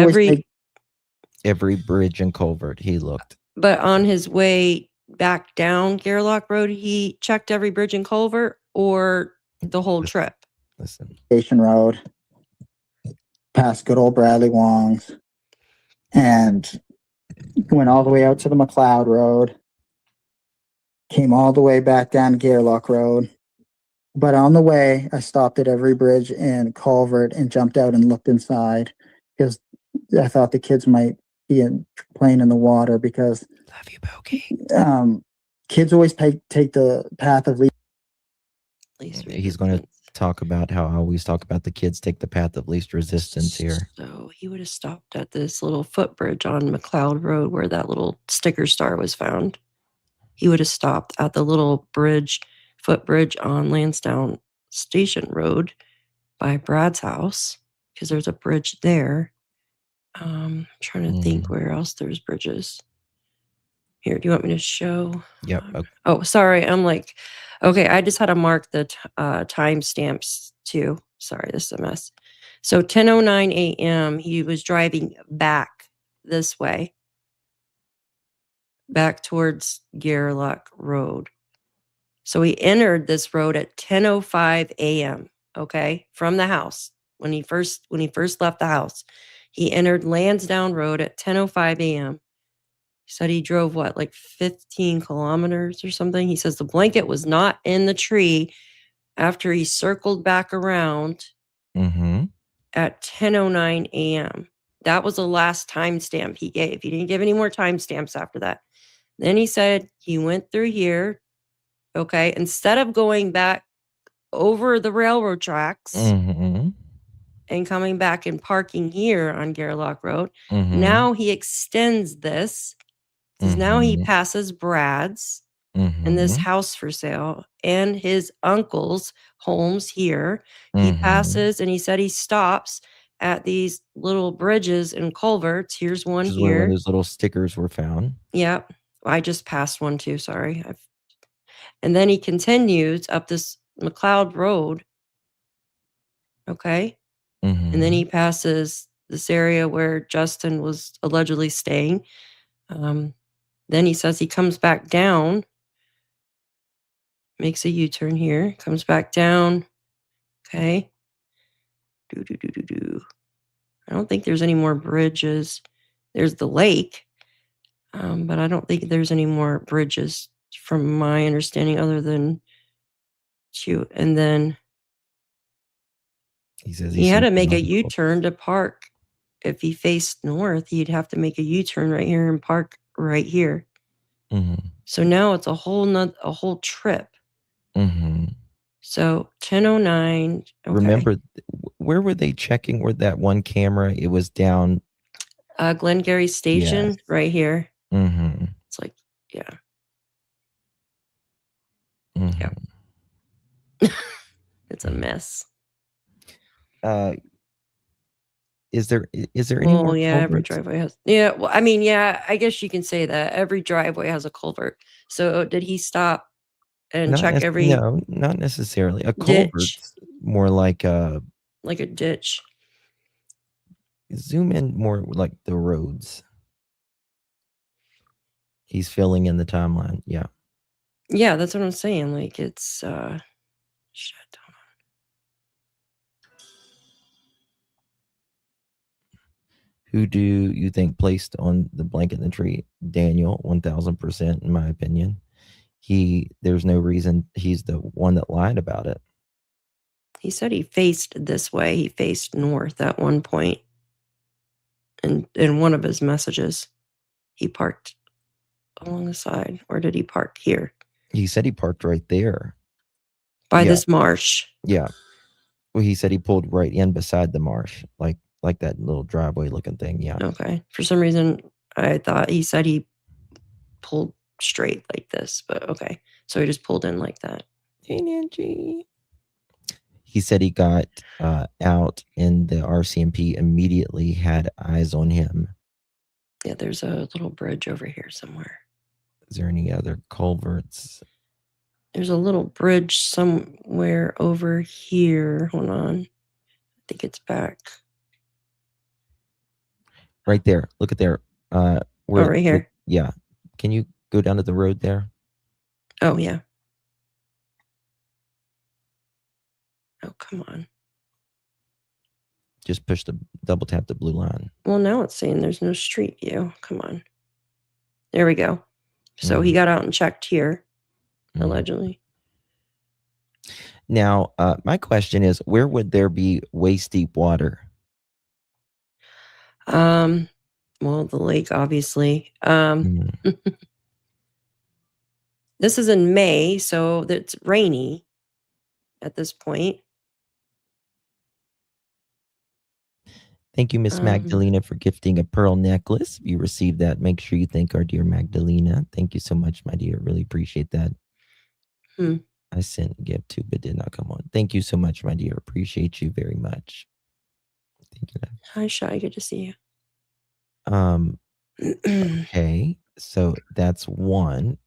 every bridge and culvert he looked. But on his way back down Gairloch Road, he checked every bridge and culvert, or the whole trip? Listen. Station Road, past good old Bradley Wong's, and went all the way out to the McLeod Road, came all the way back down Gairloch Road. But on the way, I stopped at every bridge and culvert and jumped out and looked inside because I thought the kids might be playing in the water because. Love you, Pokey. Kids always take the path of least. He's going to talk about how I always talk about the kids take the path of least resistance here. So he would have stopped at this little footbridge on McLeod Road where that little sticker star was found. He would have stopped at the little footbridge on Lansdowne Station Road by Brad's house because there's a bridge there. I'm trying to think where else there's bridges. Here, do you want me to show? Yep. Okay. Oh, sorry. I'm like, okay, I just had to mark the timestamps too. Sorry, this is a mess. So 10:09 a.m., he was driving back this way, back towards Gairloch Road. So he entered this road at 10:05 a.m., okay, from the house. When he first left the house, he entered Lansdowne Road at 10:05 a.m. He said he drove, like 15 kilometers or something? He says the blanket was not in the tree after he circled back around at 10:09 a.m. That was the last timestamp he gave. He didn't give any more timestamps after that. Then he said he went through here, okay, instead of going back over the railroad tracks and coming back and parking here on Gairloch Road, now he extends this. Because now he passes Brad's and this house for sale and his uncle's homes here. He passes and he said he stops at these little bridges and culverts. Here's one This is here. where those little stickers were found. Yep. I just passed one too. Sorry. And then he continues up this McLeod Road. Okay. And then he passes this area where Justin was allegedly staying. Then he says he comes back down, makes a U-turn here, comes back down. Okay. I don't think there's any more bridges. There's the lake, but I don't think there's any more bridges from my understanding other than two. And then he says he had to make a U-turn to park. If he faced north, he'd have to make a U-turn right here and park right here. So now it's a whole trip. So 10:09. Okay. Remember, where were they checking? Where that one camera? It was down. Glengarry Station, right here. It's like, yeah. Yeah. It's a mess. Is there any Well, more yeah, every culverts? driveway has. Yeah, well, I mean, yeah, I guess you can say that every driveway has a culvert. So did he stop and check every No, not necessarily. A ditch, culvert's more like a like a ditch? zoom in more like the roads. He's filling in the timeline. Yeah. Yeah, that's what I'm saying. Like it's shit. Who do you think placed on the blanket in the tree? Daniel, 1000%, in my opinion. There's no reason he's the one that lied about it. He said he faced this way. He faced north at one point. And in one of his messages, he parked along the side. Or did he park here? He said he parked right there. By Yeah. this marsh. Yeah. Well, he said he pulled right in beside the marsh, like that little driveway looking thing. Yeah. Okay. For some reason, I thought he said he pulled straight like this, but okay. So he just pulled in like that. He said he got out and the RCMP immediately had eyes on him. Yeah, there's a little bridge over here somewhere. Is there any other culverts? There's a little bridge somewhere over here. Hold on. I think it's back. Right there. Look at there. Right here? Yeah. Can you go down to the road there? Oh, yeah. Oh, come on. Just double tap the blue line. Well, now it's saying there's no street view. Come on. There we go. So he got out and checked here, allegedly. Now, my question is, where would there be waist deep water? Well, the lake, obviously. This is in May, so it's rainy at this point. Thank you, Miss Magdalena, for gifting a pearl necklace. If you received that, make sure you thank our dear Magdalena. Thank you so much, my dear. Really appreciate that. I sent a gift too, but did not come on. Thank you so much, my dear. Appreciate you very much. Thank you. Hi, Shy. Good to see you. Okay, so that's one.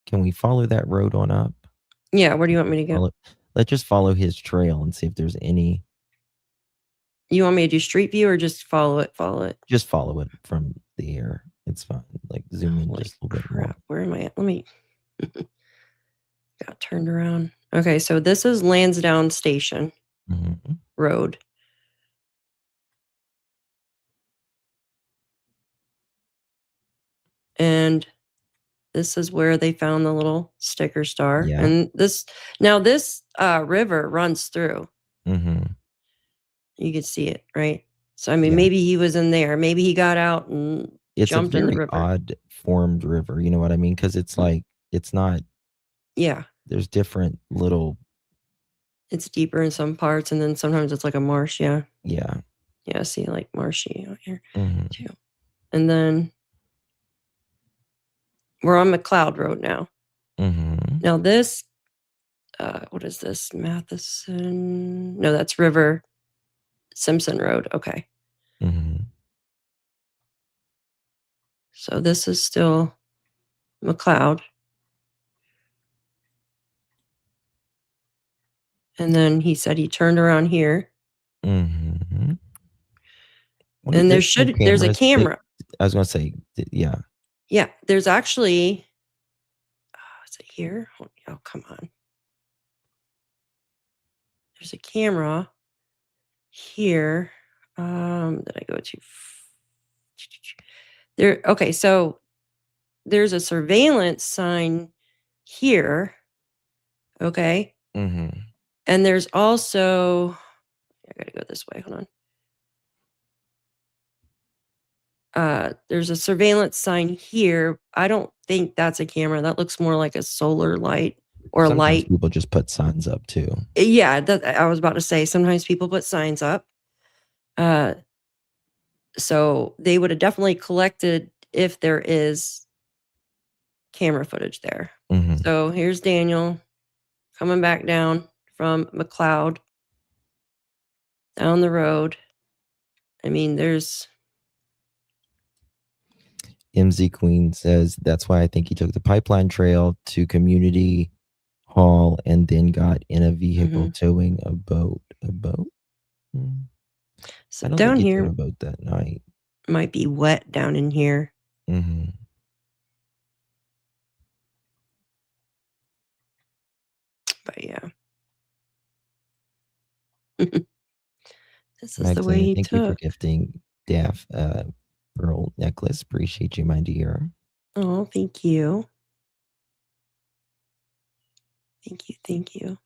Can we follow that road on up? Yeah, where do you want me to go? Let's just follow his trail and see if there's any. You want me to do street view or just follow it? Follow it. Just follow it from the air. It's fine. Like zoom in just a little bit more. Where am I at? Let me. Got turned around. Okay, so this is Lansdowne Station Road. And this is where they found the little sticker star. Yeah. And this river runs through. You can see it, right? So, I mean, maybe he was in there. Maybe he got out and jumped in the river. It's a very odd formed river. You know what I mean? Because it's like, it's not. Yeah. There's different little. It's deeper in some parts, and then sometimes it's like a marsh. Yeah. Yeah. Yeah. See, like marshy out here too. And then we're on McLeod Road now. Now this, what is this? Matheson? No, that's River Simpson Road. Okay. So this is still McLeod. And then he said he turned around here. And there's a camera. I was going to say, yeah. Yeah, there's actually, is it here? Oh, come on. There's a camera here. Did I go to there? Okay, so there's a surveillance sign here. Okay. And there's also, I gotta go this way. Hold on. There's a surveillance sign here. I don't think that's a camera. That looks more like a solar light or a light. People just put signs up too. Yeah, I was about to say, sometimes people put signs up. So they would have definitely collected if there is camera footage there. So here's Daniel coming back down from McLeod down the road. I mean, there's MZ Queen says that's why I think he took the pipeline trail to community hall and then got in a vehicle towing a boat. A boat? so I don't down think he towed here a boat that night. might be wet down in here. Mm-hmm. But yeah. This is the way Magdalena, he thank you for took. gifting Daff pearl necklace. Appreciate you, my dear. Oh, thank you. Thank you. Thank you.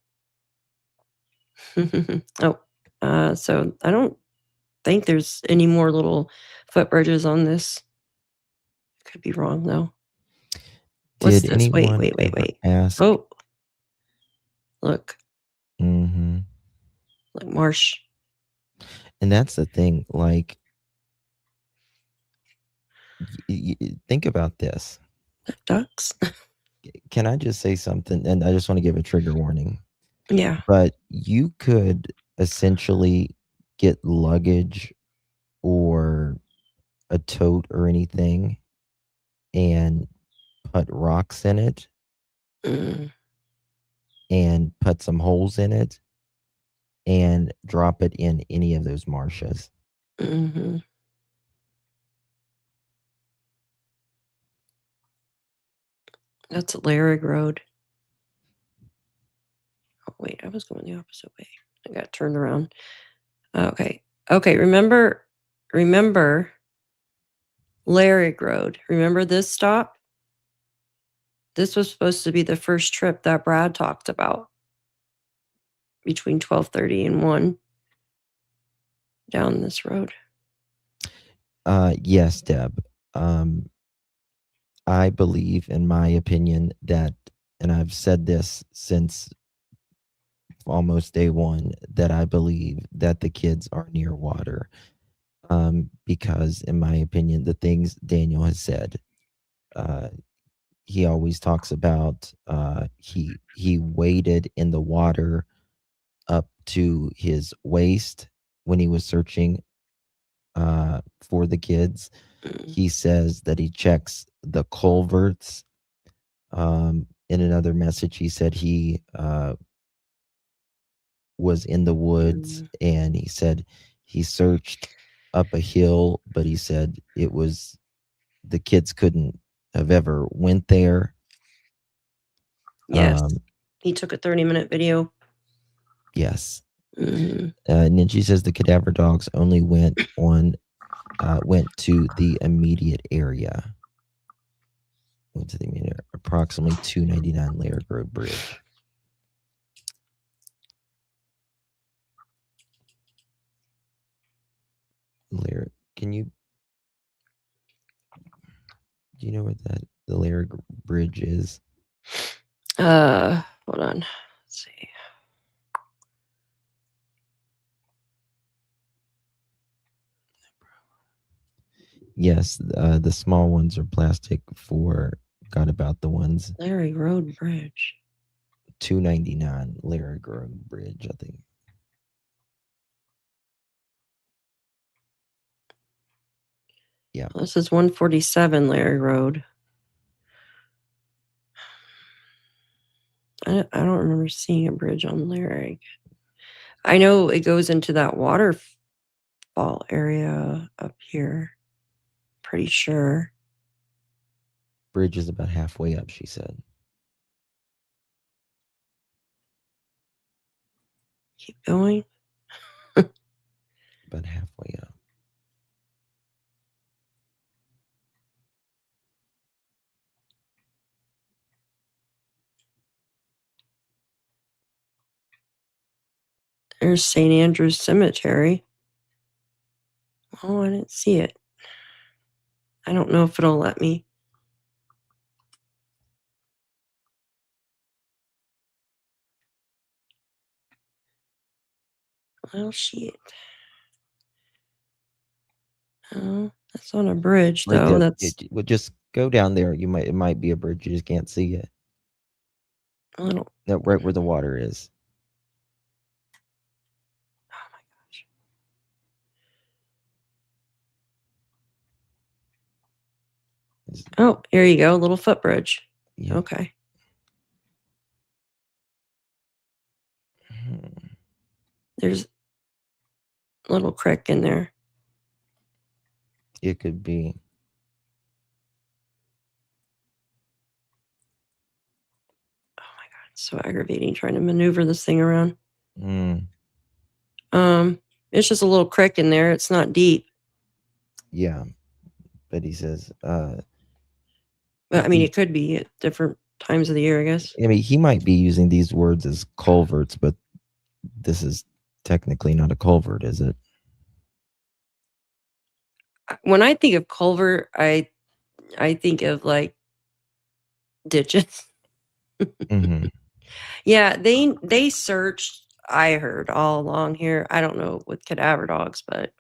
So I don't think there's any more little footbridges on this. Could be wrong though. What's Did this? Wait, anyone wait, wait, ever wait. ask? Oh, look, Mm-hmm. like marsh. And that's the thing. Like, think about this. Ducks. Can I just say something? And I just want to give a trigger warning. Yeah. But you could essentially get luggage or a tote or anything and put rocks in it and put some holes in it and drop it in any of those marshes. Mm-hmm. That's Larig Road. Oh, wait, I was going the opposite way. I got turned around. Okay. Okay. Remember Larig Road. Remember this stop? This was supposed to be the first trip that Brad talked about between 12:30 and 1 down this road. Yes, Deb. I believe, in my opinion, that, and I've said this since almost day one, that I believe that the kids are near water. Because, in my opinion, the things Daniel has said, he always talks about he waded in the water up to his waist when he was searching for the kids. He says that he checks the culverts. In another message, he said he was in the woods, and he said he searched up a hill, but he said it was the kids couldn't have ever went there. Yes. He took a 30-minute video. Yes. Mm-hmm. Ninji says the cadaver dogs only went to the immediate area. Went to the immediate, approximately 299 Laird Road Bridge. Laird, do you know where the Laird Bridge is? Hold on. Let's see. Yes, the small ones are plastic. Forgot about the ones. Larry Road Bridge. 299 Laird Road Bridge, I think. Yeah. This is 147 Larry Road. I don't remember seeing a bridge on Larry. I know it goes into that waterfall area up here. Pretty sure. Bridge is about halfway up, she said. Keep going. About halfway up. There's St. Andrew's Cemetery. Oh, I didn't see it. I don't know if it'll let me. Oh, shit. Oh, that's on a bridge, Right though. there. That's. Well, just go down there. It might be a bridge. You just can't see it. I don't. Right where the water is. Oh my gosh. Oh, here you go. Little footbridge. Yeah. Okay. There's a little crick in there. It could be. Oh my God, it's so aggravating trying to maneuver this thing around. Mm. It's just a little crick in there. It's not deep. Yeah, but he says, But I mean, it could be at different times of the year, I guess. I mean, he might be using these words as culverts, but this is technically not a culvert, is it? When I think of culvert, I think of like ditches. Mm-hmm. Yeah, they searched, I heard, all along here. I don't know with cadaver dogs, but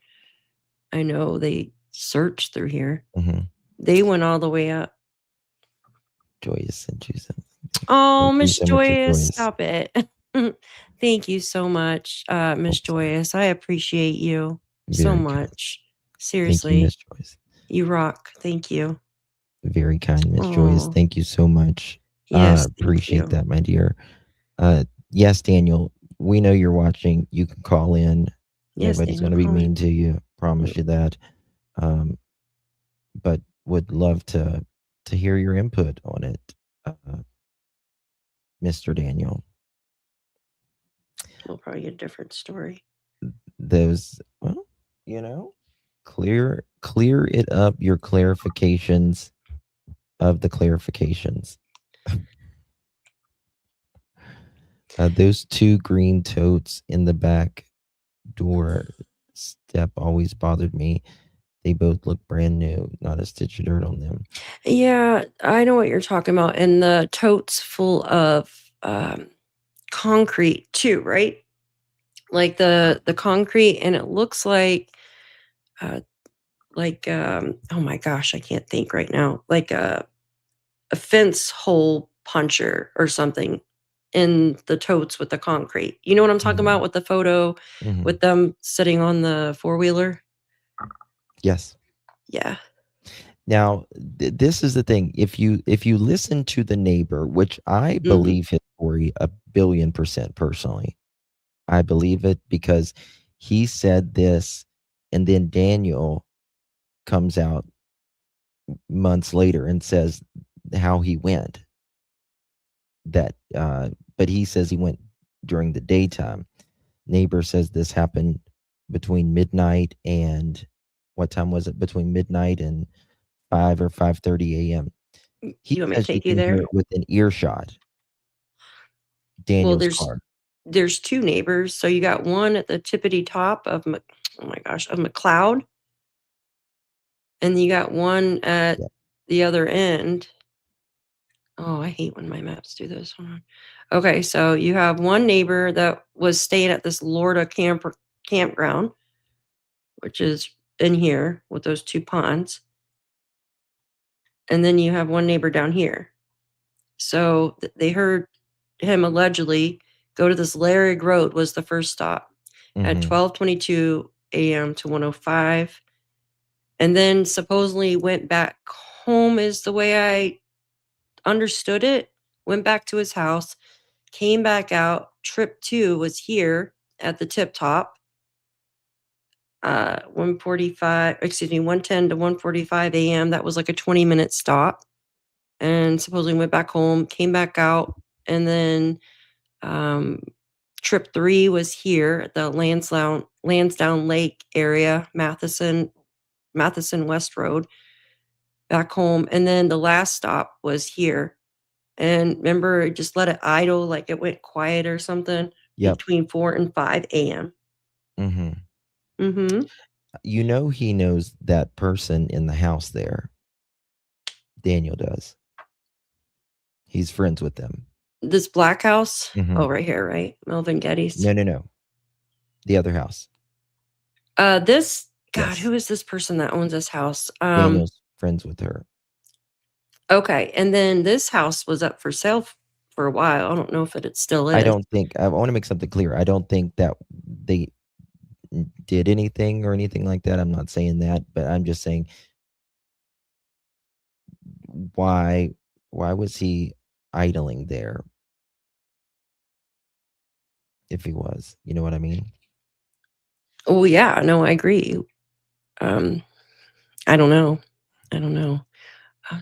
I know they searched through here. Mm-hmm. They went all the way up. Joyous sent you something. Oh, Thank you Miss so much for Joyous, Joyous. stop it. Thank you so much, Miss Joyous. I appreciate you so Very kind. much. Thank you, Seriously, Miss Joyce. you rock. Thank you. Very kind, Miss Joyce. Oh, Thank you so much. yes, thank Appreciate you. that, my dear. Yes, Daniel, we know you're watching. You can call in. Yes, Nobody's Daniel, going to be call in. mean to you. Promise you that. But would love to hear your input on it, Mr. Daniel. We'll probably get a different story. Those, well, clear it up. Your clarifications of the clarifications. Those two green totes in the back door step always bothered me. They both look brand new, not a stitch of dirt on them. Yeah, I know what you're talking about. And the totes full of concrete too, right? Like the concrete, and it looks like oh my gosh, I can't think right now. Like a fence hole puncher or something in the totes with the concrete. You know what I'm talking about with the photo with them sitting on the four-wheeler? Yes. Yeah. Now, this is the thing. If you listen to the neighbor, which I believe his story 1,000,000,000% personally, I believe it because he said this, and then Daniel comes out months later and says how he went. But he says he went during the daytime. Neighbor says this happened between midnight and what time was it? Between midnight and 5 or 5:30 a.m. He You want me to says you take you can hear there? it within earshot. Well, Daniel's car. there's two neighbors. So you got one at the tippity top of oh my gosh, of McLeod. And you got one at the other end. Oh, I hate when my maps do this. Hold on. Okay, so you have one neighbor that was staying at this Lorda campground, which is in here with those two ponds. And then you have one neighbor down here. So they heard him allegedly go to this Larrig Road was the first stop at 12:22 a.m. to 1:05. And then supposedly went back home is the way I understood it. Went back to his house, came back out. Trip 2 was here at the tip top. 1:10 to 1:45 a.m. That was like a 20-minute stop. And supposedly went back home, came back out, and then trip 3 was here at the Lansdowne Lake area, Matheson West Road, back home. And then the last stop was here. And remember, just let it idle, like it went quiet or something between 4 and 5 a.m. You know he knows that person in the house there. Daniel does. He's friends with them. This black house? Oh, right here, right? Melvin Geddes. No. The other house. God, who is this person that owns this house? Daniel's friends with her. Okay, and then this house was up for sale for a while. I don't know if it still is. I want to make something clear. I don't think that they did anything or anything like that. I'm not saying that, but I'm just saying why was he idling there? If he was, you know what I mean? Oh yeah, no, I agree. I don't know.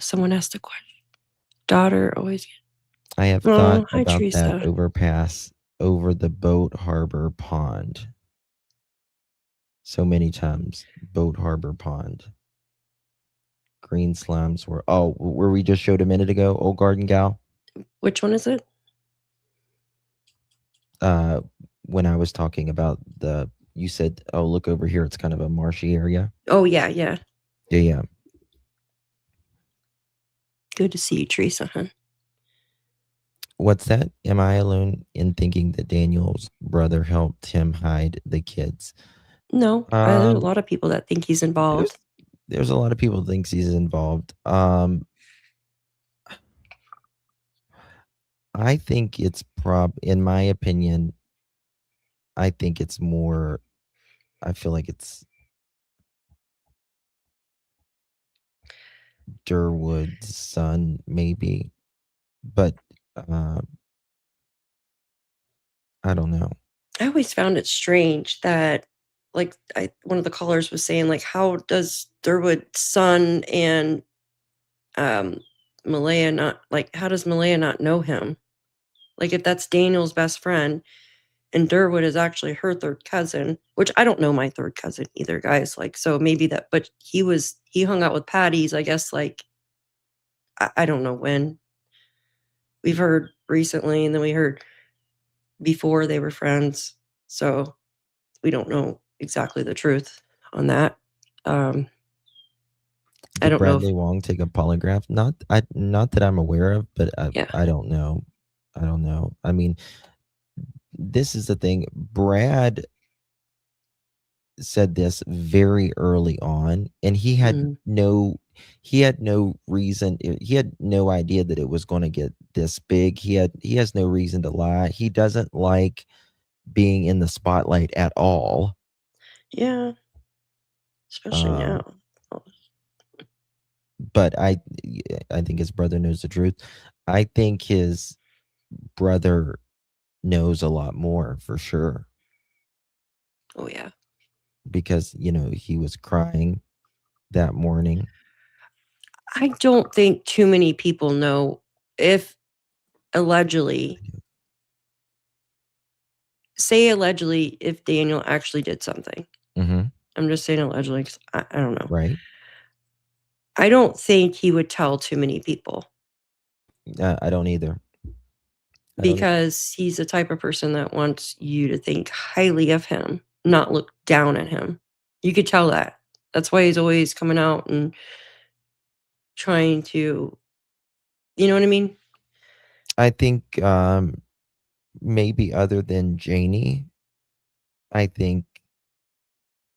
Someone asked a question. Daughter always. I have Oh, thought hi about that Teresa. overpass over the boat harbor pond so many times. Boat harbor pond. Green slums were where we just showed a minute ago. Old Garden Gal. Which one is it? When I was talking about you said, "Oh, look over here. It's kind of a marshy area." Oh yeah, yeah. Yeah. Good to see you, Teresa. Huh? What's that? Am I alone in thinking that Daniel's brother helped him hide the kids? No, there's a lot of people that think he's involved. There's a lot of people thinks he's involved. I think it's in my opinion, I think it's more. I feel like it's Durwood's son, maybe, but I don't know. I always found it strange that, like, one of the callers was saying, like, how does Durwood's son and Malaya not, like, how does Malaya not know him? Like, if that's Daniel's best friend and Durwood is actually her third cousin, which I don't know my third cousin either, guys. Like, so maybe that, but he hung out with Patty's, I guess, like, I don't know when. We've heard recently, and then we heard before they were friends. So we don't know exactly the truth on that. I Did don't know Bradley Wong take a polygraph? Not that I'm aware of, but Yeah. I don't know. I don't know. I mean, this is the thing. Brad said this very early on, and he had no reason. He had no idea that it was going to get this big. He has no reason to lie. He doesn't like being in the spotlight at all. Yeah. Especially now. But I think his brother knows the truth. I think his brother knows a lot more for sure. Oh yeah. Because, he was crying that morning. I don't think too many people know if allegedly if Daniel actually did something. Mhm. I'm just saying allegedly because I don't know. Right. I don't think he would tell too many people I don't either. because he's the type of person that wants you to think highly of him, not look down at him. You could tell that. That's why he's always coming out and trying to, you know what I mean? I think maybe other than Janie, I think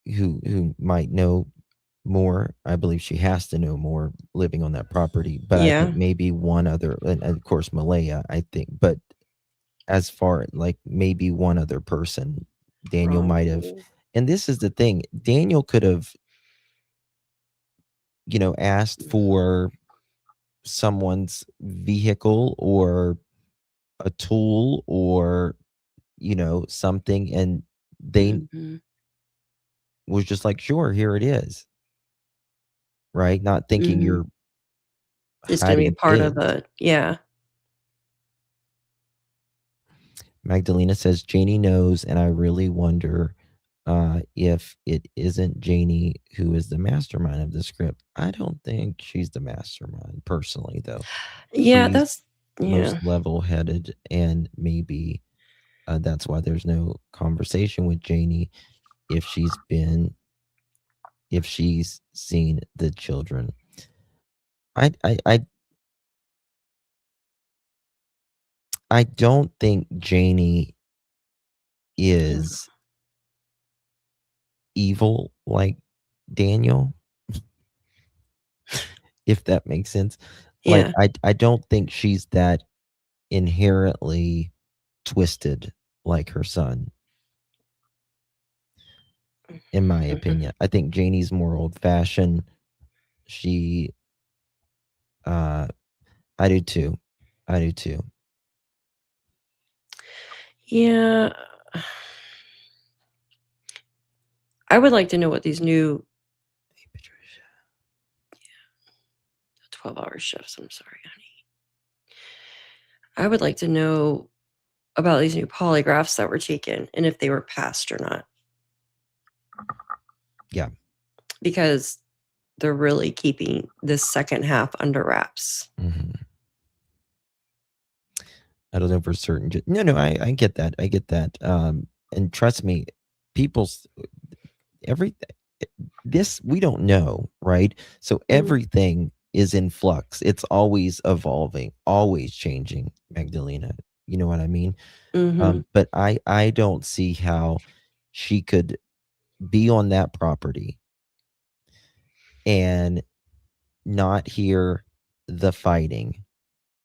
who might know more. I believe she has to know more living on that property. But I think Yeah. maybe one other, and of course Malaya, I think. But as far like maybe one other person, Daniel might have. And this is the thing, Daniel could have, asked for someone's vehicle or a tool or something, and they was just like, sure, here it is, right? Not thinking you're It's gonna be a hiding part of kids. it. Yeah. Magdalena says Janie knows, and I really wonder if it isn't Janie who is the mastermind of the script. I don't think she's the mastermind personally, though. Yeah, She's that's most level-headed, and maybe that's why there's no conversation with Janie if she's seen the children. I don't think Janie is evil like Daniel, if that makes sense. Like, Yeah. I don't think she's that inherently twisted like her son, in my opinion. I think Janie's more old-fashioned. She I do too. I do too. Yeah. I would like to know what these new 12-hour shifts. I'm sorry, honey. I would like to know about these new polygraphs that were taken and if they were passed or not. Yeah. Because they're really keeping this second half under wraps. Mm-hmm. I don't know for certain. No, I get that. I get that. And trust me, people's this we don't know, right? So everything is in flux. It's always evolving, always changing, Magdalena. You know what I mean? But I don't see how she could be on that property and not hear the fighting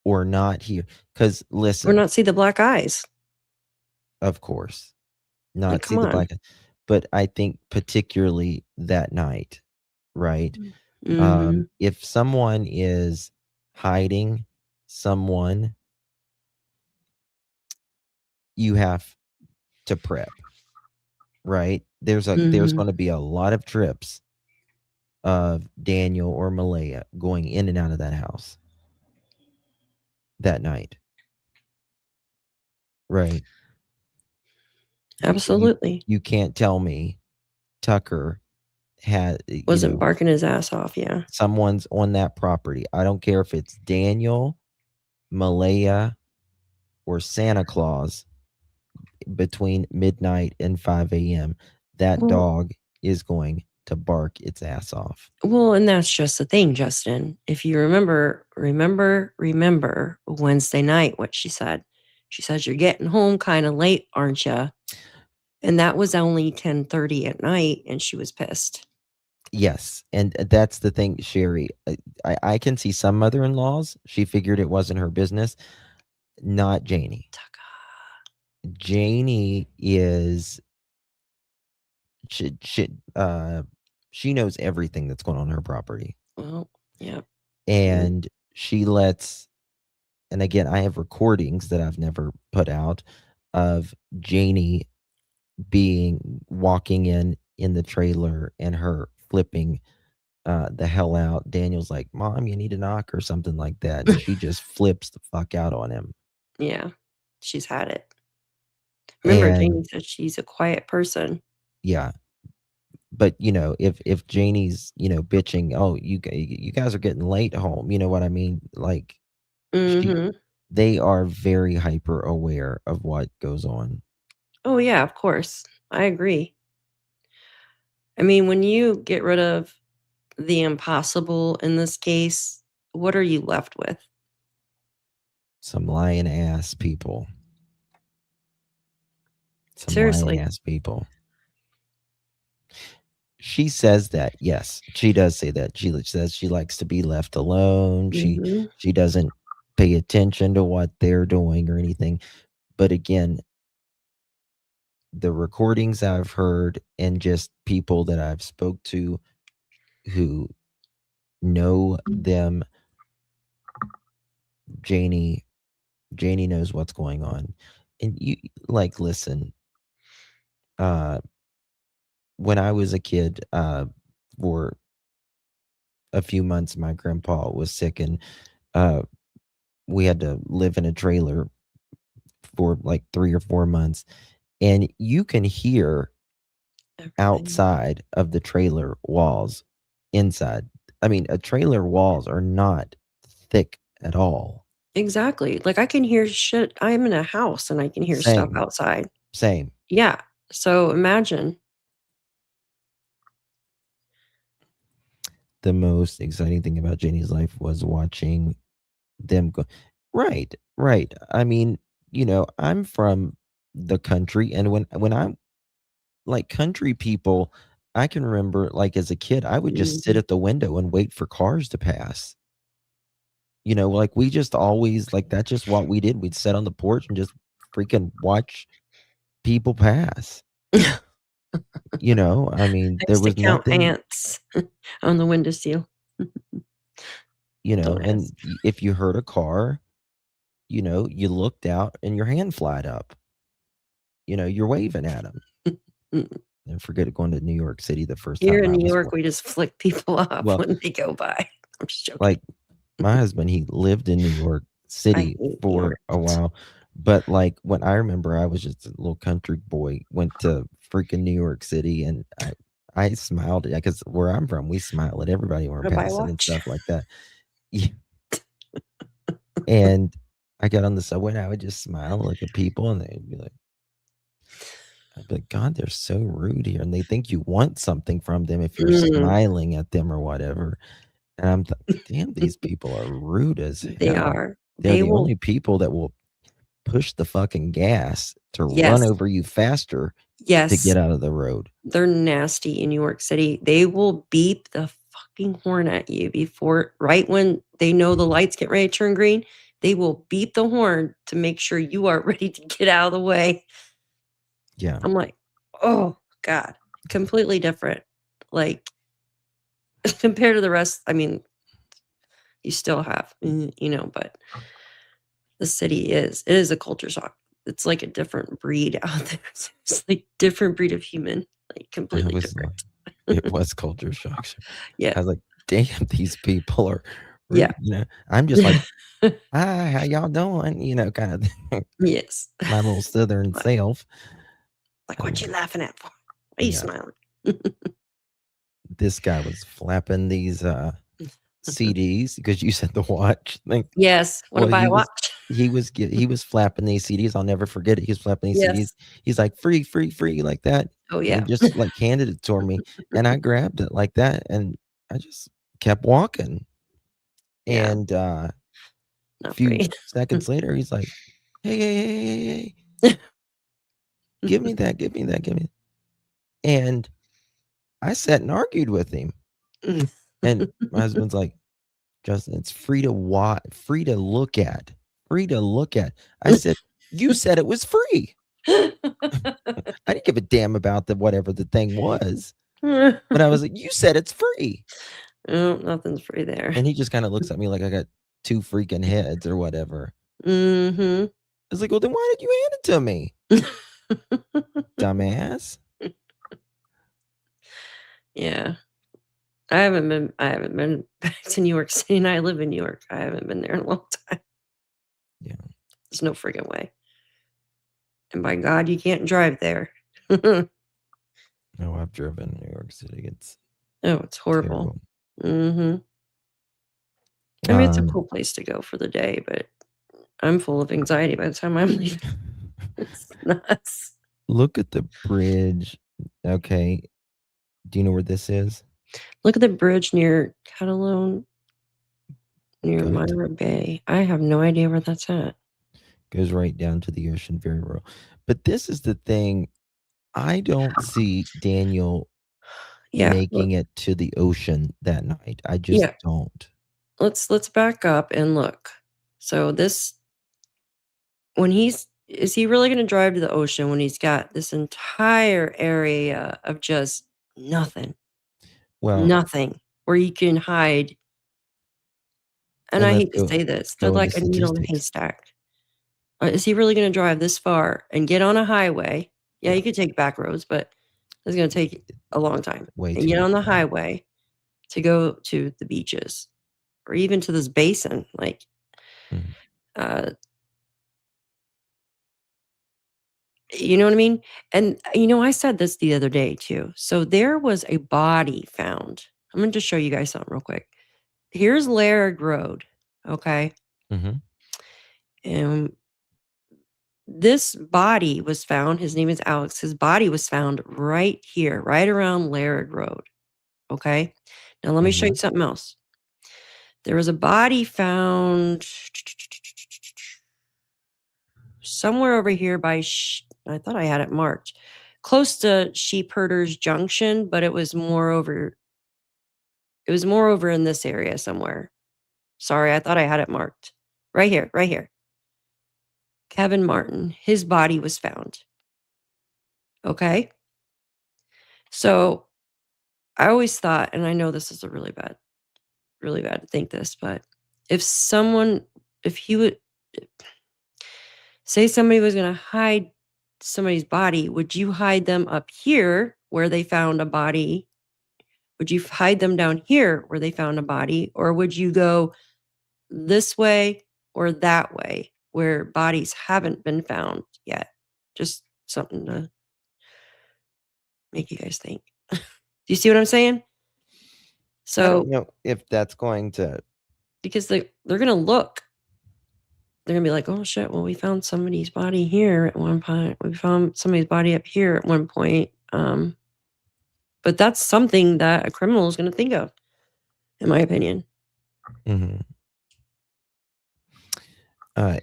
or not hear, because Or listen, not see the black eyes. of course, Like, not see come the on. black, but I think particularly that night, right? If someone is hiding someone, you have to prep, right? There's going to be a lot of trips of Daniel or Malaya going in and out of that house that night, right? Absolutely. You can't tell me Tucker had Wasn't barking his ass off, yeah. someone's on that property. I don't care if it's Daniel, Malaya, or Santa Claus between midnight and 5 a.m. That dog is going to bark its ass off. Well, and that's just the thing, Justin. If you remember Wednesday night what she said. She says, "You're getting home kind of late, aren't you?" And that was only 10:30 at night, and she was pissed. Yes, and that's the thing, Sherry. I can see some mother-in-laws. She figured it wasn't her business. Not Janie. Janie is she knows everything that's going on her property. Well, yeah. And she lets, and again, I have recordings that I've never put out of Janie walking in the trailer and her flipping the hell out. Daniel's like, "Mom, you need a knock," or something like that. And she just flips the fuck out on him. Yeah, she's had it. Remember, Janie said she's a quiet person. Yeah. But, if Janie's, bitching, "Oh, you guys are getting late home," you know what I mean? Like, they are very hyper aware of what goes on. Oh, yeah, of course. I agree. I mean, when you get rid of the impossible in this case, what are you left with? Some lying ass people. Seriously. Lying ass people. She says that, yes, she does say that. She says she likes to be left alone. She doesn't pay attention to what they're doing or anything. But again, the recordings I've heard and just people that I've spoke to who know them, Janie knows what's going on. And you listen, when I was a kid, for a few months, my grandpa was sick, and we had to live in a trailer for like 3 or 4 months, and you can hear outside of the trailer walls inside. I mean, trailer walls are not thick at all. Exactly. Like, I can hear shit. I'm in a house and I can hear stuff outside. Same. Yeah. So imagine. The most exciting thing about Janie's life was watching them go. Right. I mean, I'm from the country, and when I'm like country people, I can remember, like, as a kid, I would just sit at the window and wait for cars to pass. Like, we just always, like, that's just what we did. We'd sit on the porch and just freaking watch people pass. I mean, I there used to was count nothing. ants on the windowsill. You know, Don't and ask. if you heard a car, you know, you looked out and your hand flied up. You know, you're waving at them. And forget going to New York City the first Here time in I New was York, we just flick people off well, when they go by. I'm just joking. like my husband, he lived in New York I City hate New for York. a while. But like when I remember I was just a little country boy, went to freaking New York City, and I smiled because where I'm from, we smile at everybody when we're Wanna buy a passing and watch? stuff like that. Yeah. And I got on the subway and I would just smile and look at people, and they'd be like, I'd be like, God, they're so rude here. And they think you want something from them if you're smiling at them or whatever. And I'm like, damn, these people are rude as They hell. are. They're They the will. only people that will push the fucking gas to run Yes. over you faster to Yes. get out of the road. They're nasty in New York City. They will beep the fucking horn at you right when they know the lights get ready to turn green. They will beep the horn to make sure you are ready to get out of the way. Yeah. I'm like, oh God, completely different. Like compared to the rest, I mean, you still have, you know, but the city it is a culture shock. It's like a different breed out there. It's like different breed of human, like completely different. It was culture shock. Yeah. I was like, damn, these people are rude. Yeah. You know, I'm just like, hi, how y'all doing? You know, kind of thing. Yes. My little southern self. Like, what you laughing at for? Why are you Yeah. smiling? This guy was flapping these CDs because you said the watch thing. Yes. Want to buy a watch? He was flapping these CDs. I'll never forget it. He was flapping these CDs. Yes. He's like, free, free, free, like that. Oh, And yeah. he just like handed it to me, and I grabbed it like that, and I just kept walking. Yeah. And a Not few free. seconds later, he's like, hey, give me that, give me that, give me. And I sat and argued with him. And my husband's like, Justin, it's free to watch, free to look at, free to look at. I said, you said it was free. I didn't give a damn about whatever the thing was. But I was like, you said it's free. Oh, nothing's free there. And he just kind of looks at me like I got two freaking heads or whatever. Mm-hmm. I was like, well, then why did you hand it to me? Dumbass. Yeah. I haven't been back to New York City, and I live in New York. I haven't been there in a long time. Yeah. There's no friggin' way. And by God, you can't drive there. No, I've driven New York City. It's horrible. terrible. Mm-hmm. I mean, it's a cool place to go for the day, but I'm full of anxiety by the time I'm leaving. It's nuts. Look at the bridge. Okay. Do you know where this is? Look at the bridge near Catalone, near Good. Myra Bay. I have no idea where that's at. Goes right down to the ocean, very rural. But this is the thing. I don't see Daniel making it to the ocean that night. I just don't. Let's back up and look. So is he really going to drive to the ocean when he's got this entire area of just nothing? Well, nothing where you can hide. And I hate to say this, they're like a needle in a haystack. Is he really going to drive this far and get on a highway? Yeah, you could take back roads, but it's going to take a long time. And get on the highway to go to the beaches or even to this basin. Like, you know what I mean? And, I said this the other day too. So there was a body found. I'm going to just show you guys something real quick. Here's Laird Road. Okay. Mm-hmm. And this body was found. His name is Alex. His body was found right here, right around Laird Road. Okay. Now let me show you something else. There was a body found somewhere over here by, I thought I had it marked, close to Sheep Herders Junction, but it was more over in this area somewhere. Sorry, I thought I had it marked. Right here, right here. Kevin Martin, his body was found. Okay. So I always thought, and I know this is really bad to think this, but if he would say somebody was going to hide somebody's body, would you hide them up here where they found a body? Would you hide them down here where they found a body? Or would you go this way or that way where bodies haven't been found yet? Just something to make you guys think. Do you see what I'm saying? I So don't know if that's going to. because they're going to look. They're going to be like, oh, shit, well, we found somebody's body here at one point. We found somebody's body up here at one point. But that's something that a criminal is going to think of, in my opinion. Mhm.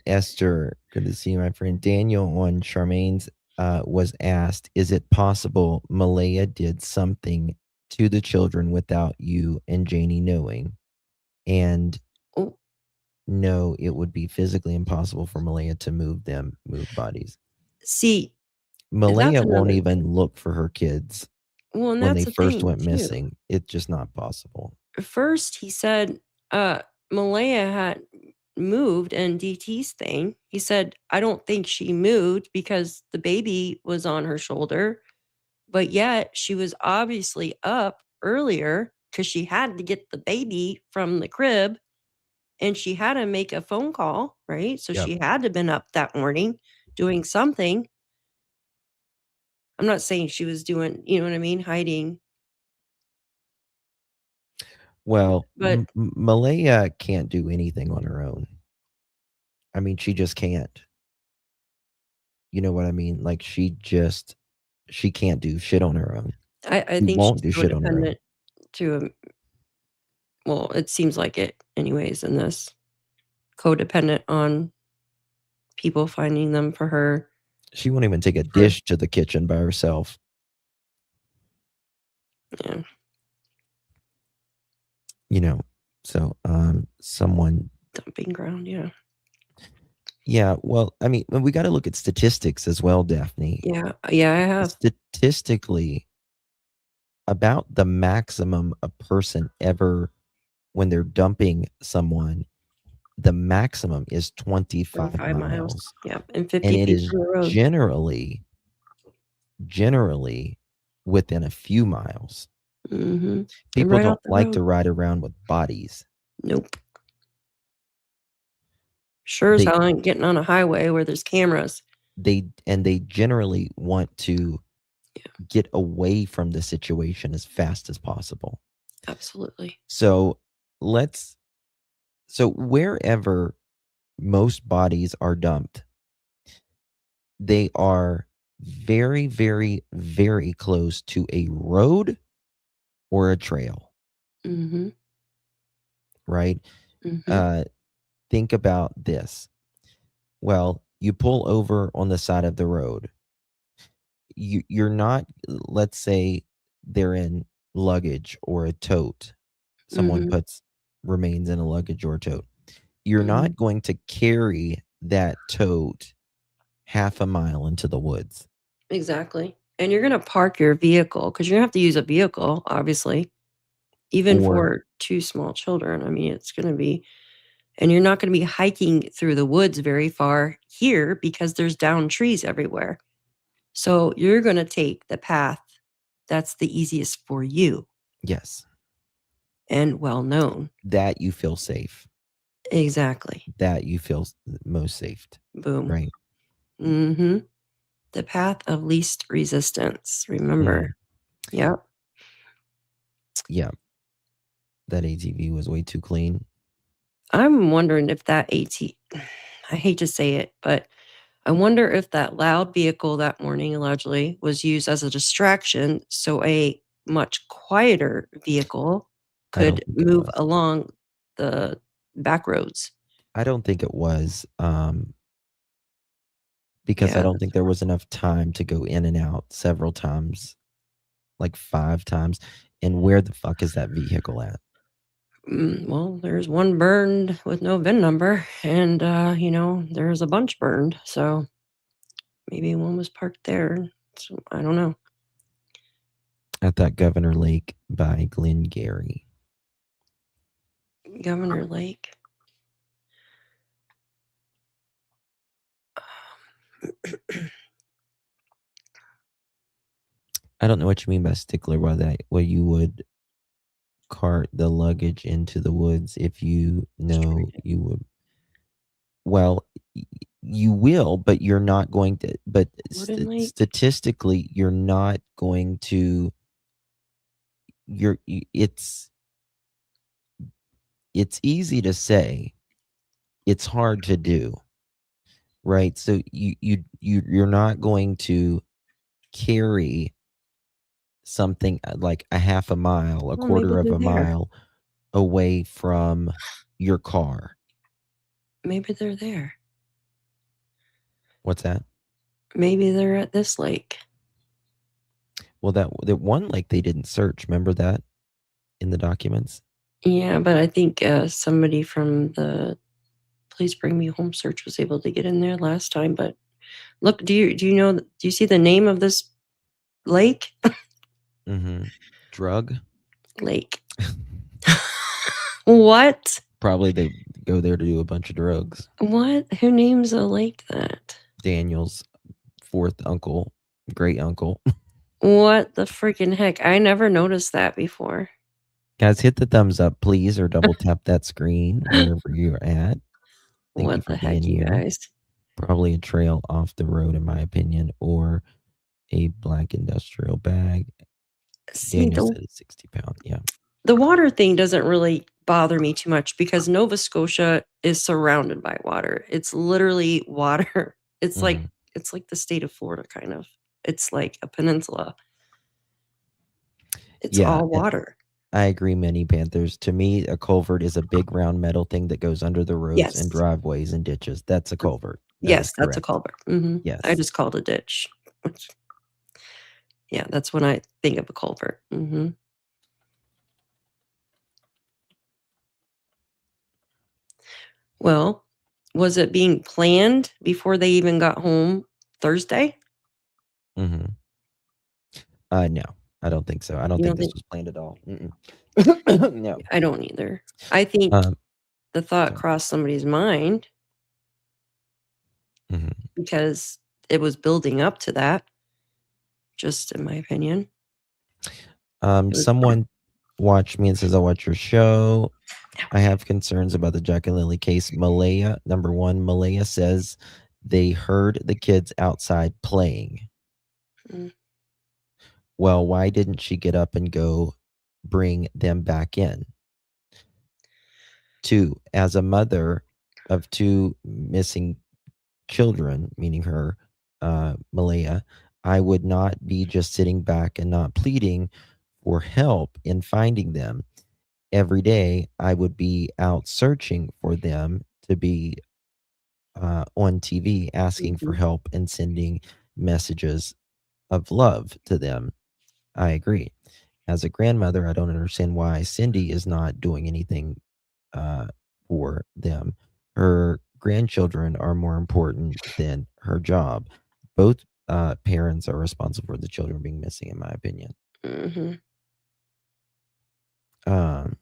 Esther, good to see you, my friend. Daniel on Charmaine's was asked, is it possible Malaya did something to the children without you and Janie knowing? And Oh, no, it would be physically impossible for Malaya to move bodies. see, Malaya won't another even look for her kids well, and when that's they the first thing, went too. missing. It's just not possible. First, he said Malaya had moved, and DT's thing, he said, I don't think she moved because the baby was on her shoulder, but yet she was obviously up earlier because she had to get the baby from the crib and she had to make a phone call, right? So Yep. she had to have been up that morning doing something. I'm not saying she was doing, you know what I mean, hiding. Well, But Malaya can't do anything on her own. I mean, she just can't. You know what I mean? Like she can't do shit on her own. I She think won't she's do shit on her own. codependent to well, it seems like it anyways in this. Codependent on people finding them for her. She won't even take a dish to the kitchen by herself. Yeah. You know, so someone Dumping ground, yeah. Yeah, well, I mean, we got to look at statistics as well, Daphne. Yeah, I have. Statistically, about the maximum a person ever, when they're dumping someone, the maximum is 25 miles. Yeah, and 50 And it feet is from the road. generally within a few miles. Mm-hmm. People don't like to ride around with bodies. Nope. Sure as hell ain't getting on a highway where there's cameras. They generally want to get away from the situation as fast as possible. Absolutely. So wherever most bodies are dumped, they are very, very, very close to a road or a trail. Mm-hmm. Right? Mm-hmm. Think about this. Well, you pull over on the side of the road. You're not, let's say they're in luggage or a tote. Someone puts remains in a luggage or a tote. You're not going to carry that tote half a mile into the woods. Exactly. And you're going to park your vehicle because you're going to have to use a vehicle, obviously, even for two small children. I mean, it's going to be, and you're not going to be hiking through the woods very far here because there's down trees everywhere. So you're going to take the path that's the easiest for you. Yes. And well known. That you feel safe. Exactly. That you feel most safe. Boom. Right. Mm-hmm. The path of least resistance. Remember. Yep. Yeah. That ATV was way too clean. I'm wondering if that I hate to say it, but I wonder if that loud vehicle that morning allegedly was used as a distraction so a much quieter vehicle could move along the back roads. I don't think it was, because I don't think there was enough time to go in and out several times, like 5 times. And where the fuck is that vehicle at? Well, there's one burned with no VIN number, and there's a bunch burned. So maybe one was parked there. So I don't know. At that Governor Lake by Glengarry. Governor Lake. I don't know what you mean by stickler. Why you would cart the luggage into the woods if you know you would. Well, you will, but you're not going to. But statistically, you're not going to. It's easy to say. It's hard to do. Right? So you're not going to carry something like a half a mile, a quarter of a mile away from your car. Maybe they're there. What's that? Maybe they're at this lake. Well, that one lake they didn't search. Remember that in the documents? Yeah, but I think somebody from the Please Bring Me Home search was able to get in there last time. But look, do you know? Do you see the name of this lake? Mm-hmm. Drug lake. What? Probably they go there to do a bunch of drugs. What? Who names a lake that? Daniel's fourth uncle, great uncle. What the freaking heck? I never noticed that before. Guys, hit the thumbs up, please, or double tap that screen wherever you're at. Thank What you for the heck, being you here. guys? Probably a trail off the road, in my opinion, or a black industrial bag. Daniel said it's 60 pounds. Yeah. The water thing doesn't really bother me too much because Nova Scotia is surrounded by water. It's literally water. It's like the state of Florida, kind of. It's like a peninsula. It's all water. I agree, Many Panthers. To me, a culvert is a big round metal thing that goes under the roads and driveways and ditches. That's a culvert. Yes, that's a culvert. Mm-hmm. Yes. I just called a ditch. Yeah, that's when I think of a culvert. Mm-hmm. Well, was it being planned before they even got home Thursday? Mm-hmm. No, I don't think so. I don't think this was planned at all. No. I don't either. I think the thought crossed somebody's mind because it was building up to that, just in my opinion. Someone watched me and says, I'll watch your show. I have concerns about the Jack and Lilly case. Malaya, number one, Malaya says they heard the kids outside playing. Well, why didn't she get up and go bring them back in? Two, as a mother of two missing children, meaning her, Malaya, I would not be just sitting back and not pleading for help in finding them. Every day, I would be out searching for them to be on TV, asking for help and sending messages of love to them. I agree. As a grandmother, I don't understand why Cindy is not doing anything for them. Her grandchildren are more important than her job. Both parents are responsible for the children being missing, in my opinion. Mm-hmm. Hold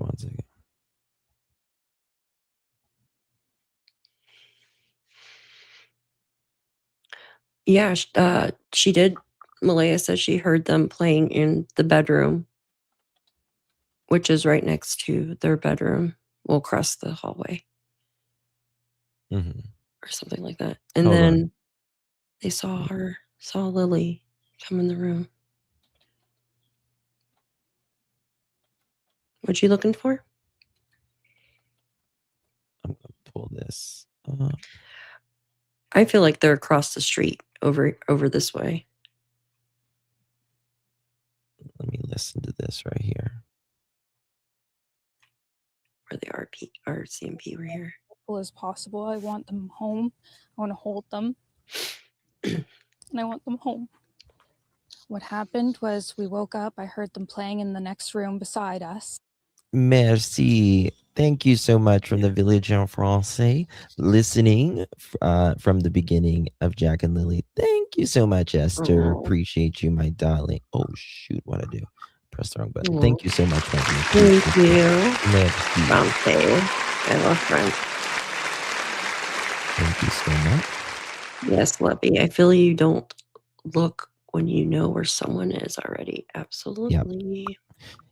on one second. Yeah, she did. Malaya says she heard them playing in the bedroom, which is right next to their bedroom. We'll cross the hallway. Or something like that. And then they saw Lily come in the room. What you looking for? I'm going to pull this up. I feel like they're across the street over this way. Let me listen to this right here. Where the RCMP were here. As possible. I want them home. I want to hold them. And I want them home. What happened was we woke up. I heard them playing in the next room beside us. Merci. Thank you so much from the Village en Français, listening from the beginning of Jack and Lilly. Thank you so much, Esther. Appreciate you, my darling. Oh, shoot, what I do? Press the wrong button. Thank you so much, Frankie. Thank you. Merci. Français. I love French. Thank you so much. Yes, Lovey. I feel you don't look when you know where someone is already. Absolutely.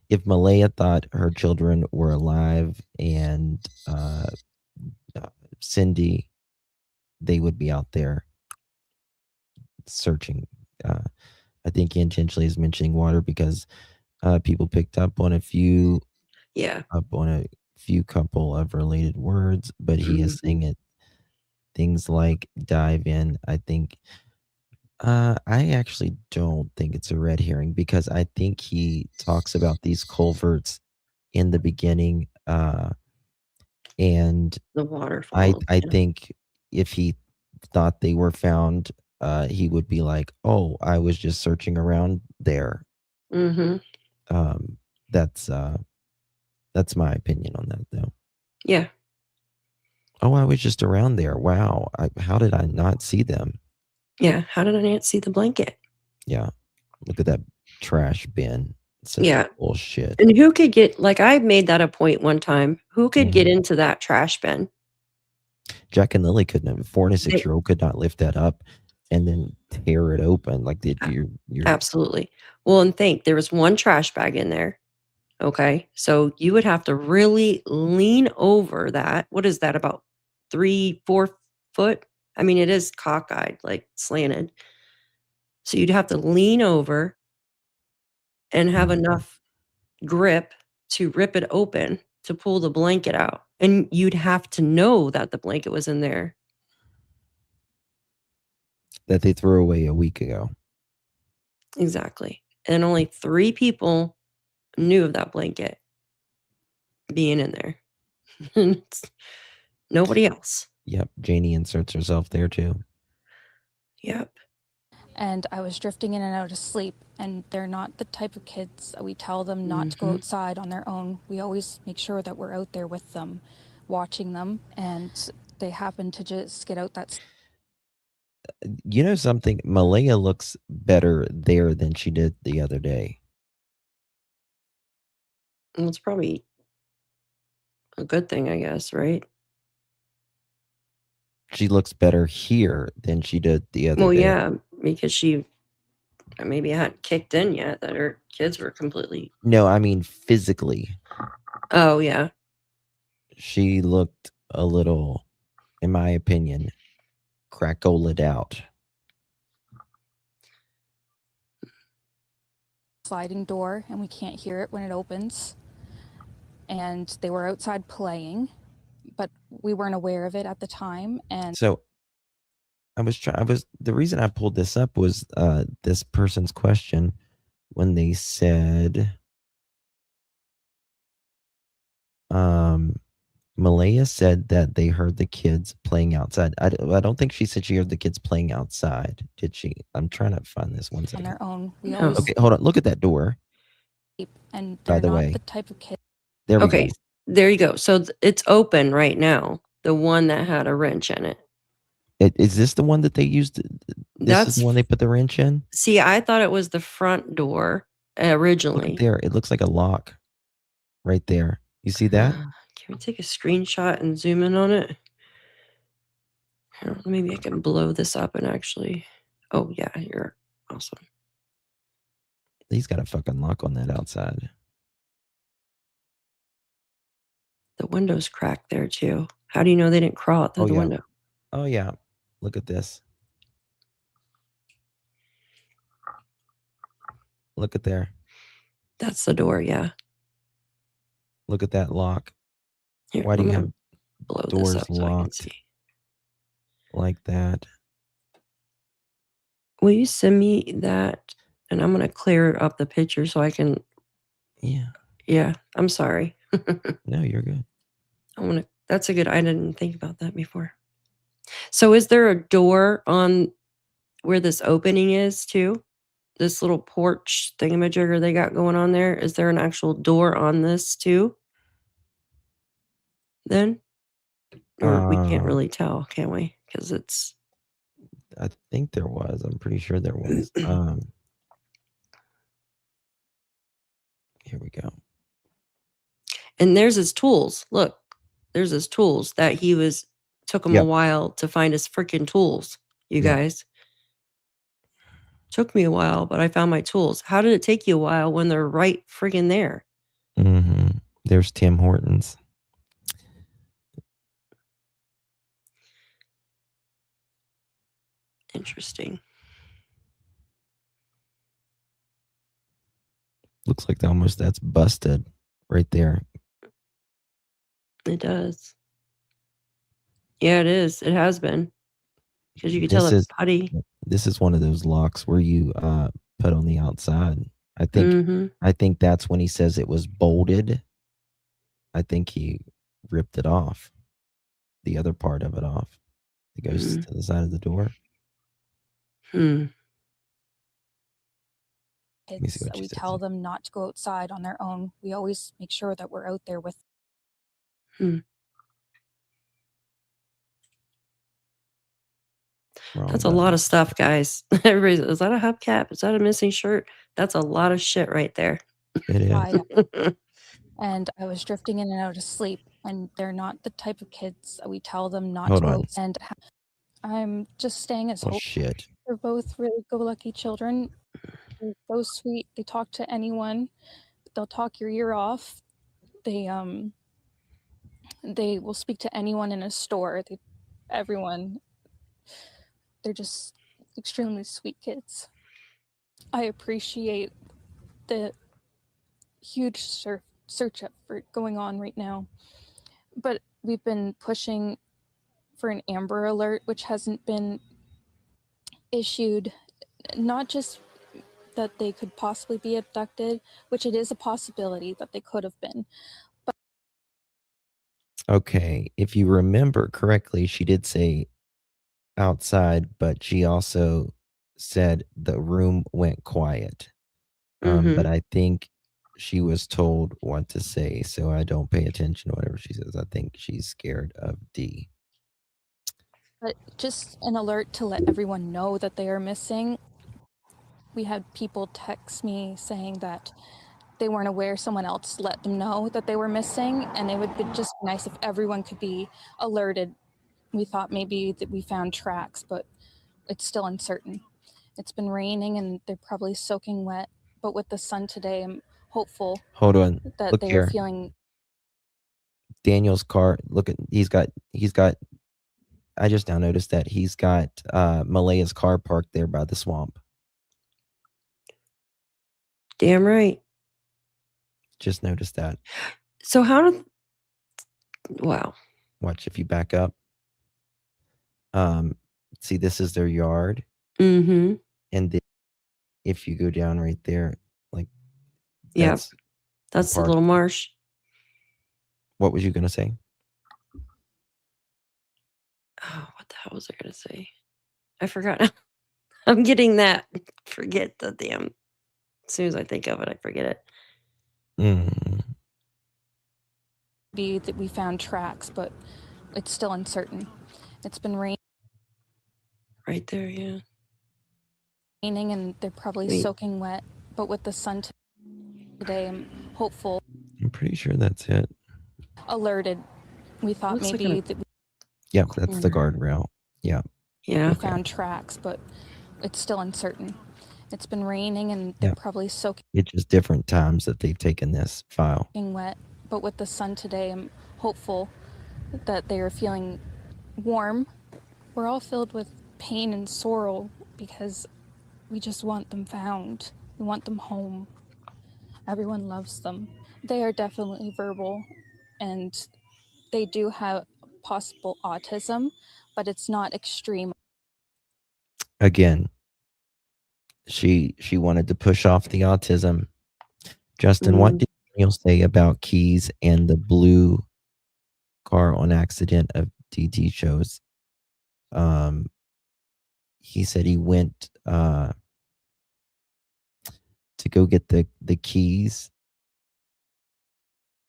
If Malaya thought her children were alive and Cindy, they would be out there searching. I think he intentionally is mentioning water because people picked up on a few couple of related words, but he is saying it things like dive in. I think I actually don't think it's a red herring because I think he talks about these culverts in the beginning, and The waterfall. I think if he thought they were found, he would be like, "Oh, I was just searching around there." Mm-hmm. That's my opinion on that, though. Yeah. Oh, I was just around there. Wow, how did I not see them? Yeah. How did I not see the blanket? Yeah, look at that trash bin. Such Yeah. bullshit. And who could get, like, I made that a point one time. Who could get into that trash bin? Jack and Lilly couldn't have. 4 and a 6-year-old could not lift that up and then tear it open like you're Absolutely. Well, and there was one trash bag in there. Okay. So you would have to really lean over that. What is that, about 3-4 foot? I mean, it is cockeyed, like slanted. So you'd have to lean over and have enough grip to rip it open to pull the blanket out. And you'd have to know that the blanket was in there. that they threw away a week ago. Exactly. And only 3 people knew of that blanket being in there. Nobody else. Yep, Janie inserts herself there too. Yep. And I was drifting in and out of sleep, and they're not the type of kids that we tell them not to go outside on their own. We always make sure that we're out there with them, watching them, and they happen to just get out that. You know something? Malaya looks better there than she did the other day. Well, it's probably a good thing, I guess, right? She looks better here than she did the other Well, day. yeah, because she maybe hadn't kicked in yet, that her kids were completely. No, I mean physically. Oh, yeah. She looked a little, in my opinion, crackoled out. Sliding door, and we can't hear it when it opens. And they were outside playing, but we weren't aware of it at the time. And So the reason I pulled this up was this person's question when they said Malaya said that they heard the kids playing outside. I don't think she said she heard the kids playing outside, did she? I'm trying to find this one second. on their own. We No. always Okay, hold on. Look at that door. and By they're the not way. the type of kid. There we Okay, go. there you go. So it's open right now, the one that had a wrench in it. Is this the one that they used? This is the one they put the wrench in? See, I thought it was the front door Look originally. at there. It looks like a lock right there. You see that? Can we take a screenshot and zoom in on it? Here, maybe I can blow this up and actually. Oh, yeah, you're awesome. He's got a fucking lock on that outside. The window's cracked there too. How do you know they didn't crawl out through the window? Oh, yeah. Look at this. Look at there. That's the door, yeah. Look at that lock. Here, Why do I'm you gonna have blow this doors up so I can locked see. like that? Will you send me that? And I'm gonna clear up the picture so I can. Yeah. Yeah, I'm sorry. No, you're good. That's a good. I didn't think about that before. So is there a door on where this opening is too? This little porch thingamajigger they got going on there? Is there an actual door on this too? Then? Or we can't really tell, can we? Because it's. I think there was. I'm pretty sure there was. Here we go. And there's his tools. Look, there's his tools that he was took him a Yep. while to find his freaking tools, you Yep. guys. Took me a while, but I found my tools. How did it take you a while when they're right friggin' there? There's Tim Hortons. Interesting. Looks like that's busted right there. It does. Yeah, it is. It has been. Because you can tell This it's is putty. this is one of those locks where you put on the outside. I think that's when he says it was bolted. I think he ripped it off, the other part of it off. It goes to the side of the door. Kids, we tell them not to go outside on their own. We always make sure that we're out there with That's a lot of stuff, guys. Everybody's, is that a hubcap? Is that a missing shirt? That's a lot of shit right there. It is. And I was drifting in and out of sleep, and they're not the type of kids that we tell them not Hold to go on. out. And I'm just staying as hope. Shit. They're both really go-lucky children. They're so sweet. They talk to anyone. They'll talk your ear off. They will speak to anyone in a store. Everyone. They're just extremely sweet kids. I appreciate the huge search effort going on right now. But we've been pushing for an Amber Alert, which hasn't been issued. Not just that they could possibly be abducted, which it is a possibility that they could have been. But Okay, if you remember correctly, she did say outside, but she also said the room went quiet. But I think she was told what to say, so I don't pay attention to whatever she says. I think she's scared of D. But just an alert to let everyone know that they are missing. We had people text me saying that they weren't aware, someone else let them know that they were missing, and it would be just nice if everyone could be alerted. We thought maybe that we found tracks, but it's still uncertain. It's been raining and they're probably soaking wet, but with the sun today, I'm hopeful Hold on. that Look they here. are feeling. Daniel's car. Look at he's got. I just now noticed that he's got Malaya's car parked there by the swamp. Damn right. Just noticed that. So how did? Wow. Watch if you back up. See, this is their yard. Mm-hmm. And then if you go down right there, like yeah, that's the little marsh. What was you gonna say? Oh, what the hell was I gonna say? I forgot. I'm getting that. Forget the damn. As soon as I think of it, I forget it. Be that we found tracks, but it's still uncertain. It's been raining. Right there, yeah. Raining and they're probably soaking wet, but with the sun today, I'm hopeful. I'm pretty sure that's it. Alerted. We thought Looks maybe like that we Yeah, that's the guardrail. Yeah. we found tracks, but it's still uncertain. It's been raining and they're probably soaking It's just different times that they've taken this file. wet, but with the sun today, I'm hopeful that they are feeling warm. We're all filled with pain and sorrow because we just want them found. We want them home. Everyone loves them. They are definitely verbal, and they do have possible autism, but it's not extreme. Again, she wanted to push off the autism. Justin, what did Daniel say about keys and the blue car on accident of DT shows? He said he went to go get the keys.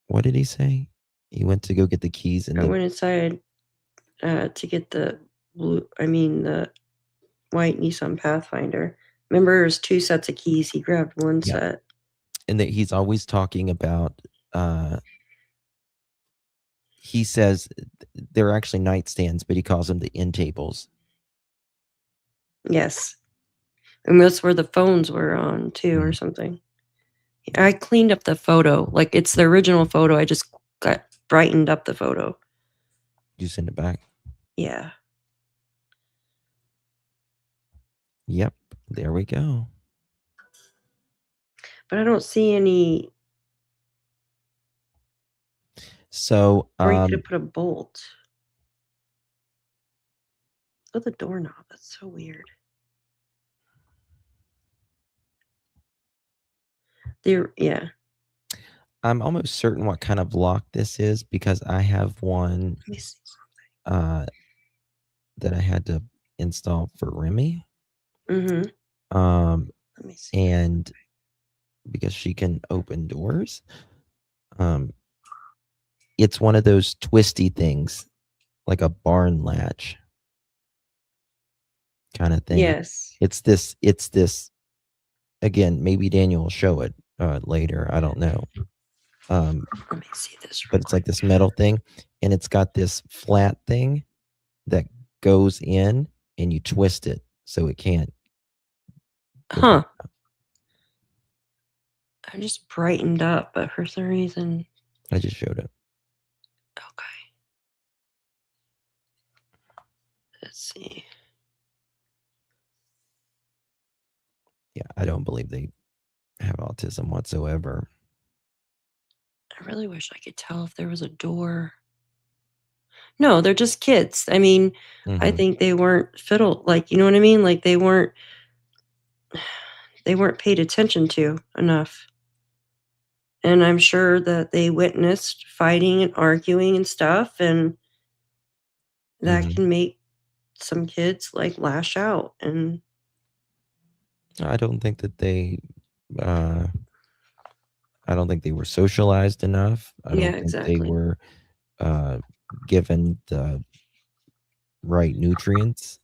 What did he say? He went to go get the keys and I went inside to get the the white Nissan Pathfinder. Remember, there's 2 sets of keys. He grabbed one set. And that he's always talking about he says they're actually nightstands, but he calls them the end tables. Yes. And that's where the phones were on too, or something. I cleaned up the photo. Like, it's the original photo. I just got brightened up the photo. You send it back? Yeah. Yep. There we go. But I don't see any. So, Or you could have put a bolt. Oh, the doorknob. That's so weird. Yeah. I'm almost certain what kind of lock this is because I have one Let me see something. that I had to install for Remy. Mm-hmm. Let me see. And because she can open doors, it's one of those twisty things, like a barn latch kind of thing. Yes. It's this. Again, maybe Daniel will show it later. I don't know. Let me see this. But it's like this metal thing, and it's got this flat thing that goes in, and you twist it so it can't. Huh. I just brightened up, but for some reason. I just showed it. Okay. Let's see. Yeah, I don't believe they have autism whatsoever. I really wish I could tell if there was a door. No, they're just kids. I mean, I think they weren't fiddle, like, you know what I mean? Like, they weren't paid attention to enough. And I'm sure that they witnessed fighting and arguing and stuff, and that can make some kids, like, lash out. And I don't think that they I don't think they were socialized enough. I don't think they were given the right nutrients,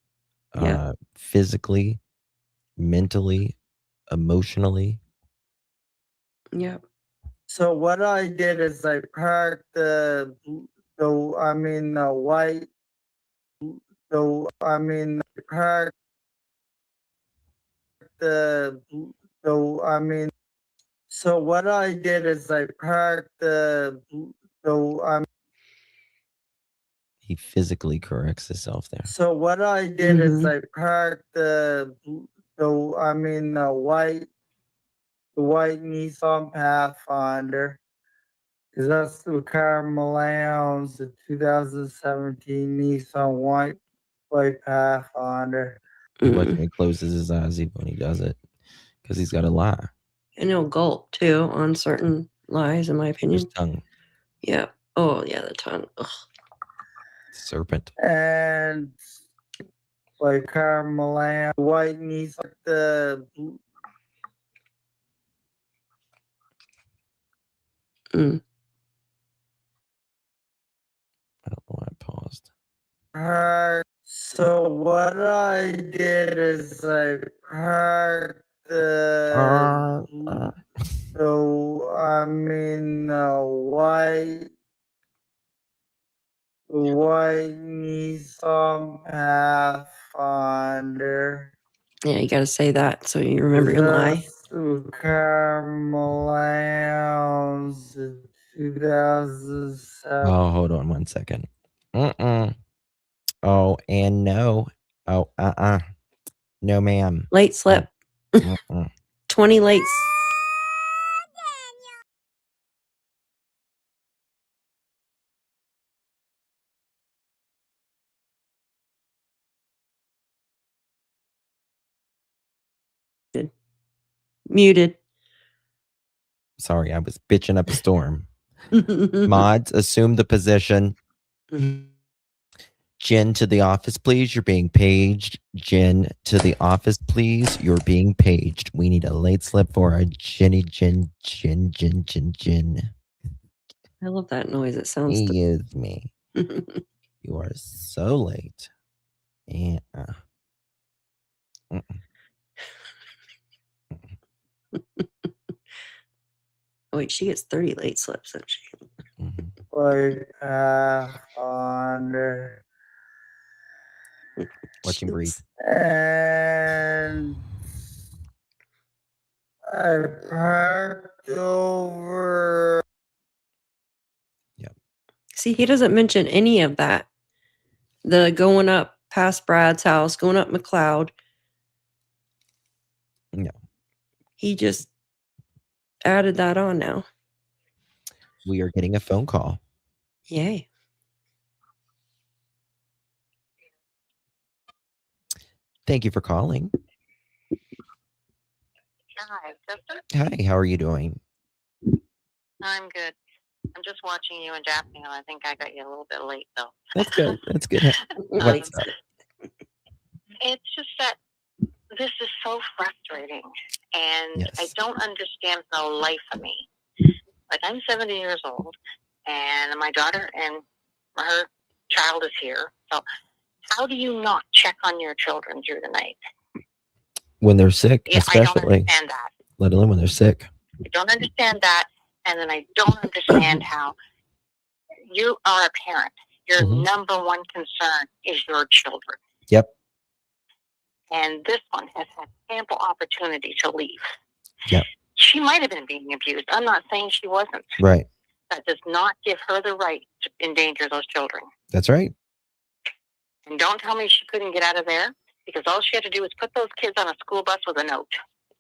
physically, mentally, emotionally. Yep. So what I did is I parked the white, parked so what I did is I parked He physically corrects himself there. So what I did is I parked the white Nissan Pathfinder. Because that's the car Malay owns, the 2017 Nissan white Pathfinder. Watch him, he closes his eyes even when he does it because he's got to lie. And he'll gulp too on certain lies, in my opinion. His tongue. Yeah. Oh, yeah, the tongue. Ugh. Serpent. And like car Malay, white Nissan, the I don't know why I paused. So what I did is I parked the white Nissan Pathfinder. Yeah, you got to say that so you remember your lie. Carmelane's 2007. Oh, hold on one second. Oh, and no. Oh, no, ma'am. Late slip. 20 late. Muted. Sorry, I was bitching up a storm. Mods, assume the position. Jen to the office, please. You're being paged. Jen to the office, please. You're being paged. We need a late slip for our Jenny, Jen. I love that noise. It sounds. Excuse me. You are so late. Yeah. Wait, she gets 30 late slips, doesn't she? like under Watch him breathe. and I parked over. See, he doesn't mention any of that. The going up past Brad's house, going up McLeod. No. He just added that on now. We are getting a phone call. Yay. Thank you for calling. Hi, sister. Hi, how are you doing? I'm good. I'm just watching you and Daphne, and I think I got you a little bit late, though. That's good. That's good. What's up? It's just that this is so frustrating, and I Yes. don't understand the life of me. Like, I'm 70 years old, and my daughter and her child is here. So how do you not check on your children through the night? When they're sick, Yeah, I don't especially. understand that. Let alone when they're sick. I don't understand that, and then I don't understand how you are a parent. Your number one concern is your children. Yep. And this one has had ample opportunity to leave. Yep. She might have been being abused. I'm not saying she wasn't. Right. That does not give her the right to endanger those children. That's right. And don't tell me she couldn't get out of there, because all she had to do was put those kids on a school bus with a note.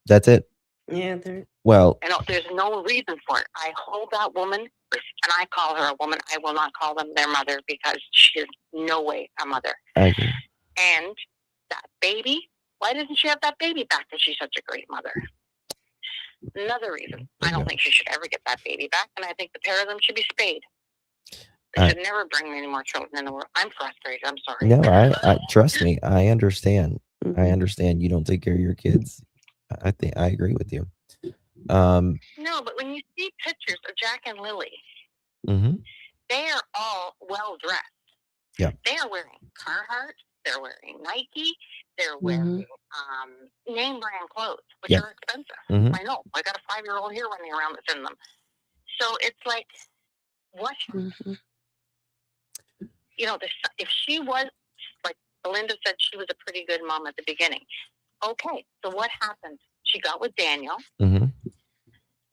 That's it. Yeah, they're... Well, And there's no reason for it. I hold that woman, and I call her a woman. I will not call them their mother, because she is no way a mother. I agree. And that baby, why doesn't she have that baby back if she's such a great mother? Another reason. I don't think she should ever get that baby back, and I think the pair of them should be spayed. They should never bring any more children in the world. I'm frustrated. I'm sorry. No, I trust me. I understand. I understand. You don't take care of your kids. I think I agree with you. No, but when you see pictures of Jack and Lilly, they are all well dressed. Yeah. They are wearing Carhartt. They're wearing Nike. They're wearing name brand clothes, which are expensive. I know. I got a 5-year-old here running around that's in them. So it's like, what? You know, if she was, like Belinda said, she was a pretty good mom at the beginning. Okay, so what happened? She got with Daniel.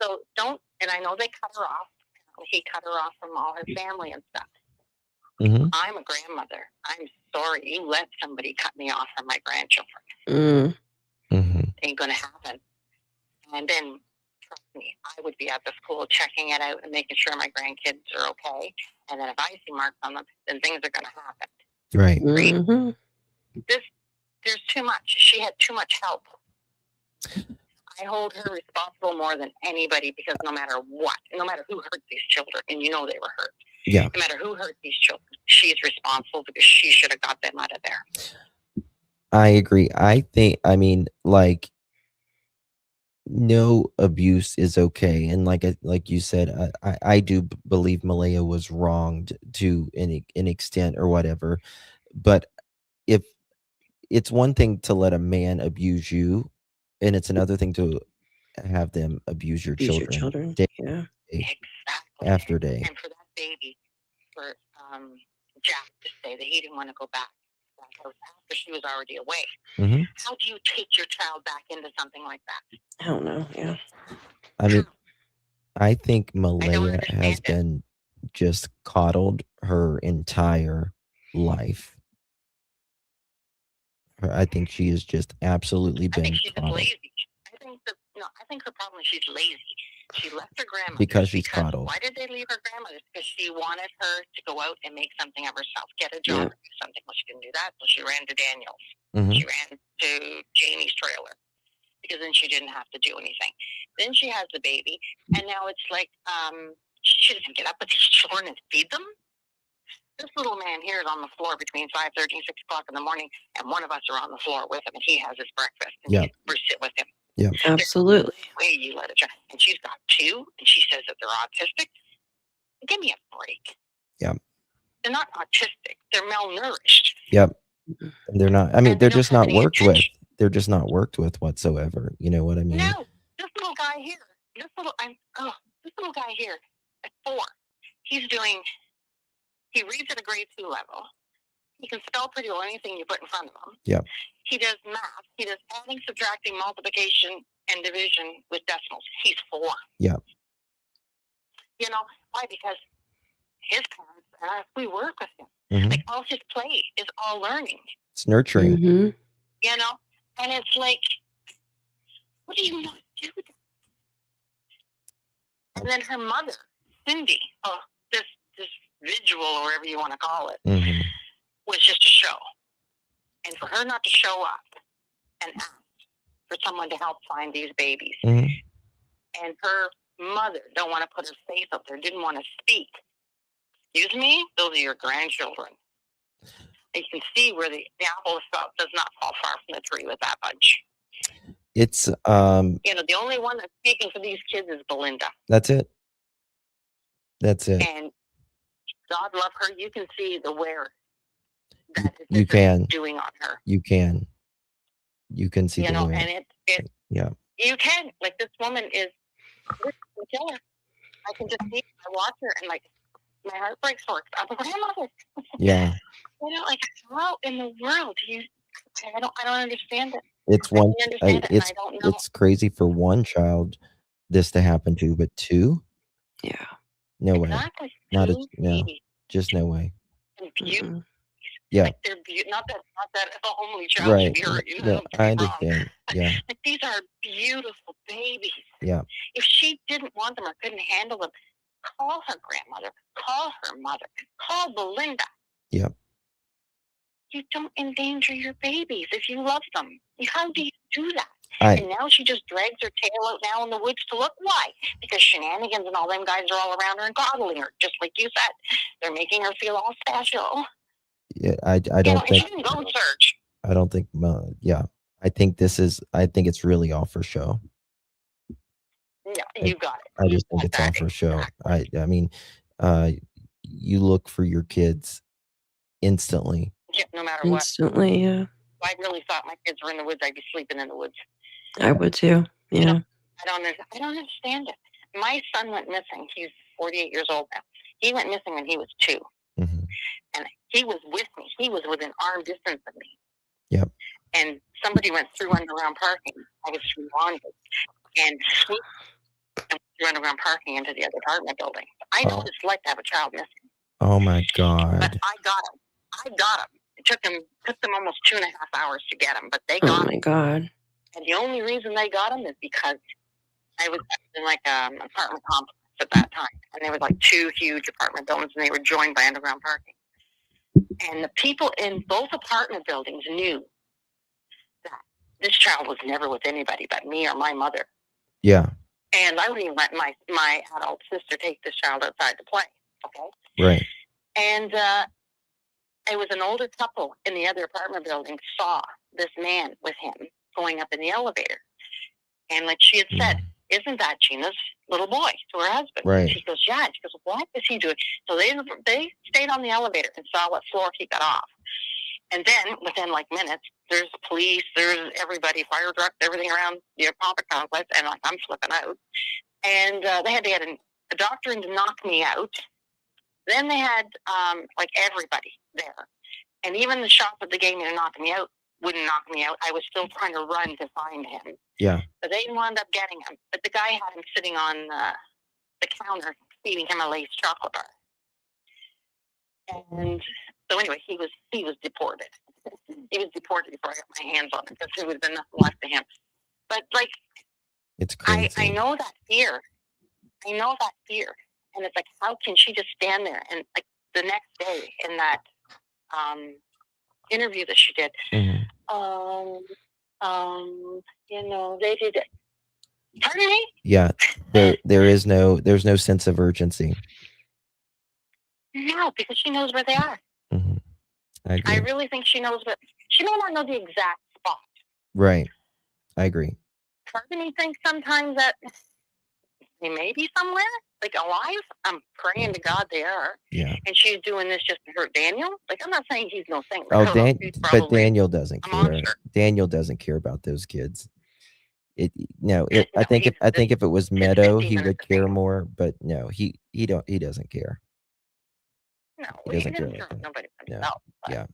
So don't, and I know they cut her off. He cut her off from all her family and stuff. I'm a grandmother. I'm sorry. You let somebody cut me off from my grandchildren. Ain't going to happen. And then, trust me, I would be at the school checking it out and making sure my grandkids are okay. And then if I see marks on them, then things are going to happen. Right. There's too much. She had too much help. I hold her responsible more than anybody, because no matter what, no matter who hurt these children, and you know they were hurt. Yeah. No matter who hurt these children, she's responsible, because she should have got them out of there. I agree. I mean, like, no abuse is okay. And like you said, I do believe Malaya was wronged to an extent or whatever. But if it's one thing to let a man abuse you, and it's another thing to have them abuse your children. Day after day. And for that baby, for Jack to say that he didn't want to go back after she was already away. How do you take your child back into something like that? I don't know. Yeah. I mean, I think Malaya has been just coddled her entire life. I think she has just absolutely been coddled. Lazy. I think her problem is she's lazy. She left her grandmother. Because she's coddled. Why did they leave her grandmother? Because she wanted her to go out and make something of herself, get a job, do something. Well, she didn't do that, so she ran to Daniel's. She ran to Jamie's trailer, because then she didn't have to do anything. Then she has the baby, and now it's like she doesn't get up with these children and feed them. This little man here is on the floor between 5:30 and 6 o'clock in the morning, and one of us are on the floor with him, and he has his breakfast, and we sit with him. Yeah, absolutely. Way you let it try. And she's got 2, and she says that they're autistic. Give me a break. Yeah. They're not autistic. They're malnourished. Yep. They're not. I mean, they're just not worked with. They're just not worked with whatsoever. You know what I mean? No, this little guy here. This little guy here at 4. he reads at a grade 2 level. He can spell pretty well anything you put in front of him. Yeah. He does math. He does adding, subtracting, multiplication, and division with decimals. He's 4. Yeah. You know, why? Because his parents and us, we work with him. Mhm. Like, all his play is all learning. It's nurturing. Mhm. You know? And it's like, what do you not do? And then her mother, Cindy, this visual, or whatever you want to call it, Mhm. was just a show. And for her not to show up and ask for someone to help find these babies, Mhm. and her mother don't want to put her face up there, didn't want to speak. Excuse me? Those are your grandchildren. You can see where the apple does not fall far from the tree with that bunch. It's You know, the only one that's speaking for these kids is Belinda. That's it. That's it. And God love her. You can see the wear that You this can. is doing on her. You can. You can see You the know, way. and it Yeah. you can. Like, this woman is a killer. I can just see, I watch her, and like, my heart breaks for her. I'm a grandmother. Yeah. You know, like, how in the world do you? I don't understand it. It's I one. don't understand it, and I don't know. It's crazy for one child this to happen to, but 2? Yeah. No way. Exactly. Not a Two no. babies. Just no way. And beautiful. Yeah. Like, they're not that a homely child should Right. be hurt. You know, No, don't get I me wrong. understand. Yeah. Like, these are beautiful babies. Yeah. If she didn't want them or couldn't handle them, call her grandmother, call her mother, call Belinda. Yeah. You don't endanger your babies if you love them. How do you do that? I- And now she just drags her tail out now in the woods to look. Why? Because Shenanigans and all them guys are all around her and coddling her, just like you said. They're making her feel all special. Yeah. I You know, don't and think. she didn't go in search. I don't think. Yeah. I think it's really all for show. Yeah, you got it. I just think it's all for show. I mean, you look for your kids instantly. Yeah, no matter what. Instantly, yeah. If I really thought my kids were in the woods, I'd be sleeping in the woods. I would too. Yeah. I don't understand it. My son went missing. He's 48 years old now. He went missing when he was 2. Mm-hmm. And he was with me. He was within arm distance of me. Yep. And somebody went through underground parking. I was responding and swooped through underground parking into the other apartment building. I know what it's like to have a child missing. Oh my God. But I got him. It took them almost 2.5 hours to get him, but they Oh got my him. God. And the only reason they got him is because I was in like an apartment complex at that time, and there was like 2 huge apartment buildings, and they were joined by underground parking. And the people in both apartment buildings knew that this child was never with anybody but me or my mother. Yeah. And I wouldn't even let my adult sister take this child outside to play. Okay. Right. And it was an older couple in the other apartment building saw this man with him going up in the elevator. And like she had said, isn't that Gina's little boy, to her husband? Right. She goes, yeah. She goes, what is he doing? So they stayed on the elevator and saw what floor he got off. And then within like minutes, there's police, there's everybody, fire trucks, everything around the apartment complex. And like, I'm flipping out. And they had to get a doctor in to knock me out. Then they had like everybody there. And even the shop that they gave me to knock me out wouldn't knock me out. I was still trying to run to find him. Yeah. But they wound up getting him. But the guy had him sitting on the counter feeding him a Lay's chocolate bar. And so anyway, he was deported. He was deported before I got my hands on him because there would have been nothing left to him. But like, it's crazy. I know that fear. And it's like, how can she just stand there? And like the next day in that interview that she did, you know, they did it. Pardon me? Yeah. There's no sense of urgency. No, because she knows where they are. Mm-hmm. I agree. I really think she knows where. She may not know the exact spot. Right. I agree. Part of me thinks sometimes that they may be somewhere, like alive. I'm praying to God they are. Yeah. And she's doing this just to hurt Daniel. Like, I'm not saying he's no saint. Oh, He's but probably Daniel doesn't care. monster. Daniel doesn't care about those kids. I think if it was Meadow, he would care more. But no, he doesn't care. No, He doesn't care it's like not that. nobody Yeah. himself. But, Yeah.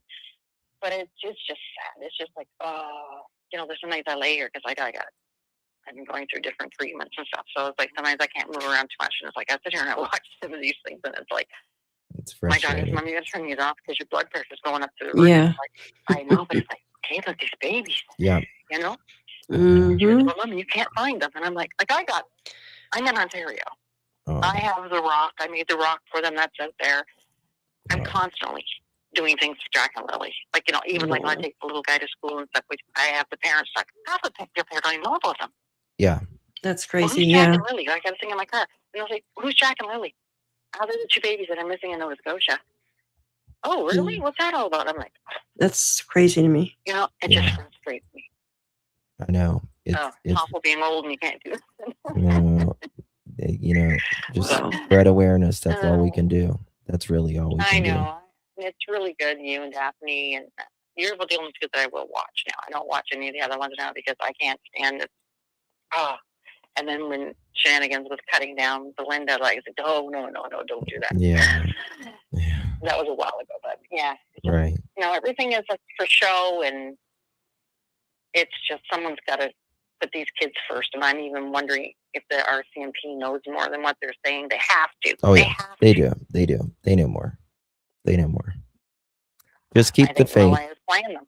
but it's just sad. It's just like, there's some nights I lay here because I've been going through different treatments and stuff. So it's like sometimes I can't move around too much, and it's like I sit here and I watch some of these things, and it's like, It's my God, is frustrating. mommy gonna turn these off because your blood pressure's going up to the roof? Yeah. It's like, I know, but it's like, hey, look, these babies. Yeah. You know? Mhm. She goes, well, Mommy, you can't find them. And I'm like, I'm in Ontario. Oh. I have the rock. I made the rock for them. That's out there. I'm constantly doing things for Jack and Lilly. Like, even like when I take the little guy to school and stuff, which I have the parents like, half the parents don't even know about them. Yeah. That's Well, crazy. who's Jack Yeah. and Lilly? I got a thing in my car. And I was like, who's Jack and Lilly? Oh, they're the two babies that are missing in Nova Scotia. Oh, really? What's that all about? I'm like, That's crazy to me. it just frustrates me. I know. It's awful being old and you can't do it. no, just spread awareness. That's all we can do. That's really all we I can know. It's really good, you and Daphne, and you're the only two that I will watch now. I don't watch any of the other ones now because I can't stand it. And then when Shenanigans was cutting down Belinda, like, I said, oh, no, don't do that. do. Yeah. That was a while ago, but yeah. Right. Everything is for show, and it's just someone's got to put these kids first. And I'm even wondering if the RCMP knows more than what they're saying. They have to. Oh, yeah. They do. They do. They know more. They know more. Just keep the faith. I was playing them.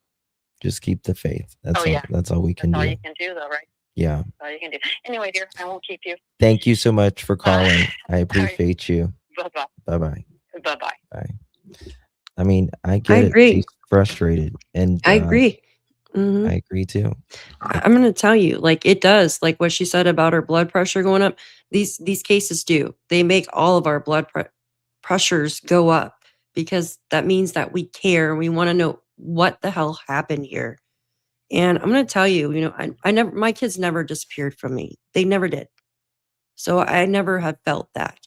Just keep the faith. That's all. Yeah. That's all we can That's do. all you can do, though, right? Yeah. That's all you can do. Anyway, dear, I won't keep you. Thank you so much for calling. I appreciate you. Bye-bye. Bye-bye. Bye-bye. Bye. I mean, I get it. agree. She's frustrated, and I agree. I agree too. I'm going to tell you, like, it does, like what she said about her blood pressure going up. These cases do. They make all of our blood pressures go up because that means that we care and we want to know what the hell happened here. And I'm going to tell you, my kids never disappeared from me. They never did. So I never have felt that.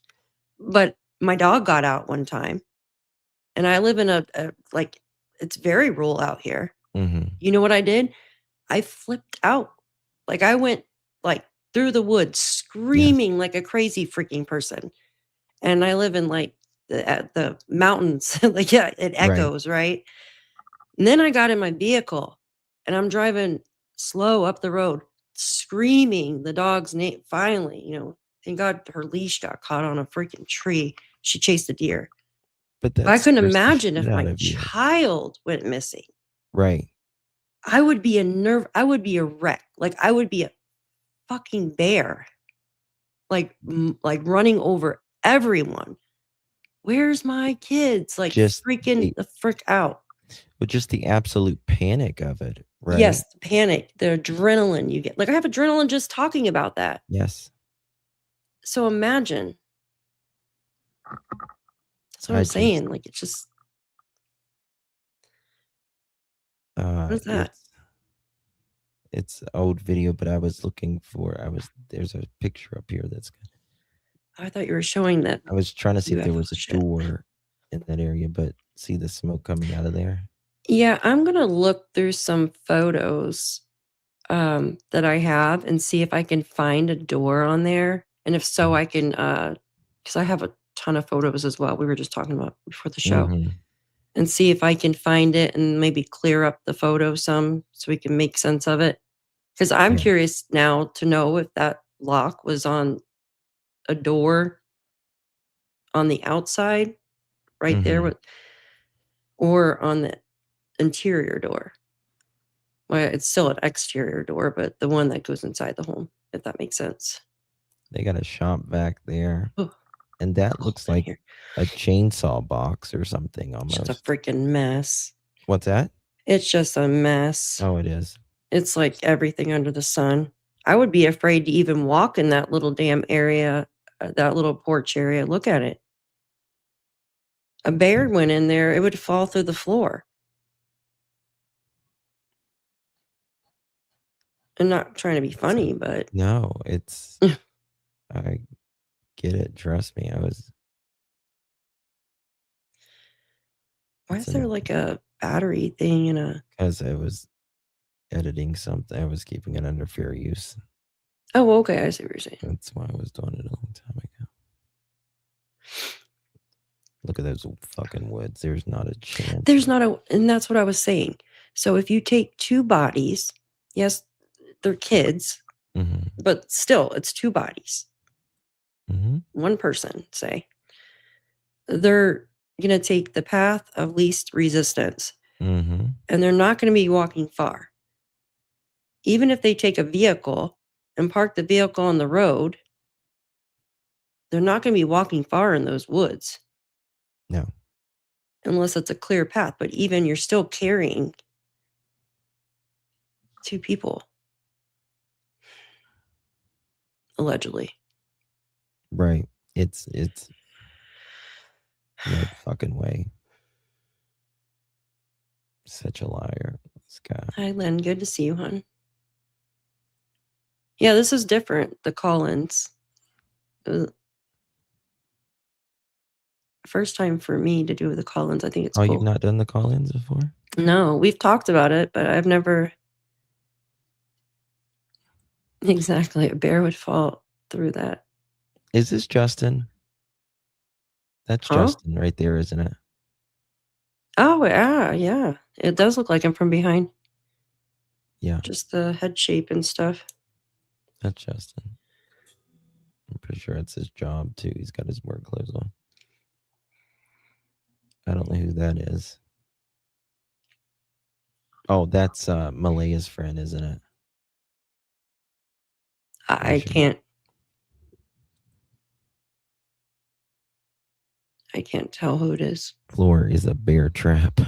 But my dog got out one time, and I live in it's very rural out here. Mm-hmm. You know what I did? I flipped out. Like, I went like through the woods screaming like a crazy freaking person. And I live in like the mountains. Like, yeah, it echoes, right? And then I got in my vehicle and I'm driving slow up the road, screaming the dog's name. Finally, thank God her leash got caught on a freaking tree. She chased a deer. But I couldn't scares the imagine shit if out my of you. child went missing. Right. I would be I would be a wreck. Like, I would be a fucking bear. Like running over everyone. Where's my kids? Like, Just freaking the frick out. But just the absolute panic of it, right? Yes, the panic, the adrenaline you get. Like, I have adrenaline just talking about that. Yes. So imagine. That's what I'm saying. Like, it's just. What is that? It's an old video, but I was looking for. There's a picture up here that's good. I thought you were showing that. I was trying to see if there was a shit. door in that area, but see the smoke coming out of there. Yeah, I'm gonna look through some photos that I have and see if I can find a door on there. And if so, I can because I have a ton of photos as well. We were just talking about before the show. Mhm. And see if I can find it and maybe clear up the photo some so we can make sense of it. Because I'm curious now to know if that lock was on a door on the outside right there or on the interior door. Well, it's still an exterior door, but the one that goes inside the home, if that makes sense. They got a shop back there. Oh, and that looks like a chainsaw box or something almost. Just a freaking mess. What's that? It's just a mess. Oh, it is. It's like everything under the sun. I would be afraid to even walk in that little damn area, that little porch area. Look at it. A bear went in there, it would fall through the floor. I'm not trying to be funny, but No, it's. I get it. Trust me. why is there like a battery thing in a? Because I was editing something. I was keeping it under fair use. Oh, okay. I see what you're saying. That's why I was doing it a long time ago. Look at those fucking woods. There's not a chance. There's not a, and that's what I was saying. So if you take two bodies, yes, they're kids, but still, it's two bodies. One person, say. They're going to take the path of least resistance, and they're not going to be walking far. Even if they take a vehicle and park the vehicle on the road, they're not going to be walking far in those woods. No. Unless it's a clear path. But even you're still carrying two people. Allegedly. Right. It's no fucking way. Such a liar. This guy. Hi, Lynn. Good to see you, hon. Yeah, this is different. The call-ins. First time for me to do the call-ins. I think it's cool. You've not done the call-ins before? No, we've talked about it, but I've never. Exactly. A bear would fall through that. Is this Justin? That's Justin right there, isn't it? Oh, yeah. It does look like him from behind. Yeah. Just the head shape and stuff. That's Justin. I'm pretty sure it's his job, too. He's got his work clothes on. I don't know who that is. Oh, that's Malaya's friend, isn't it? I can't tell who it is. Floor is a bear trap.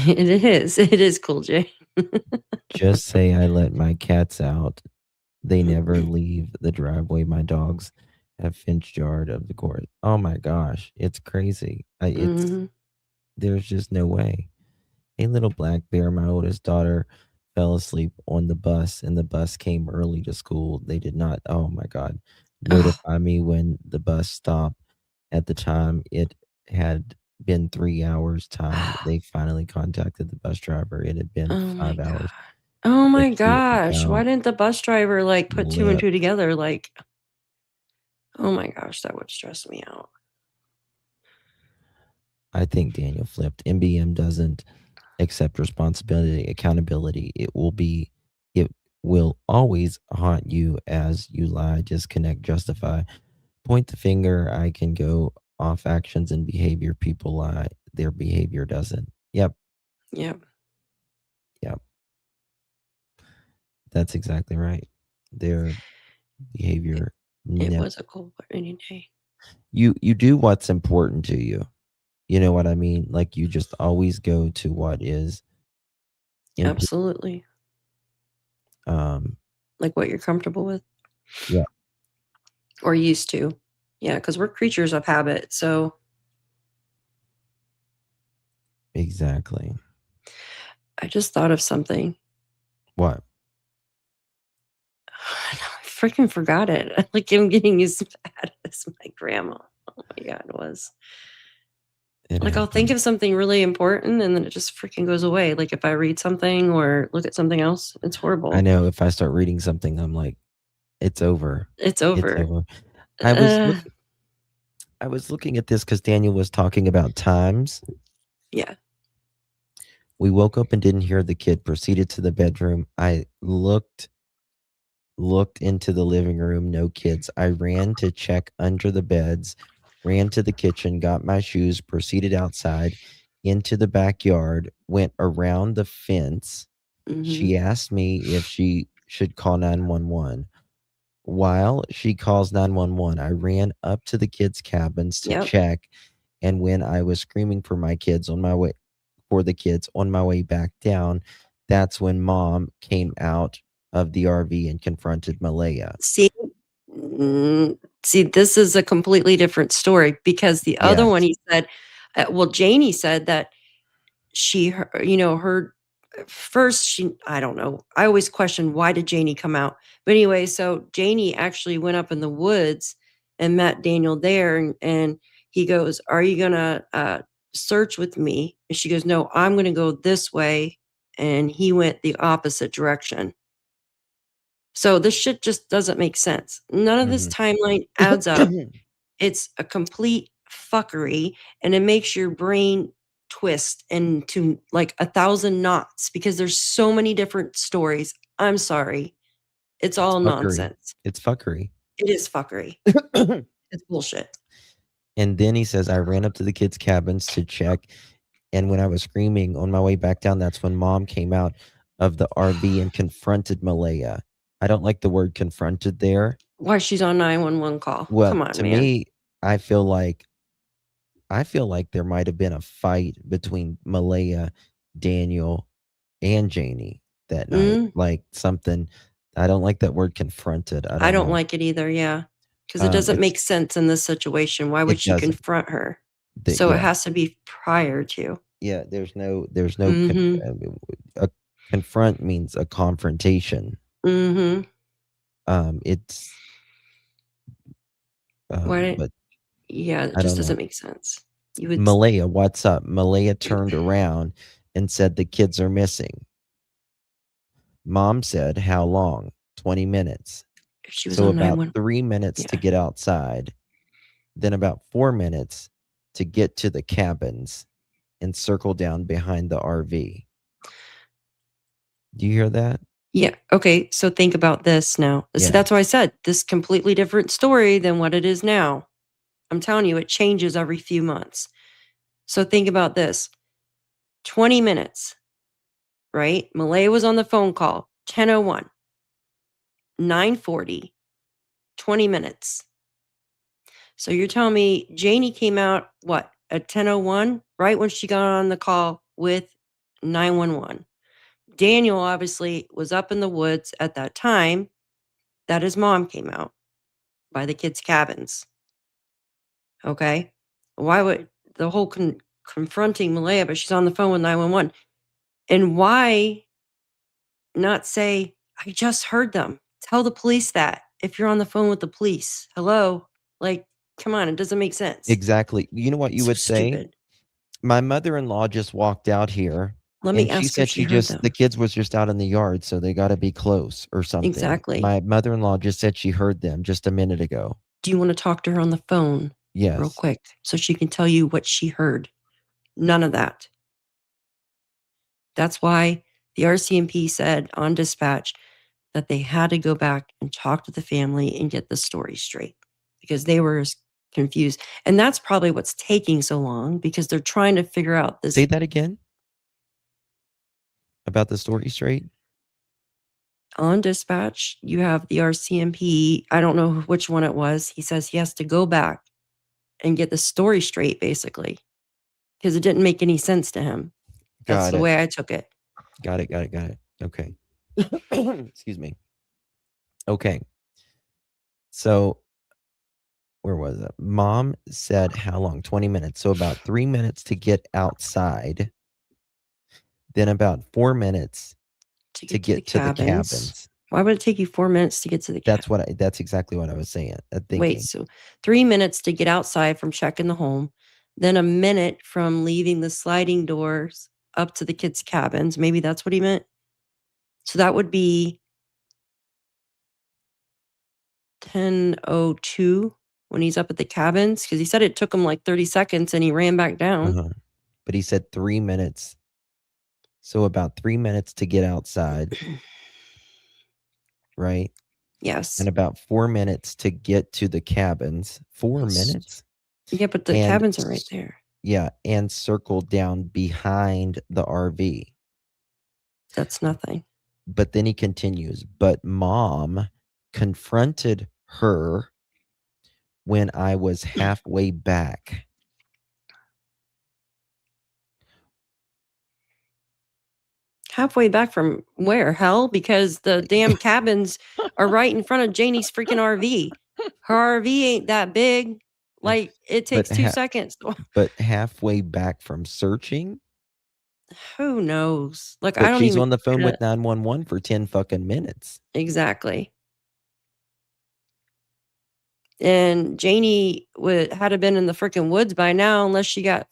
It is. It is cool, Jay. Just say I let my cats out. They never leave the driveway. My dogs have fenced yard of the court. Oh my gosh, it's crazy. There's just no way. A little black bear. My oldest daughter fell asleep on the bus, and the bus came early to school. They did not. Oh my God, notify me when the bus stopped. At the time, it had been 3 hours time. They finally contacted the bus driver. It had been 5 hours. Oh my gosh. Why didn't the bus driver put two and two together? Oh my gosh, that would stress me out. I think Daniel flipped. MBM doesn't accept responsibility, accountability. It will always haunt you as you lie, disconnect, justify, point the finger. I can go off actions and behavior. People lie. Their behavior doesn't. Yep. That's exactly right. Their behavior. It was a cool rainy day. You do what's important to you. You know what I mean? Like you just always go to what is. Absolutely. Like what you're comfortable with. Yeah. Or used to. Yeah, because we're creatures of habit. So. Exactly. I just thought of something. What? I freaking forgot it. I'm getting as bad as my grandma. Oh my God, it was. I'll think of something really important and then it just freaking goes away. Like if I read something or look at something else, it's horrible. I know if I start reading something, I'm like, it's over. It's over. I was looking at this because Daniel was talking about times. Yeah. We woke up and didn't hear the kid, proceeded to the bedroom. I looked into the living room, no kids. I ran to check under the beds, ran to the kitchen, got my shoes, proceeded outside into the backyard, went around the fence. She asked me if she should call 911. While she calls 911, I ran up to the kids' cabins to check. And when I was screaming for my kids on my way back down, that's when Mom came out of the RV and confronted Malaya. See, this is a completely different story because the other one he said, Janie said that she heard first, I don't know. I always question, why did Janie come out? But anyway, so Janie actually went up in the woods and met Daniel there. And he goes, are you going to search with me? And she goes, no, I'm going to go this way. And he went the opposite direction. So this shit just doesn't make sense. None of this timeline adds up. It's a complete fuckery, and it makes your brain twist into like 1,000 knots because there's so many different stories. I'm sorry. It's all fuckery. nonsense. It's fuckery. It is fuckery. It's bullshit. And then he says, I ran up to the kids' cabins to check. And when I was screaming on my way back down, that's when Mom came out of the RV and confronted Malaya. I don't like the word confronted there. Why she's on 911 call. Well, Come on, to man. me, I feel like there might have been a fight between Malaya, Daniel, and Janie that night. Like something. I don't like that word confronted. I don't know. like it either, yeah. Because it doesn't make sense in this situation. Why would she confront her? So it has to be prior to. Yeah, there's no a confront means a confrontation. Mm-hmm. It's but yeah, it just doesn't make sense. You would Malaya, what's up? Malaya turned around and said the kids are missing. Mom said, how long? 20 minutes. She was so on about 3 minutes to get outside, then about 4 minutes to get to the cabins and circle down behind the RV. Do you hear that? Yeah. Okay. So think about this now. Yeah. So that's why I said this completely different story than what it is now. I'm telling you, it changes every few months. So think about this. 20 minutes, right? Malaya was on the phone call, 10:01, 9:40, 20 minutes. So you're telling me Janie came out, what, at 10:01, right when she got on the call with 911. Daniel obviously was up in the woods at that time that his mom came out by the kids' cabins. Okay? Why would the whole confronting Malaya, but she's on the phone with 911. And why not say, I just heard them. Tell the police that if you're on the phone with the police. Hello? Like, come on, it doesn't make sense. Exactly. You know what you would say? Stupid. My mother-in-law just walked out here. Let me and she ask her said if she heard them. the kids was just out in the yard, so they got to be close or something. Exactly. My mother-in-law just said she heard them just a minute ago. Do you want to talk to her on the phone? Yes. Real quick, so she can tell you what she heard. None of that. That's why the RCMP said on dispatch that they had to go back and talk to the family and get the story straight because they were confused. And that's probably what's taking so long because they're trying to figure out this. Say that again? About the story straight? On dispatch, you have the RCMP. I don't know which one it was. He says he has to go back and get the story straight, basically, because it didn't make any sense to him. That's the way I took it. Got it. Okay. Excuse me. Okay. So, where was it? Mom said how long? 20 minutes. So about 3 minutes to get outside. Then about 4 minutes to get to the cabins. Why would it take you 4 minutes to get to the cabins? That's exactly what I was saying. Wait, so 3 minutes to get outside from checking the home, then a minute from leaving the sliding doors up to the kids' cabins. Maybe that's what he meant. So that would be 10:02 when he's up at the cabins because he said it took him like 30 seconds and he ran back down. But he said 3 minutes. So about 3 minutes to get outside. Right? Yes. And about 4 minutes to get to the cabins. 4 minutes? Yeah, but the cabins are right there. Yeah, and circle down behind the RV. That's nothing. But then he continues, but Mom confronted her when I was halfway back. Halfway back from where? Hell? Because the damn cabins are right in front of Janie's freaking RV. Her RV ain't that big. Like, it takes 2 seconds. But halfway back from searching? Who knows? Like, but I don't she's even on the phone with 911 for 10 fucking minutes. Exactly. And Janie had to been in the freaking woods by now unless she got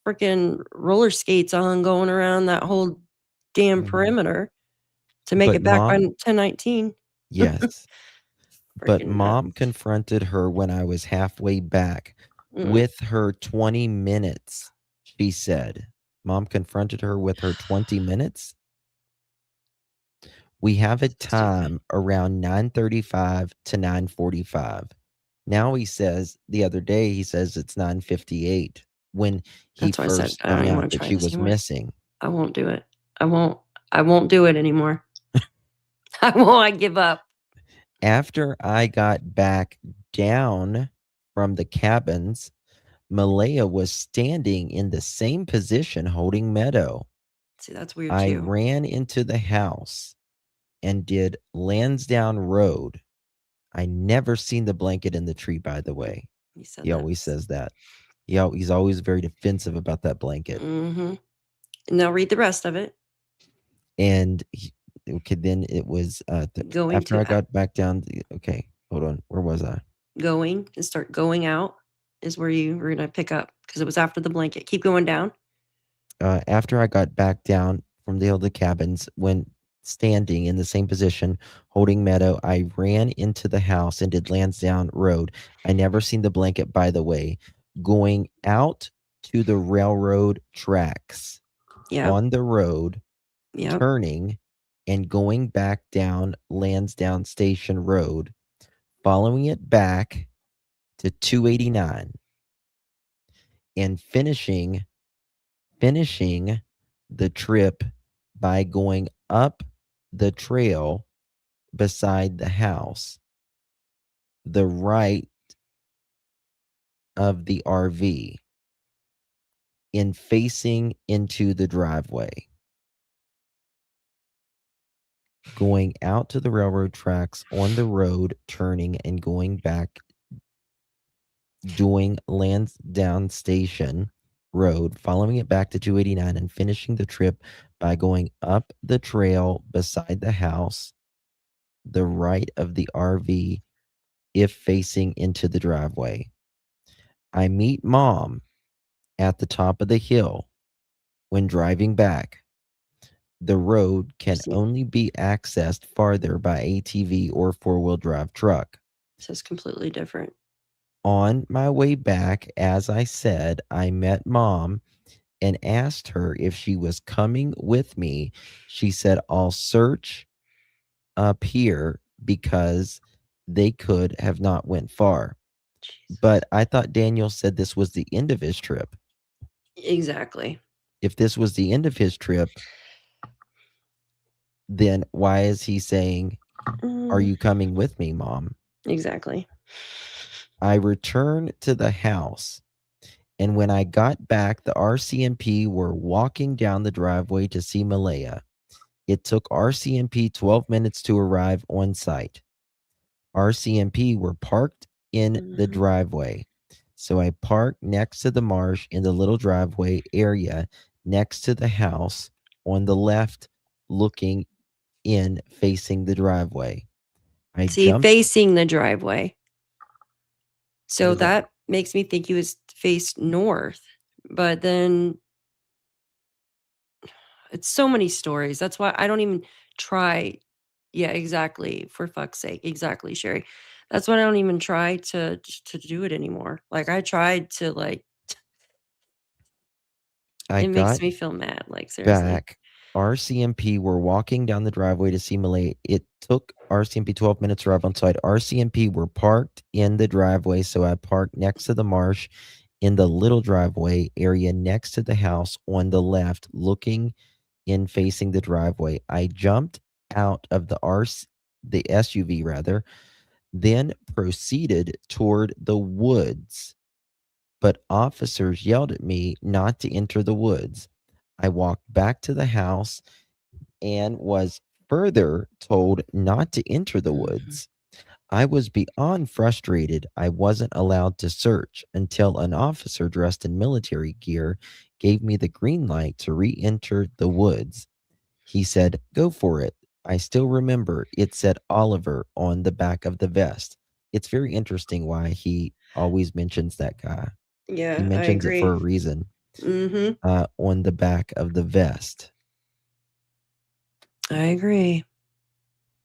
freaking roller skates on going around that whole damn perimeter to make it back by 10:19. Yes. But Mom confronted her when I was halfway back with her 20 minutes, she said. Mom confronted her with her 20 minutes. We have a time around 9:35 to 9:45. Now he says, the other day, he says it's 9:58 when he That's why I said first I don't found even out want to that try she this was anymore. missing. I won't do it. I won't do it anymore. I give up. After I got back down from the cabins, Malaya was standing in the same position holding Meadow. See, that's weird I too. ran into the house and did Lansdowne Road. I never seen the blanket in the tree, by the way. He always says that. He's always very defensive about that blanket. Mm-hmm. Now read the rest of it. And then it was Going after to I got back down. Okay, hold on. Where was I? Going and start going out is where you were gonna pick up because it was after the blanket. Keep going down. After I got back down from the other cabins, when standing in the same position, holding Meadow, I ran into the house and did Lansdowne Road. I never seen the blanket, by the way. Going out to the railroad tracks on the road, turning and going back down Lansdowne Station Road, following it back to 289 and finishing the trip by going up the trail beside the house, the right of the RV, in facing into the driveway. Going out to the railroad tracks on the road, turning and going back, doing Lansdowne Station Road, following it back to 289 and finishing the trip by going up the trail beside the house, the right of the RV, if facing into the driveway. I meet Mom at the top of the hill when driving back. The road can only be accessed farther by ATV or four-wheel drive truck. So it's completely different. On my way back, as I said, I met Mom and asked her if she was coming with me. She said, I'll search up here because they could have not went far. But I thought Daniel said this was the end of his trip. Exactly. If this was the end of his trip, then why is he saying, are you coming with me, Mom? Exactly. I returned to the house, and when I got back, the RCMP were walking down the driveway to see Malaya. It took RCMP 12 minutes to arrive on site. RCMP were parked in the driveway. So I parked next to the marsh in the little driveway area next to the house on the left, looking in, facing the driveway. I jumped facing the driveway. So that makes me think he was faced north, but then it's so many stories. That's why I don't even try. Yeah, exactly. For fuck's sake. Exactly, Sherry. That's why I don't even try to do it anymore. Like I tried to it makes me feel mad. Like seriously. Back. RCMP were walking down the driveway to see Malaya. It took RCMP 12 minutes to arrive on site. RCMP were parked in the driveway, so I parked next to the marsh in the little driveway area next to the house on the left, looking in, facing the driveway. I jumped out of the SUV rather, then proceeded toward the woods. But officers yelled at me not to enter the woods. I walked back to the house and was further told not to enter the woods. I was beyond frustrated. I wasn't allowed to search until an officer dressed in military gear gave me the green light to re-enter the woods. He said, go for it. I still remember it said Oliver on the back of the vest. It's very interesting why he always mentions that guy. Yeah, He mentions I it for a agree. reason. Mm-hmm. On the back of the vest. I agree.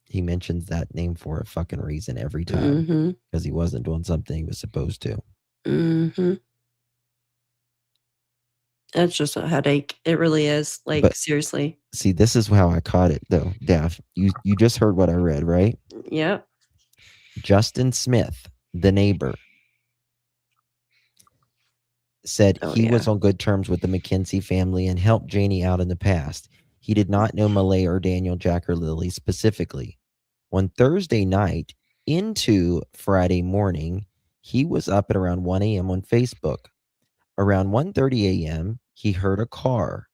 He mentions that name for a fucking reason every time because he wasn't doing something he was supposed to. Mm-hmm. That's just a headache. It really is. Like, But seriously. see, this is how I caught it though, Daph. You just heard what I read, right? Yep. Justin Smith, the neighbor, said he was on good terms with the McKenzie family and helped Janie out in the past. He did not know Malay or Daniel, Jack or Lily specifically. On Thursday night into Friday morning, he was up at around 1 a.m. on Facebook. Around 1:30 a.m., he heard a car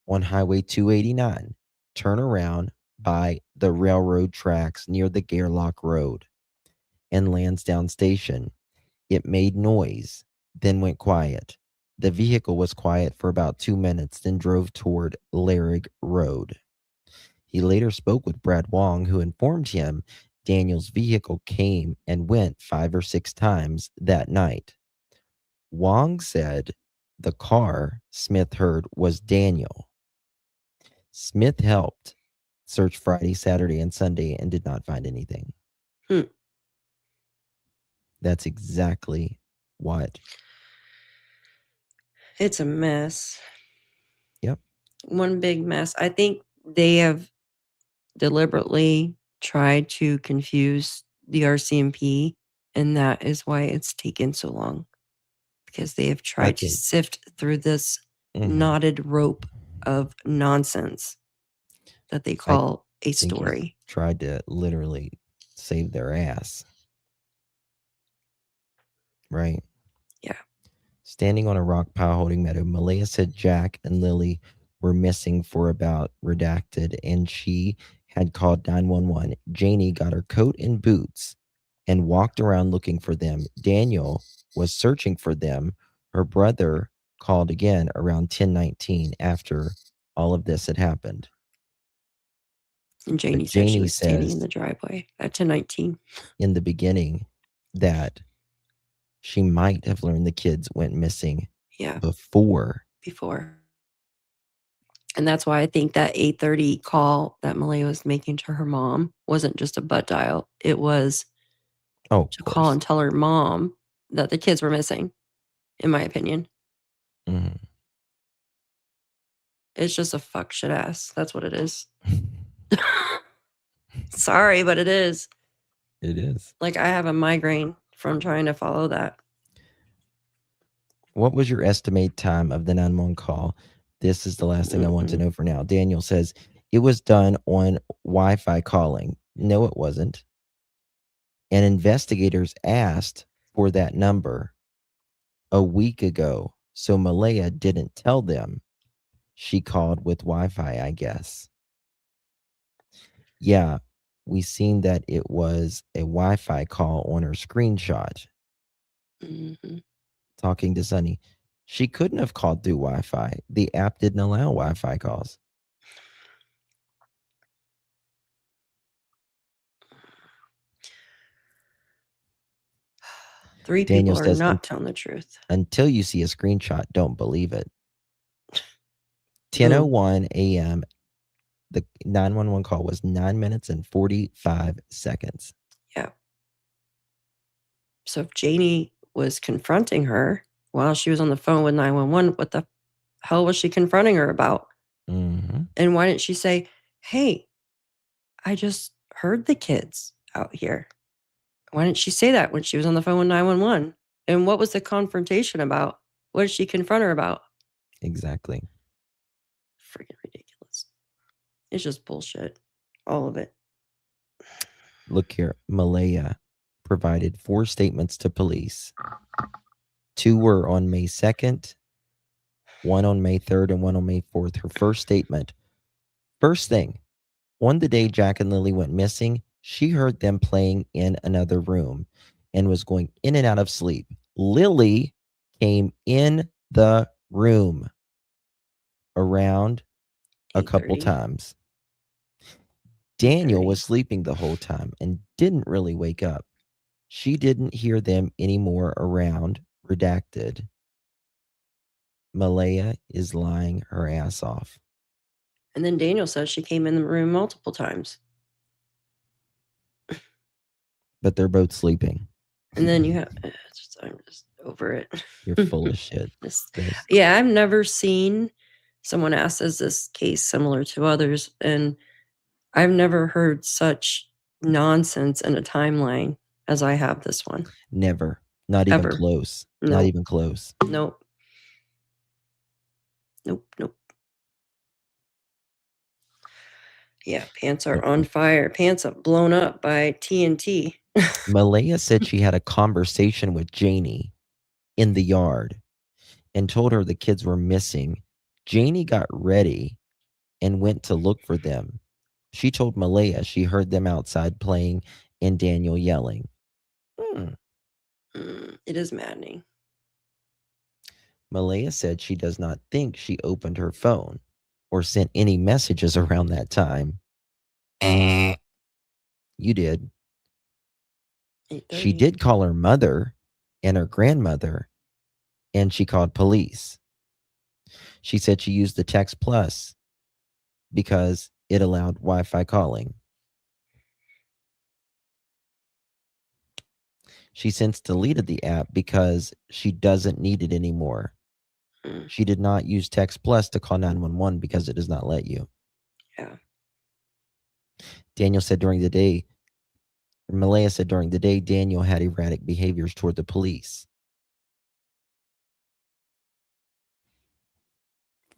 on Highway 289 turn around by the railroad tracks near the Gairloch Road and Lansdowne Station. It made noise, then went quiet. The vehicle was quiet for about 2 minutes, then drove toward Larrig Road. He later spoke with Brad Wong, who informed him Daniel's vehicle came and went 5 or 6 times that night. Wong said the car Smith heard was Daniel. Smith helped search Friday, Saturday, and Sunday and did not find anything. That's exactly what. It's a mess. Yep. One big mess. I think they have deliberately tried to confuse the RCMP, and that is why it's taken so long. Because they have tried to sift through this knotted rope of nonsense that they call a story. Tried to literally save their ass. Right? Yeah. Standing on a rock pile holding Meadow, Malaya said Jack and Lily were missing for about redacted, and she had called 911. Janie got her coat and boots and walked around looking for them. Daniel was searching for them. Her brother called again around 10:19 after all of this had happened. And Janie said she was standing in the driveway at 10:19. In the beginning that she might have learned the kids went missing before. And that's why I think that 8:30 call that Malaya was making to her mom wasn't just a butt dial. It was to call and tell her mom that the kids were missing, in my opinion. Mm-hmm. It's just a fuck shit ass. That's what it is. Sorry, but it is. It is. Like, I have a migraine from trying to follow that. What was your estimate time of the 911 call? This is the last thing I want to know for now. Daniel says it was done on Wi-Fi calling. No, it wasn't. And investigators asked for that number a week ago. So Malaya didn't tell them. She called with Wi-Fi, I guess. Yeah, we seen that it was a Wi-Fi call on her screenshot. Mm-hmm. Talking to Sunny. She couldn't have called through Wi-Fi. The app didn't allow Wi-Fi calls. Three people are not telling the truth. Until you see a screenshot, don't believe it. 10:01 a.m. The 911 call was 9 minutes and 45 seconds. Yeah. So if Janie was confronting her while she was on the phone with 911, what the hell was she confronting her about? Mm-hmm. And why didn't she say, hey, I just heard the kids out here? Why didn't she say that when she was on the phone with 911? And what was the confrontation about? What did she confront her about? Exactly. Freaking ridiculous. It's just bullshit. All of it. Look here. Malaya provided 4 statements to police. 2 were on May 2nd, 1 on May 3rd, and 1 on May 4th. Her first statement. First thing, on the day Jack and Lily went missing, she heard them playing in another room and was going in and out of sleep. Lily came in the room around a couple times. Daniel was sleeping the whole time and didn't really wake up. She didn't hear them anymore around. Redacted. Malaya is lying her ass off. And then Daniel says she came in the room multiple times. But they're both sleeping. And then you have, I'm just over it. You're full of shit. Yeah, I've never seen someone asked, is this case similar to others? And I've never heard such nonsense in a timeline as I have this one. Never. Not even close. Not even close. Nope. Yeah, pants are on fire. Pants are blown up by TNT. Malaya said she had a conversation with Janie in the yard and told her the kids were missing. Janie got ready and went to look for them. She told Malaya she heard them outside playing and Daniel yelling. It is maddening. Malaya said she does not think she opened her phone or sent any messages around that time. You did. She did call her mother and her grandmother, and she called police. She said she used the Text Plus because it allowed Wi-Fi calling. She since deleted the app because she doesn't need it anymore. She did not use Text Plus to call 911 because it does not let you. Yeah. Daniel said during the day, Malaya said during the day, Daniel had erratic behaviors toward the police.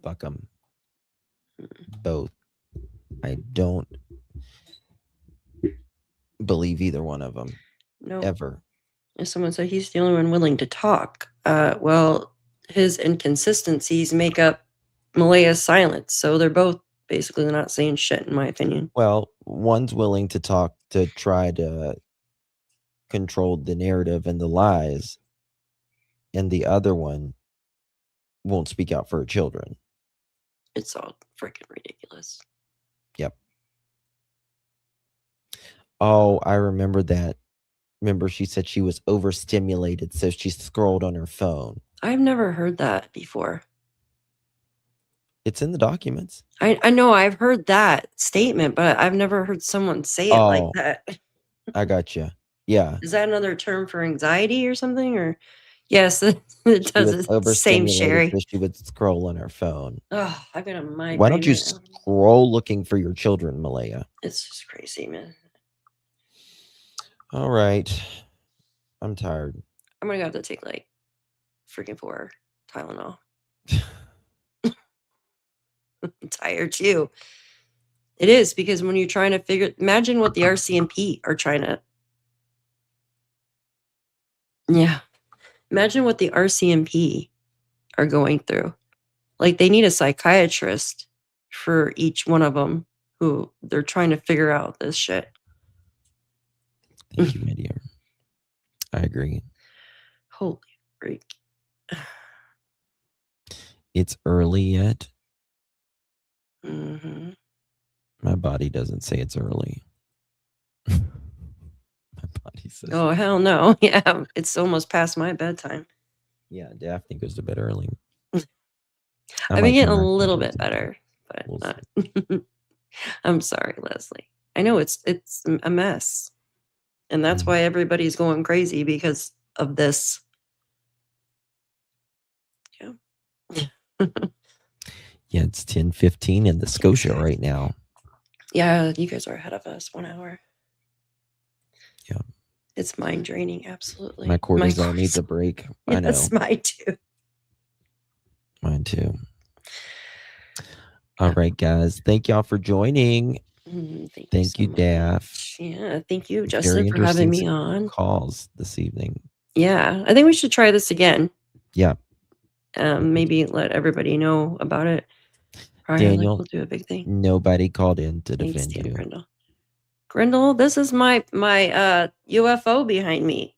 Fuck them. Both. I don't believe either one of them. No. Ever. If someone said he's the only one willing to talk, well, his inconsistencies make up Malaya's silence. So they're both basically not saying shit, in my opinion. Well, one's willing to talk to try to control the narrative and the lies, and the other one won't speak out for her children. It's all freaking ridiculous. Yep. Oh, I remember that. Remember, she said she was overstimulated, so she scrolled on her phone. I've never heard that before. It's in the documents. I know I've heard that statement, but I've never heard someone say it like that. I got you. Yeah. Is that another term for anxiety or something? Or yes, it does the same, Sherry. So she would scroll on her phone. Oh, I've got a migraine. Why don't you scroll looking for your children, Malaya? It's just crazy, man. All right. I'm tired. I'm gonna have to take like freaking 4 Tylenol. I'm tired too. It is, because when you're trying to imagine what the RCMP are trying to. Yeah. Imagine what the RCMP are going through. Like, they need a psychiatrist for each one of them who they're trying to figure out this shit. Thank you, my dear. I agree. Holy freak. It's early yet. Mm-hmm. My body doesn't say it's early. My body says. Oh, hell no. Yeah, it's almost past my bedtime. Yeah, Daphne goes to bed early. I've been getting a little bit better, but not. I'm sorry, Leslie. I know it's a mess. And that's why everybody's going crazy, because of this. Yeah. Yeah, it's 10:15 in the Scotia right now. Yeah, you guys are ahead of us 1 hour. Yeah. It's mind draining, absolutely. My cortisol needs a break. I know. Yes, mine too. Mine too. All right, guys. Thank y'all for joining. Thank you, Daph. Yeah, thank you, Justin, for having me on. Calls this evening. Yeah, I think we should try this again. Yeah. Maybe let everybody know about it. Probably Daniel, we'll do a big thing. Nobody called in to defend you. Grindel, this is my UFO behind me.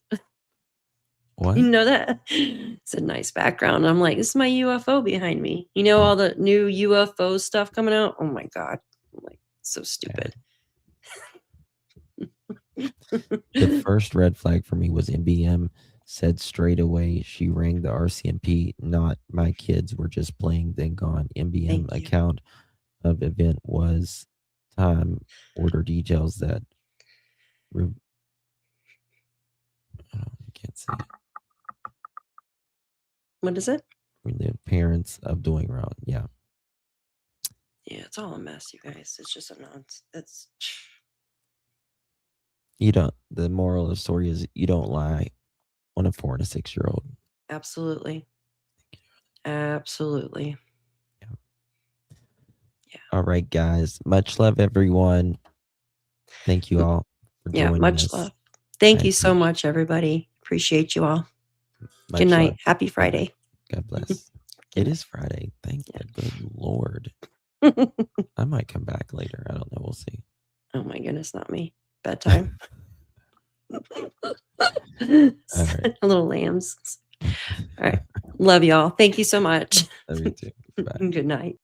What? You know that? It's a nice background. I'm like, this is my UFO behind me. You know, all the new UFO stuff coming out? Oh my God. I'm like, so stupid. The first red flag for me was MBM said straight away she rang the RCMP, not my kids were just playing, then gone. MBM account of event was time, order details that I can't see it. What is it? The appearance of doing wrong. Yeah. Yeah, it's all a mess, you guys. It's just a nonsense. It's You don't. The moral of the story is you don't lie on a 4 and a 6-year-old. absolutely. Absolutely. All right, guys. Much love, everyone. Thank you all for Yeah, joining much us. love. Thank I you so much, everybody. Appreciate you all. Much Good night. love. Happy Friday. God bless. It is Friday. Thank the good Lord. I might come back later. I don't know. We'll see. Oh my goodness, not me. Bedtime. All right. Little lambs. All right. Love y'all. Thank you so much. Love you too. Bye. Good night.